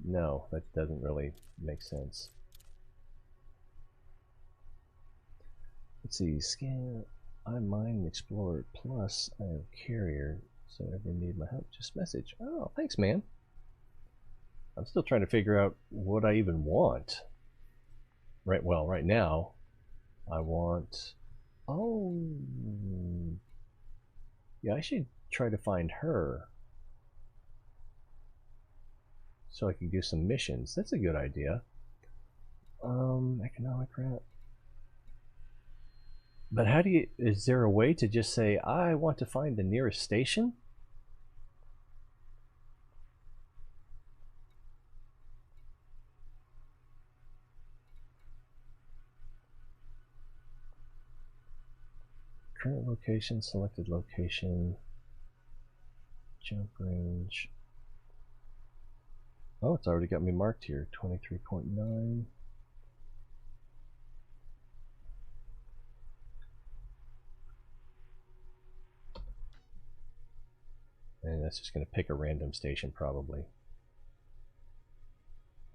No, that doesn't really make sense. Let's see, scan. I'm Mine and Explorer Plus. I have Carrier, so ever need my help, just message. Oh, thanks, man. I'm still trying to figure out what I even want. Right, well, right now, I want... Oh... Yeah, I should try to find her. So I can do some missions. That's a good idea. Economic route. But how do you... Is there a way to just say, I want to find the nearest station? Current location, selected location, jump range. Oh, it's already got me marked here, 23.9. And that's just going to pick a random station, probably.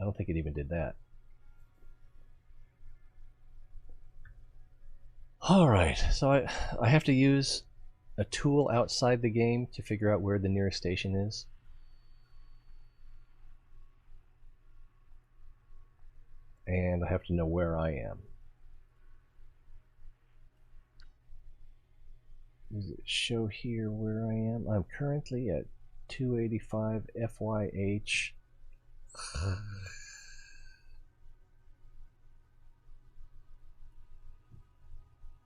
I don't think it even did that. Alright, so I have to use a tool outside the game to figure out where the nearest station is. And I have to know where I am. Does it show here where I am? I'm currently at 285 FYH.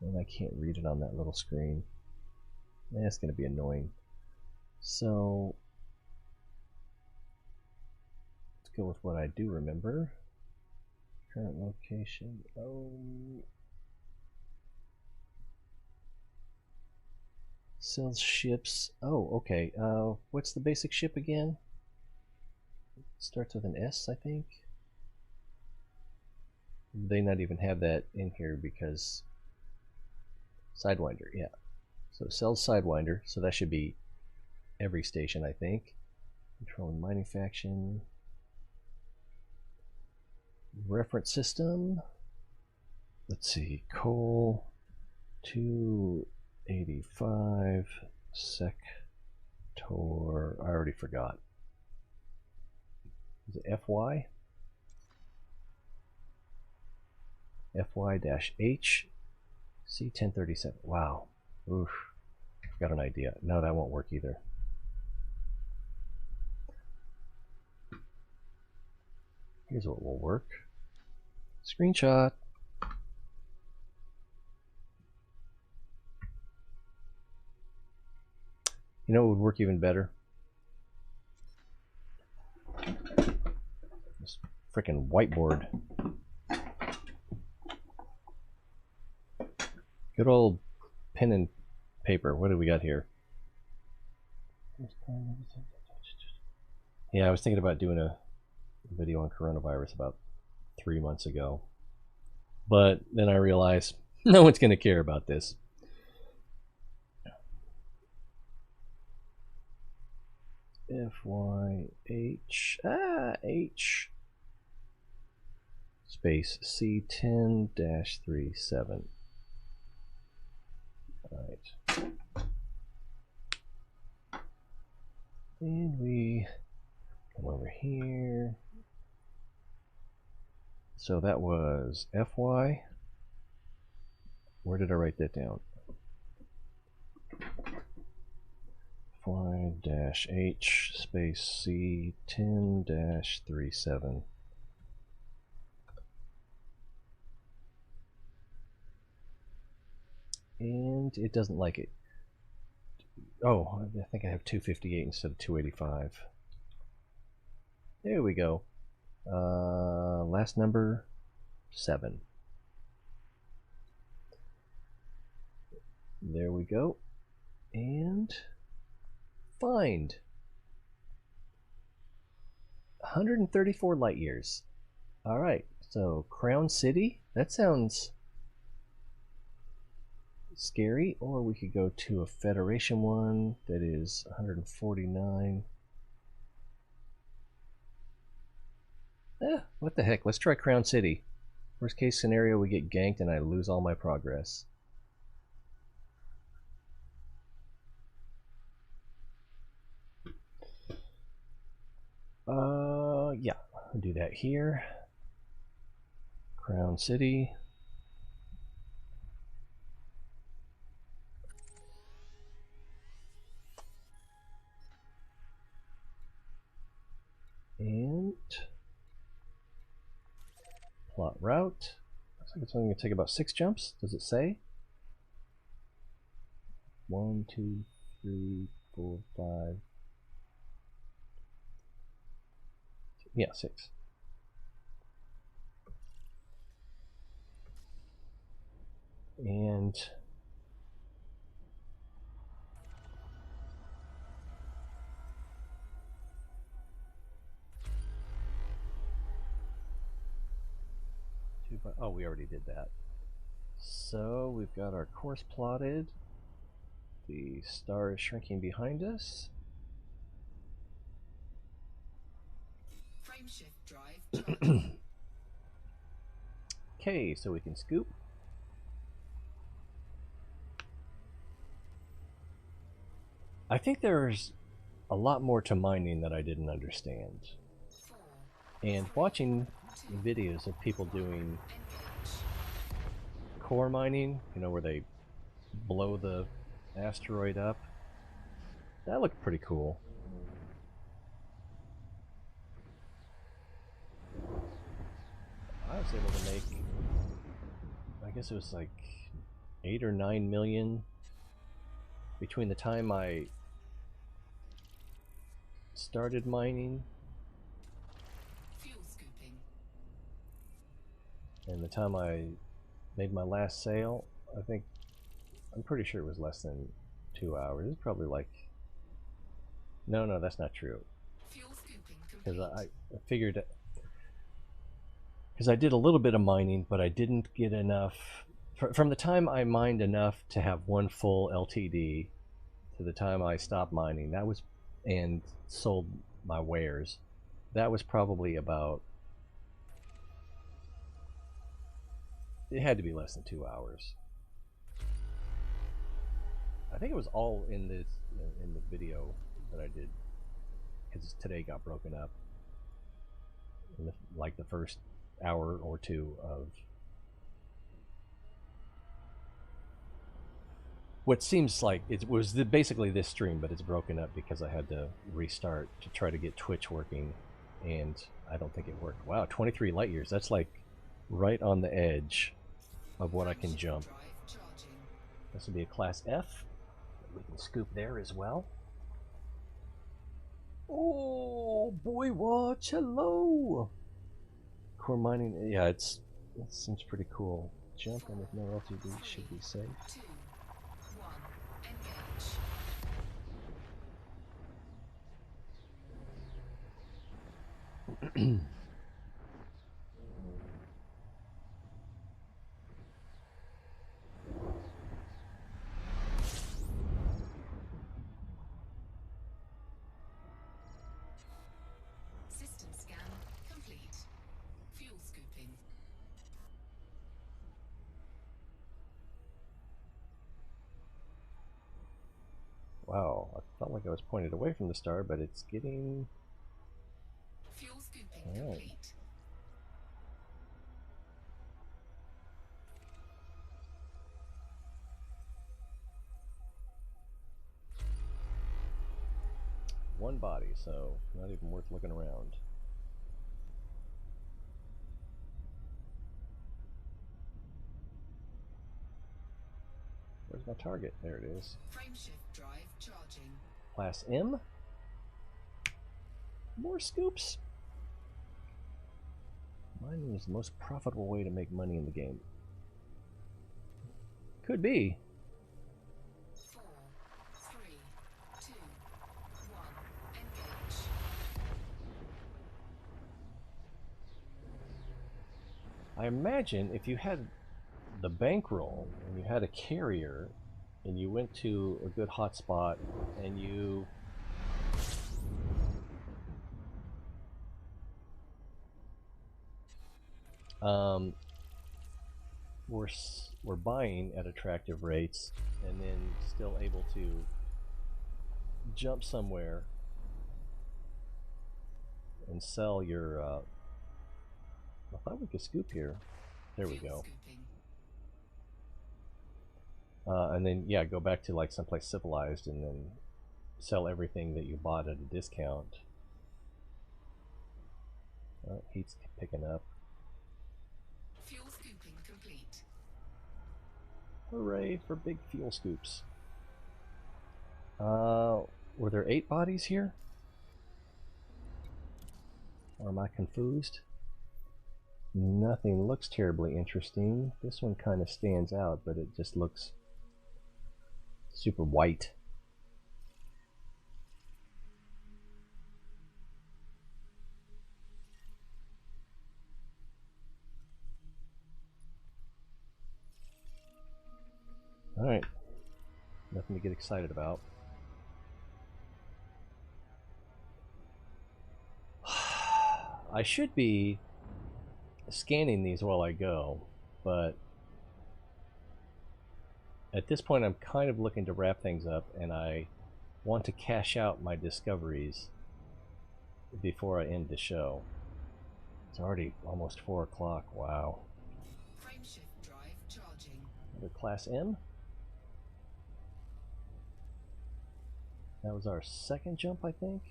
And I can't read it on that little screen. That's going to be annoying. So let's go with what I do remember. Current location. Oh. Sells ships. Oh, okay. What's the basic ship again? It starts with an S, I think. They not even have that in here because Sidewinder, yeah. So sells Sidewinder, so that should be every station, I think. Controlling mining faction. Reference system. Let's see. Coal 285 sector. I already forgot. Is it FY? FY-H C1037. Wow. Oof. I've got an idea. No, that won't work either. Here's what will work. Screenshot. You know what would work even better? This frickin' whiteboard. Good old pen and paper. What do we got here? Yeah, I was thinking about doing a video on coronavirus about 3 months ago. But then I realized no one's going to care about this. FYH H space C10-37. Alright. And we come over here. So that was FY. Where did I write that down? FY-H space C10-37. And it doesn't like it. Oh, I think I have 258 instead of 285. There we go. Last number 7. There we go. And find 134 light years. Alright, so Crown City, that sounds scary. Or we could go to a Federation one that is 149. What the heck, let's try Crown City. Worst case scenario, we get ganked and I lose all my progress. Yeah, I'll do that here. Crown City. And plot route. Looks like it's only going to take about 6 jumps. Does it say? 1, 2, 3, 4, 5. Yeah, 6. And oh, we already did that. So we've got our course plotted. The star is shrinking behind us. Frameshift drive charged. Okay, so we can scoop. I think there's a lot more to mining that I didn't understand. And watching videos of people doing core mining, you know, where they blow the asteroid up, that looked pretty cool. was able to make, I guess it was like 8 or 9 million between the time I started mining Fuel scooping. and the time I made my last sale. I think, I'm pretty sure it was less than 2 hours. It's probably like, no, that's not true. Fuel scooping Because complete. I figured, because I did a little bit of mining, but I didn't get enough. From the time I mined enough to have one full LTD to the time I stopped mining, that was, and sold my wares, that was probably about, it had to be less than 2 hours. I think it was all in this, in the video that I did, because today got broken up in the, like the first hour or two of what seems like it was basically this stream, but it's broken up because I had to restart to try to get Twitch working, and I don't think it worked. Wow, 23 light years. That's like right on the edge of what I can jump. Drive charging. This would be a class F. We can scoop there as well. Oh, boy, watch. Hello. Core mining. Yeah, it seems pretty cool. Jump, and with no LTD should be safe. 2, 1, engage. System scan complete. Fuel scooping. Wow, I felt like I was pointed away from the star, but it's getting... Fuel scooping All right. complete. One body, so not even worth looking around. Where's my target? There it is. Frameshift drive charging. Class M. More scoops. Mining is the most profitable way to make money in the game. Could be. 4, 3, 2, 1, engage. I imagine if you had the bankroll and you had a carrier and you went to a good hotspot and you were buying at attractive rates and then still able to jump somewhere and sell your I thought we could scoop here. There we Fuel go. scooping. And then yeah, go back to like someplace civilized and then sell everything that you bought at a discount. Heat's picking up. Fuel scooping complete. Hooray for big fuel scoops. Were there 8 bodies here? Or am I confused? Nothing looks terribly interesting. This one kind of stands out, but it just looks super white. Alright. Nothing to get excited about. I should be scanning these while I go, but at this point I'm kind of looking to wrap things up, and I want to cash out my discoveries before I end the show. It's already almost 4 o'clock. Wow. Frameshift drive charging. Another class M. That was our second jump, I think.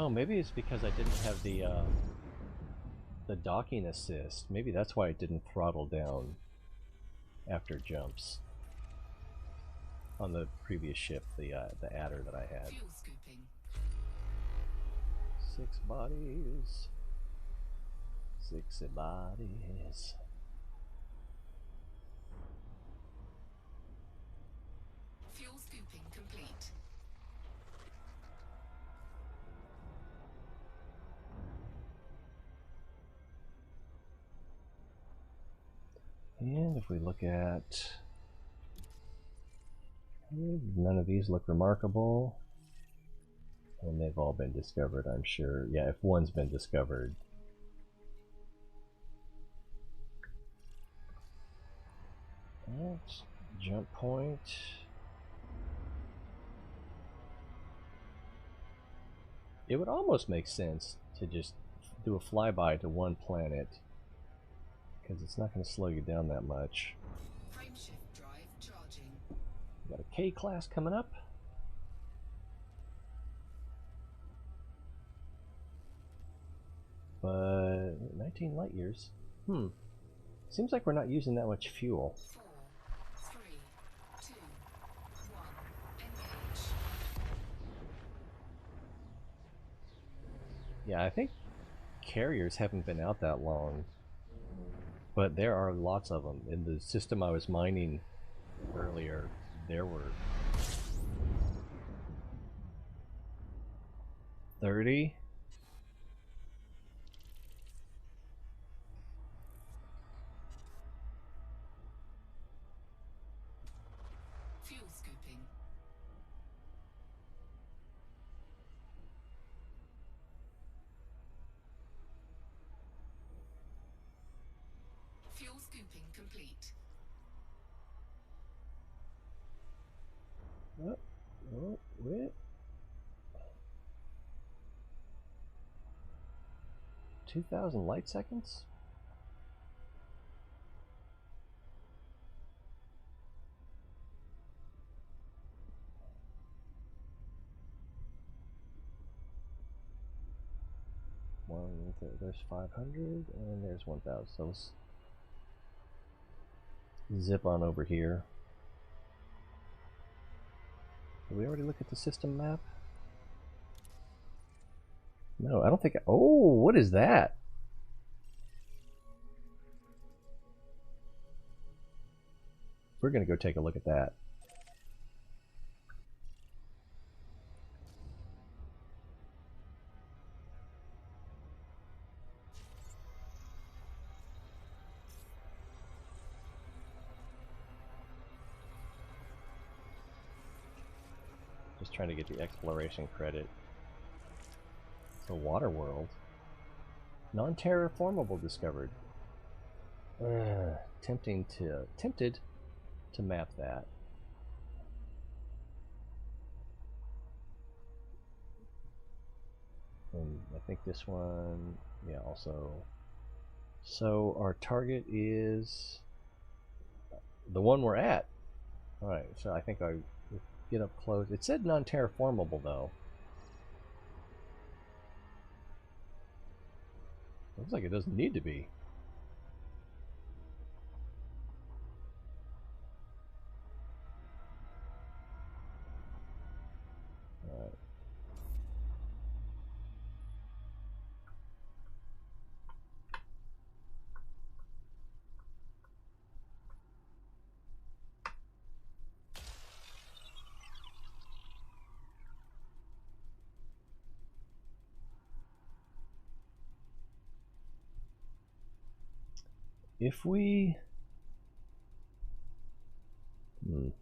Oh, maybe it's because I didn't have the docking assist. Maybe that's why it didn't throttle down after jumps on the previous ship, the adder that I had. Fuel scooping. 6 bodies. 6 bodies. Fuel scooping complete. And if we look at... None of these look remarkable. And they've all been discovered, I'm sure. Yeah, if one's been discovered. Alright, jump point. It would almost make sense to just do a flyby to one planet, because it's not going to slow you down that much. Frameshift drive charging. We got a K-class coming up. But 19 light years. Seems like we're not using that much fuel. 4, 3, 2, 1. Engage. Yeah, I think carriers haven't been out that long, but there are lots of them. In the system I was mining earlier, there were 30. Fuel scooping. Fuel scooping complete. Wait. 2,000 light seconds? There's 500 and there's 1,000. So let's zip on over here. Did we already look at the system map? No, I don't think. Oh, what is that? We're gonna go take a look at that. Just trying to get the exploration credit. It's a water world. Non-terraformable discovered. Tempted to map that. And I think this one, yeah, also. So our target is the one we're at. All right, so I think I get up close. It said non-terraformable though. Looks like it doesn't need to be. All right. If we... So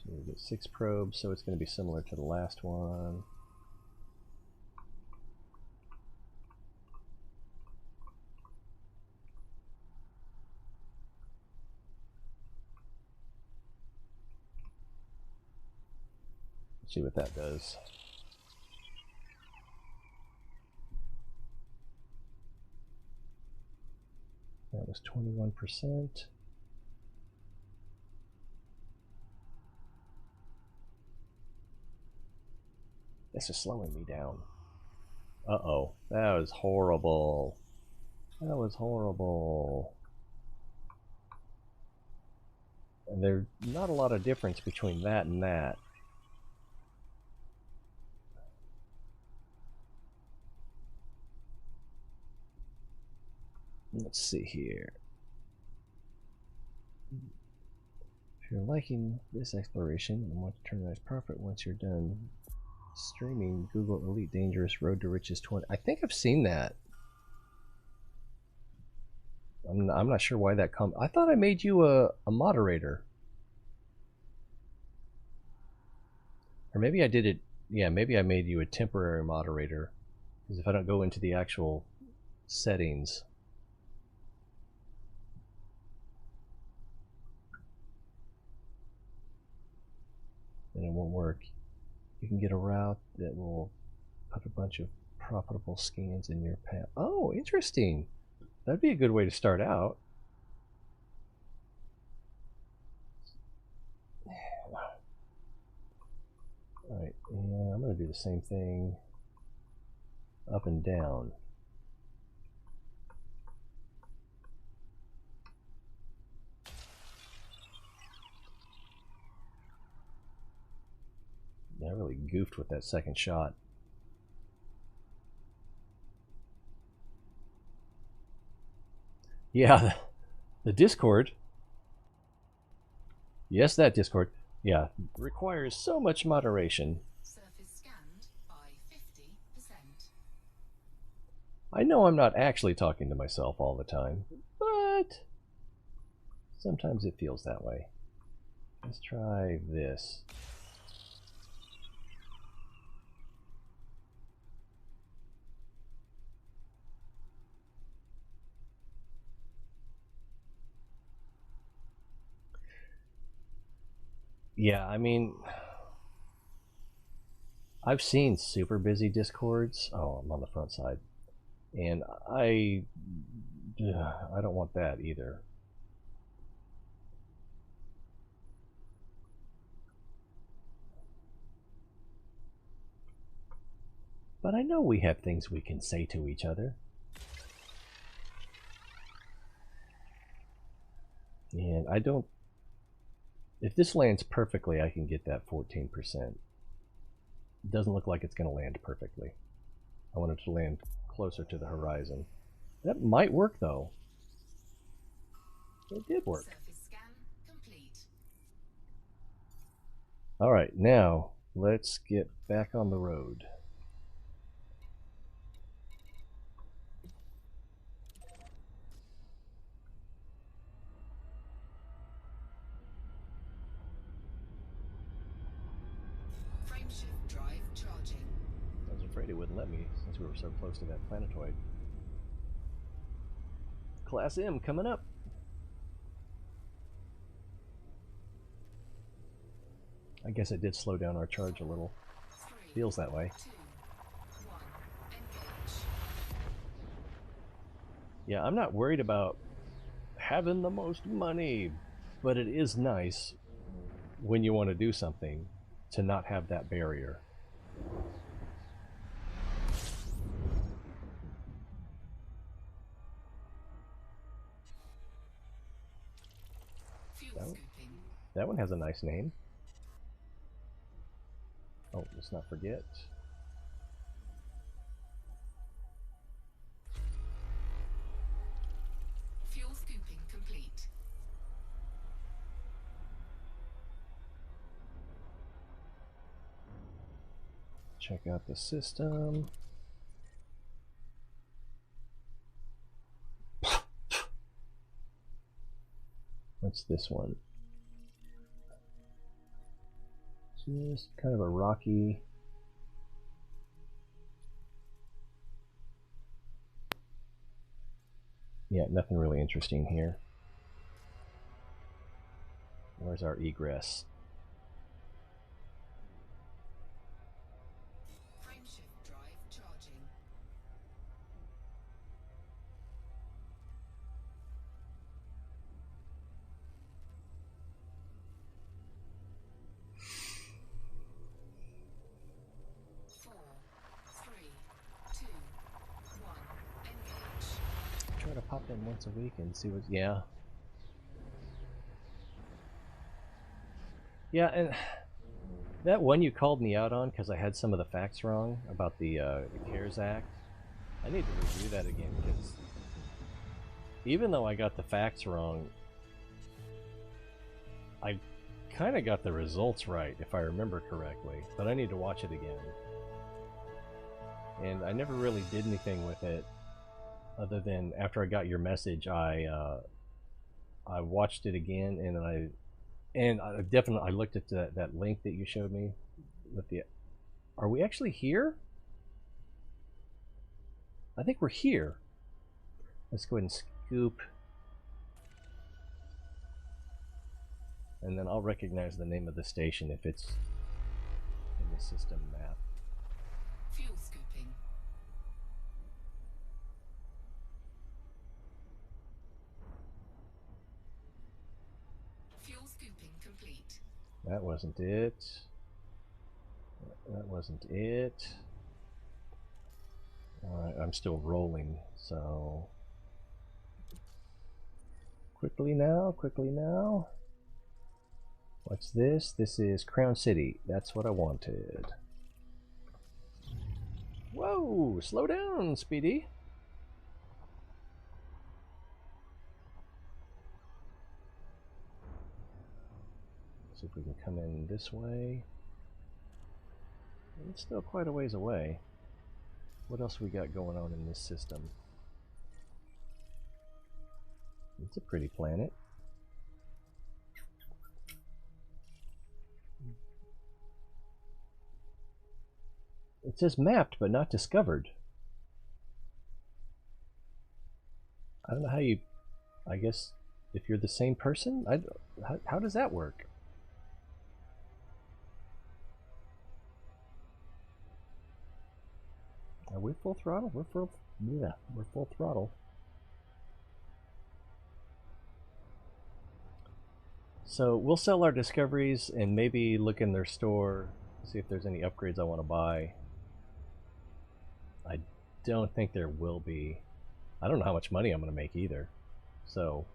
we get 6 probes, so it's going to be similar to the last one. Let's see what that does. That was 21%. This is slowing me down. Uh-oh. That was horrible. That was horrible. And there's not a lot of difference between that and that. Let's see here. If you're liking this exploration and want to turn a nice profit once you're done streaming, Google Elite Dangerous Road to Riches 20. I think I've seen that. I'm not sure why that I thought I made you a moderator. Or maybe I did it. Yeah, maybe I made you a temporary moderator. Because if I don't go into the actual settings. Then it won't work. You can get a route that will put a bunch of profitable scans in your path. Oh, interesting. That'd be a good way to start out. Alright, and I'm going to do the same thing up and down. Yeah, I really goofed with that second shot. Yeah, the Discord. Yes, that Discord. Yeah, requires so much moderation. Surface scanned by 50%. I know I'm not actually talking to myself all the time, but sometimes it feels that way. Let's try this. Yeah, I mean, I've seen super busy Discords. Oh, I'm on the front side. And I don't want that either. But I know we have things we can say to each other. And I don't... If this lands perfectly, I can get that 14%. It doesn't look like it's going to land perfectly. I want it to land closer to the horizon. That might work, though. It did work. Surface scan complete. Alright, now let's get back on the road. Frameshift drive charging. I was afraid it wouldn't let me since we were so close to that planetoid. Class M coming up. I guess it did slow down our charge a little. 3, Feels that way. 2, 1. Engage. Yeah, I'm not worried about having the most money, but it is nice when you want to do something to not have that barrier. Fuel That, scooping. that one has a nice name. Oh, let's not forget. Fuel scooping complete. Check out the system. What's this one? Just kind of a rocky. Yeah, nothing really interesting here. Where's our egress? Frameshift drive charging. 2, 1, engage. Try to pop in once a week and see what. Yeah. Yeah, and that one you called me out on because I had some of the facts wrong about the CARES Act. I need to review that again because even though I got the facts wrong, I kind of got the results right, if I remember correctly. But I need to watch it again. And I never really did anything with it, other than after I got your message, I watched it again, and I definitely looked at that link that you showed me with the. Are we actually here? I think we're here. Let's go ahead and scoop. And then I'll recognize the name of the station if it's in the system map. Fuel scooping. Fuel scooping complete. That wasn't it. That wasn't it. Alright, I'm still rolling, so. Quickly now, quickly now. What's this? This is Crown City. That's what I wanted. Whoa! Slow down, Speedy. See if we can come in this way. It's still quite a ways away. What else we got going on in this system? It's a pretty planet. It says mapped, but not discovered. I don't know how you... I guess if you're the same person? How does that work? Are we full throttle? We're full throttle. So we'll sell our discoveries and maybe look in their store, see if there's any upgrades I want to buy. I don't think there will be. I don't know how much money I'm going to make either. So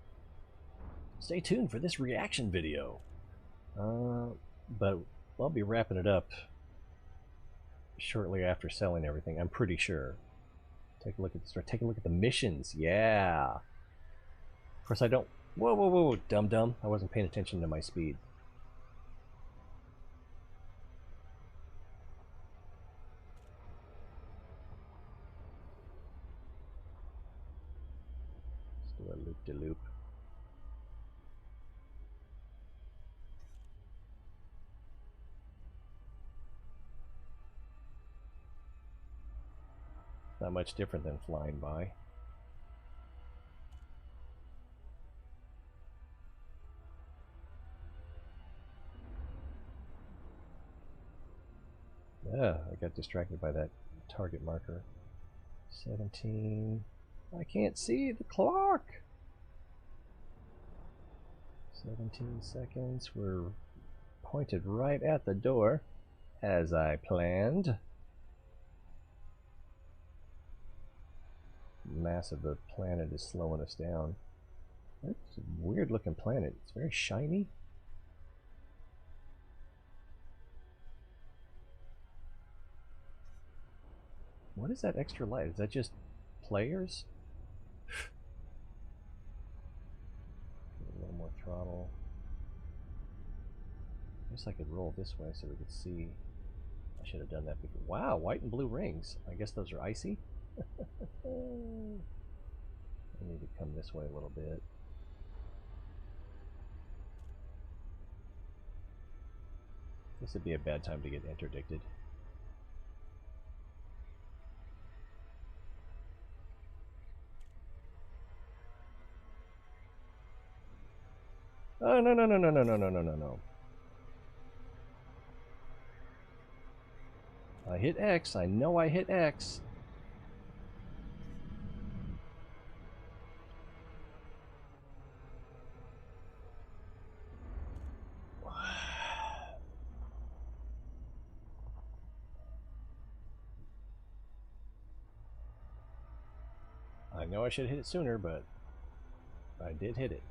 stay tuned for this reaction video. But I'll be wrapping it up shortly after selling everything, I'm pretty sure. Take a look at the store. Take a look at the missions. Yeah. Of course, I don't. Whoa, whoa, whoa, dum-dum. I wasn't paying attention to my speed. Let's do a loop-de-loop. Not much different than flying by. Yeah, I got distracted by that target marker. 17. I can't see the clock. 17 seconds. We're pointed right at the door, as I planned. Mass of the planet is slowing us down. That's a weird looking planet. It's very shiny. What is that extra light? Is that just players? A little more throttle. I guess I could roll this way so we could see. I should have done that before. Wow, white and blue rings. I guess those are icy. I need to come this way a little bit. This would be a bad time to get interdicted. Oh, no, no, no, no, no, no, no, no, no, no. I hit X. I know I hit X. I know I should have hit it sooner, but I did hit it.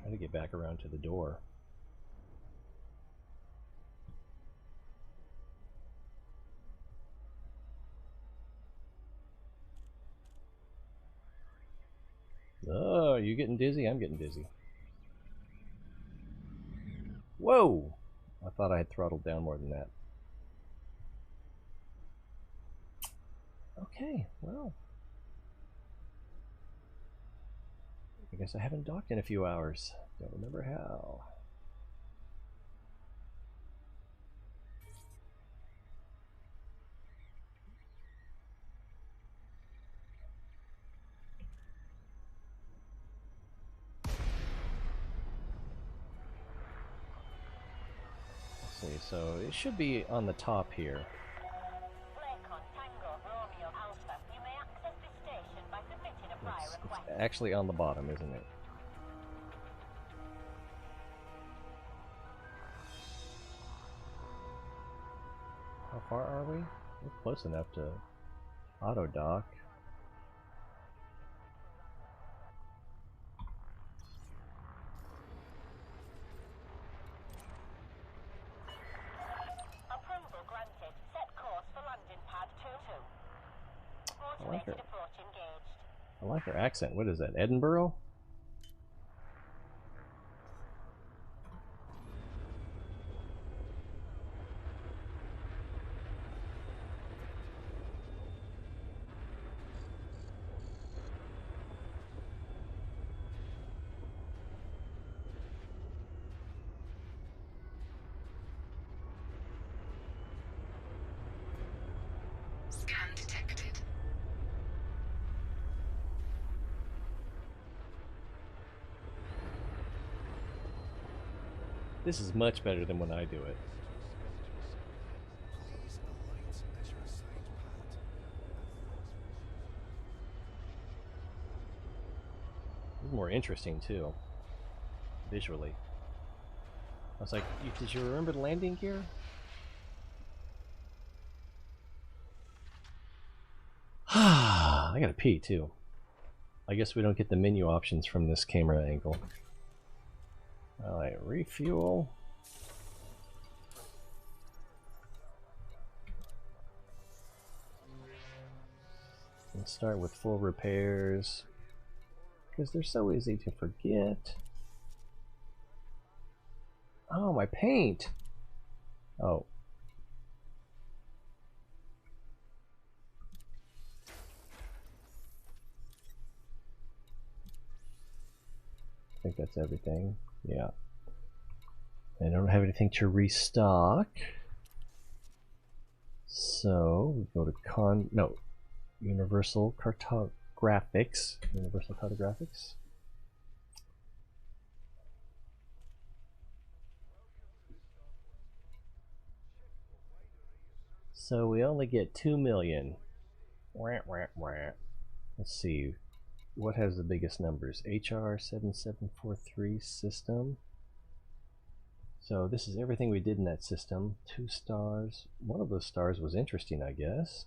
Try to get back around to the door. Oh, are you getting dizzy? I'm getting dizzy. Whoa! I thought I had throttled down more than that. Okay, well. I guess I haven't docked in a few hours. Don't remember how. Let's see, so it should be on the top here. It's actually on the bottom, isn't it? How far are we? We're close enough to auto dock. Approval granted. Set course for landing pad 2-2. Automated approach engaged. I like her accent. What is that, Edinburgh? Scan detected. This is much better than when I do it. This is more interesting too, visually. I was like, did you remember the landing gear? I gotta pee too. I guess we don't get the menu options from this camera angle. Alright, refuel. Let's start with full repairs, because they're so easy to forget. Oh, my paint! Oh. I think that's everything. Yeah. I don't have anything to restock. So, we go to Universal Cartographics. Universal Cartographics. So we only get 2 million. Let's see. What has the biggest numbers? HR7743 system. So this is everything we did in that system. 2 stars. One of those stars was interesting, I guess.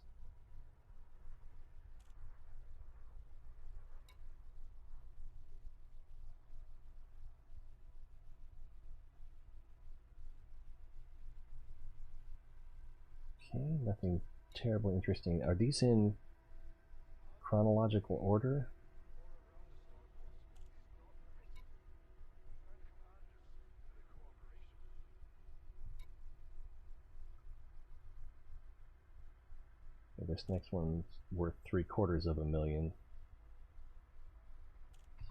Okay, nothing terribly interesting. Are these in chronological order? This next one's worth 750,000.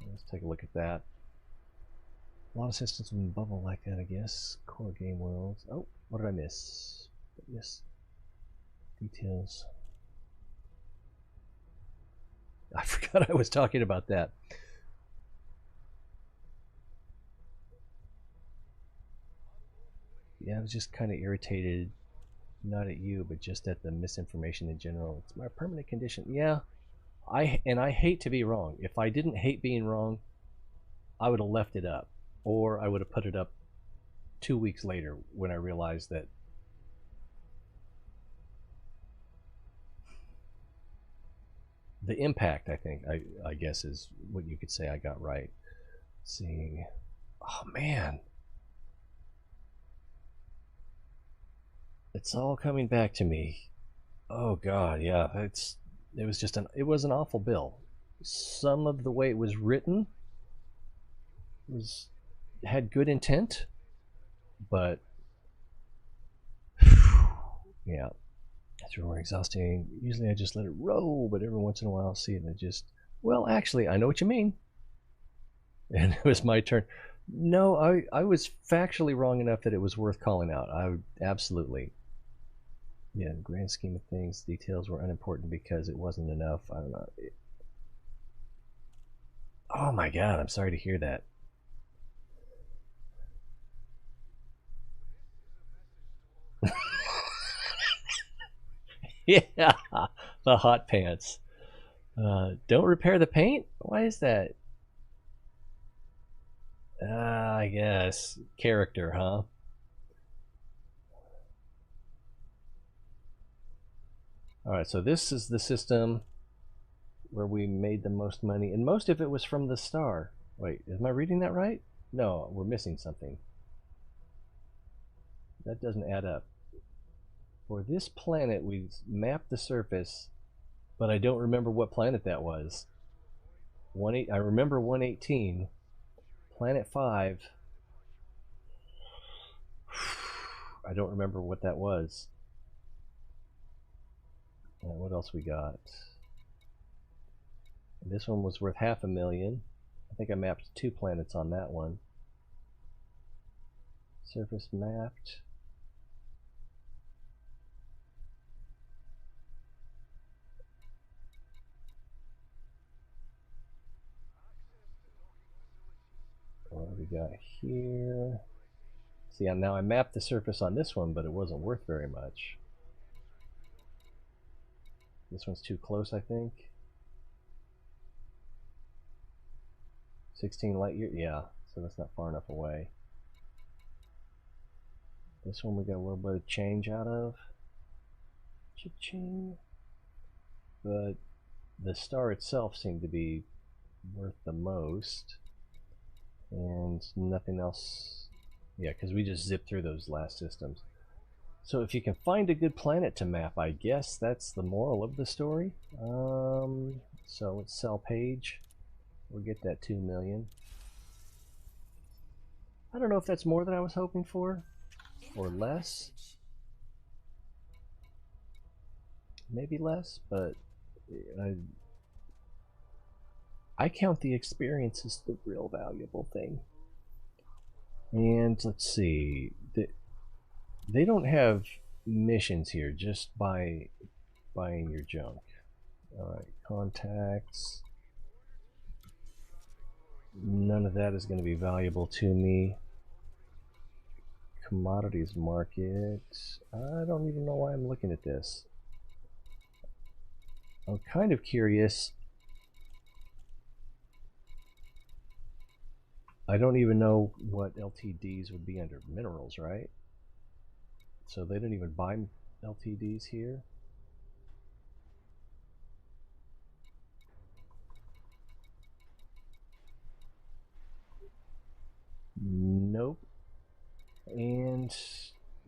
So let's take a look at that. A lot of systems in bubble like that, I guess. Core game worlds. Oh, what did I miss? Yes. Details. I forgot I was talking about that. Yeah, I was just kind of irritated, not at you, but just at the misinformation in general. It's my permanent condition. Yeah, I hate to be wrong. If I didn't hate being wrong, I would have left it up, or I would have put it up 2 weeks later when I realized that the impact, I think, I guess is what you could say I got right. Seeing, oh man, it's all coming back to me. Oh god, yeah, it was an awful bill. Some of the way it was written was had good intent, but yeah, it's really exhausting. Usually I just let it roll, but every once in a while I'll see it and it just, well, actually, I know what you mean. And it was my turn. No, I was factually wrong enough that it was worth calling out. I would absolutely. Yeah, in the grand scheme of things, details were unimportant because it wasn't enough. I don't know. Oh my god, I'm sorry to hear that. Yeah, the hot pants. Don't repair the paint? Why is that? I guess. Character, huh? Alright, so this is the system where we made the most money, and most of it was from the star. Wait, am I reading that right? No, we're missing something. That doesn't add up. For this planet, we mapped the surface, but I don't remember what planet that was. I remember 118. Planet 5. I don't remember what that was. What else we got? This one was worth $500,000. I think I mapped 2 planets on that one. Surface mapped. What do we got here? See, now I mapped the surface on this one, but it wasn't worth very much. This one's too close, I think. 16 light years? Yeah, so that's not far enough away. This one we got a little bit of change out of. Cha-ching. But the star itself seemed to be worth the most. And nothing else. Yeah, because we just zipped through those last systems. So if you can find a good planet to map, I guess that's the moral of the story. So let's sell page. We'll get that 2 million. I don't know if that's more than I was hoping for, or less. Maybe less, but I count the experience as the real valuable thing. And let's see, they don't have missions here just by buying your junk. Alright, contacts. None of that is going to be valuable to me. Commodities market. I don't even know why I'm looking at this. I'm kind of curious. I don't even know what LTDs would be under minerals, right? So they don't even buy LTDs here. Nope. And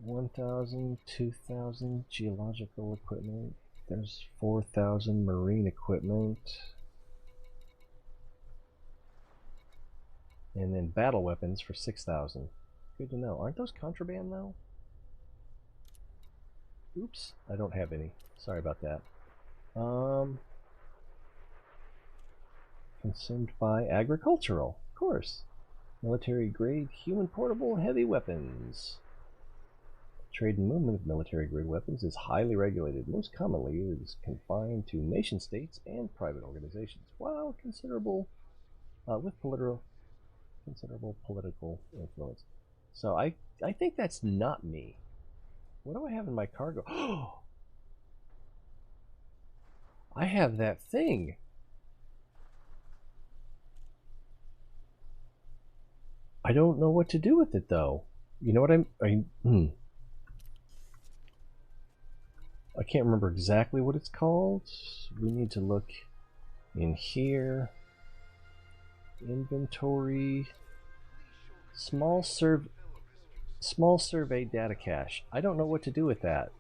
1,000, 2,000 geological equipment. There's 4,000 marine equipment. And then battle weapons for 6,000. Good to know. Aren't those contraband though? Oops, I don't have any. Sorry about that. Consumed by agricultural, of course. Military grade human portable heavy weapons. Trade and movement of military grade weapons is highly regulated. Most commonly it is confined to nation states and private organizations, while considerable with considerable political influence. So I think that's not me. What do I have in my cargo? I have that thing. I don't know what to do with it though. You know what I can't remember exactly what it's called. We need to look in here. Inventory. Small survey data cache. I don't know what to do with that.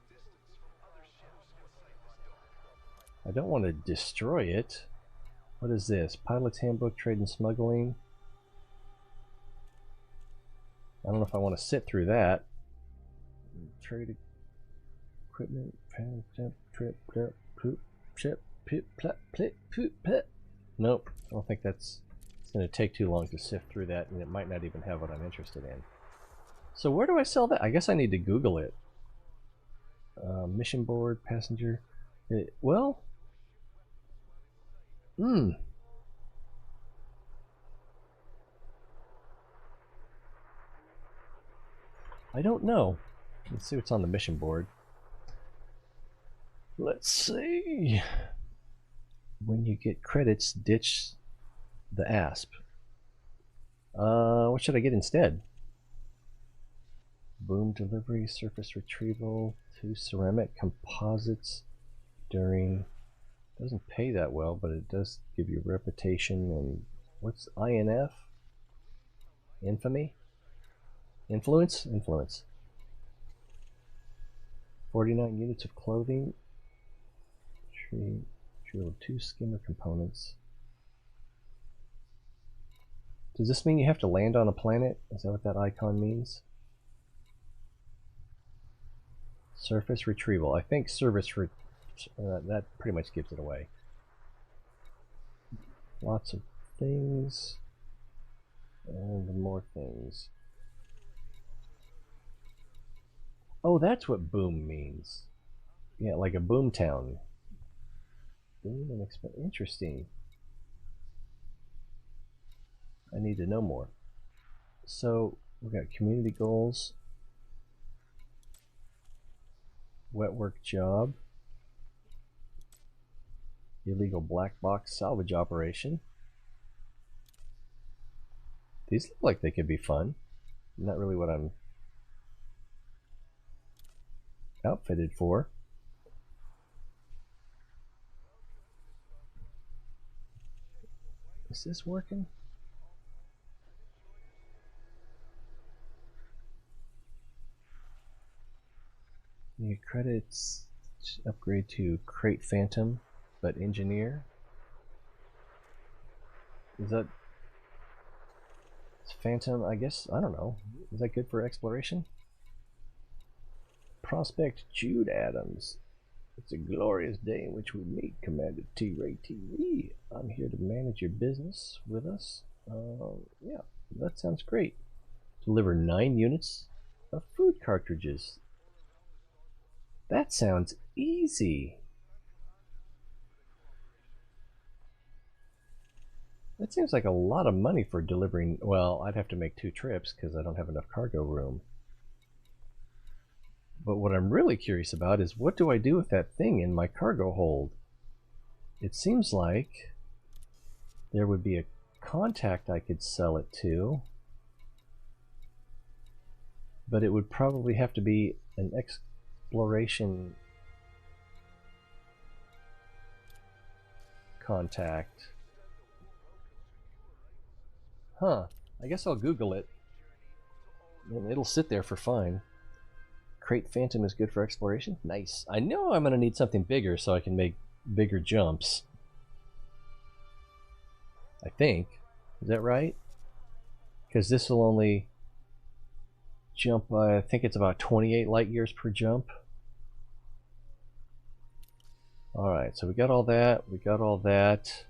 I don't want to destroy it. What is this? Pilot's Handbook, Trade and Smuggling. I don't know if I want to sit through that. Trade equipment. Nope. I don't think that's... It's going to take too long to sift through that, and it might not even have what I'm interested in. So where do I sell that? I guess I need to Google it. Mission board, passenger. Well... I don't know. Let's see what's on the mission board. Let's see. When you get credits, ditch the ASP. What should I get instead? Boom delivery, surface retrieval, 2 ceramic composites during... Doesn't pay that well, but it does give you reputation. And what's INF? Infamy? Influence? Influence. 49 units of clothing. Drill 2 skimmer components. Does this mean you have to land on a planet? Is that what that icon means? Surface retrieval. I think that pretty much gives it away. Lots of things. And more things. Oh, that's what boom means. Yeah, like a boom town. Boom and interesting. I need to know more. So, we've got community goals. Wet work job. Illegal black box salvage operation. These look like they could be fun. Not really what I'm outfitted for. Is this working? Need credits. Upgrade to Crate Phantom, but engineer. Is that Phantom? I guess, I don't know. Is that good for exploration? Prospect Jude Adams. It's a glorious day in which we meet, Commander T-Ray TV. I'm here to manage your business with us. Yeah, that sounds great. Deliver 9 units of food cartridges. That sounds easy. That seems like a lot of money for delivering. Well, I'd have to make 2 trips because I don't have enough cargo room. But what I'm really curious about is what do I do with that thing in my cargo hold? It seems like there would be a contact I could sell it to, but it would probably have to be an exploration contact. Huh. I guess I'll Google it. And it'll sit there for fine. Crate Phantom is good for exploration? Nice. I know I'm going to need something bigger so I can make bigger jumps. I think. Is that right? Because this will only jump, I think it's about 28 light years per jump. Alright, so we got all that. We got all that.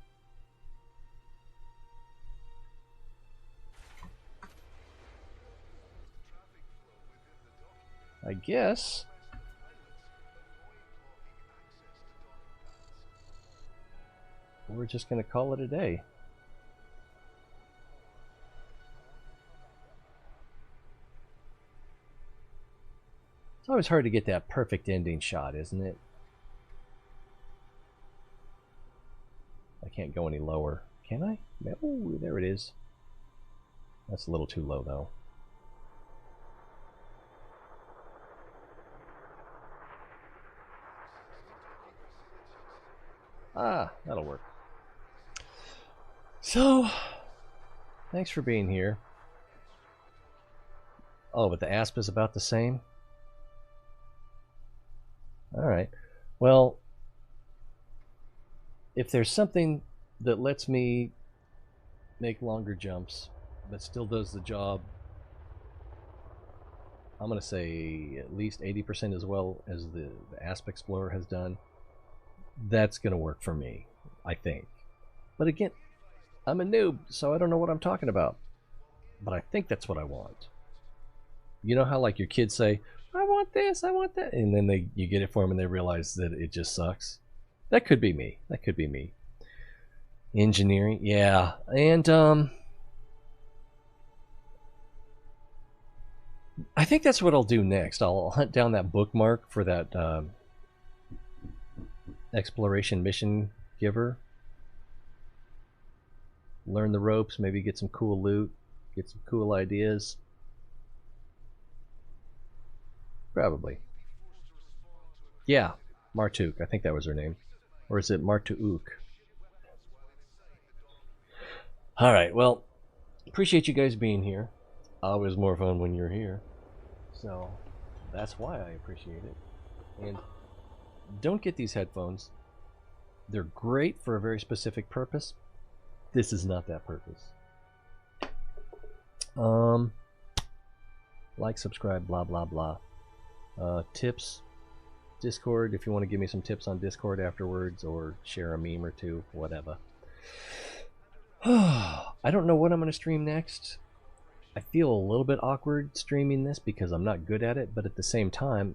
I guess we're just going to call it a day. It's always hard to get that perfect ending shot, isn't it? I can't go any lower. Can I? Oh, there it is. That's a little too low, though. Ah, that'll work. So, thanks for being here. Oh, but the asp is about the same? Alright. Well, if there's something that lets me make longer jumps, but still does the job, I'm going to say at least 80% as well as the Asp Explorer has done, that's going to work for me, I think. But again, I'm a noob, so I don't know what I'm talking about. But I think that's what I want. You know how like your kids say, I want this, I want that, and then you get it for them and they realize that it just sucks? That could be me. That could be me. Engineering, yeah. And I think that's what I'll do next. I'll hunt down that bookmark for that exploration mission giver. Learn the ropes, maybe get some cool loot, get some cool ideas. Probably. Yeah, Martuk. I think that was her name. Or is it Martuuk? Alright, well, appreciate you guys being here. Always more fun when you're here. So, that's why I appreciate it. And don't get these headphones. They're great for a very specific purpose. This is not that purpose. Like, subscribe, blah, blah, blah. Tips. Discord, if you want to give me some tips on Discord afterwards, or share a meme or two, whatever. I don't know what I'm going to stream next. I feel a little bit awkward streaming this because I'm not good at it, but at the same time,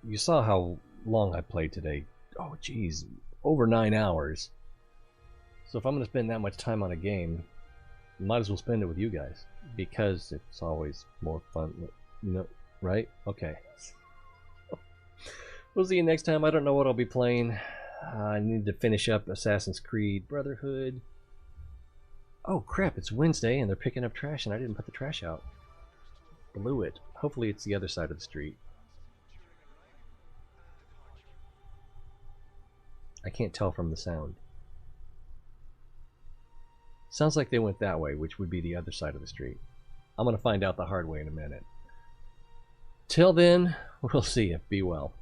you saw how long I played today. Oh, geez, over 9 hours. So if I'm going to spend that much time on a game, might as well spend it with you guys, because it's always more fun, you know, right? Okay. We'll see you next time. I don't know what I'll be playing. I need to finish up Assassin's Creed Brotherhood. Oh crap, it's Wednesday and they're picking up trash and I didn't put the trash out. Blew it. Hopefully it's the other side of the street. I can't tell from the sound. Sounds like they went that way, which would be the other side of the street. I'm going to find out the hard way in a minute. Till then, we'll see you. Be well.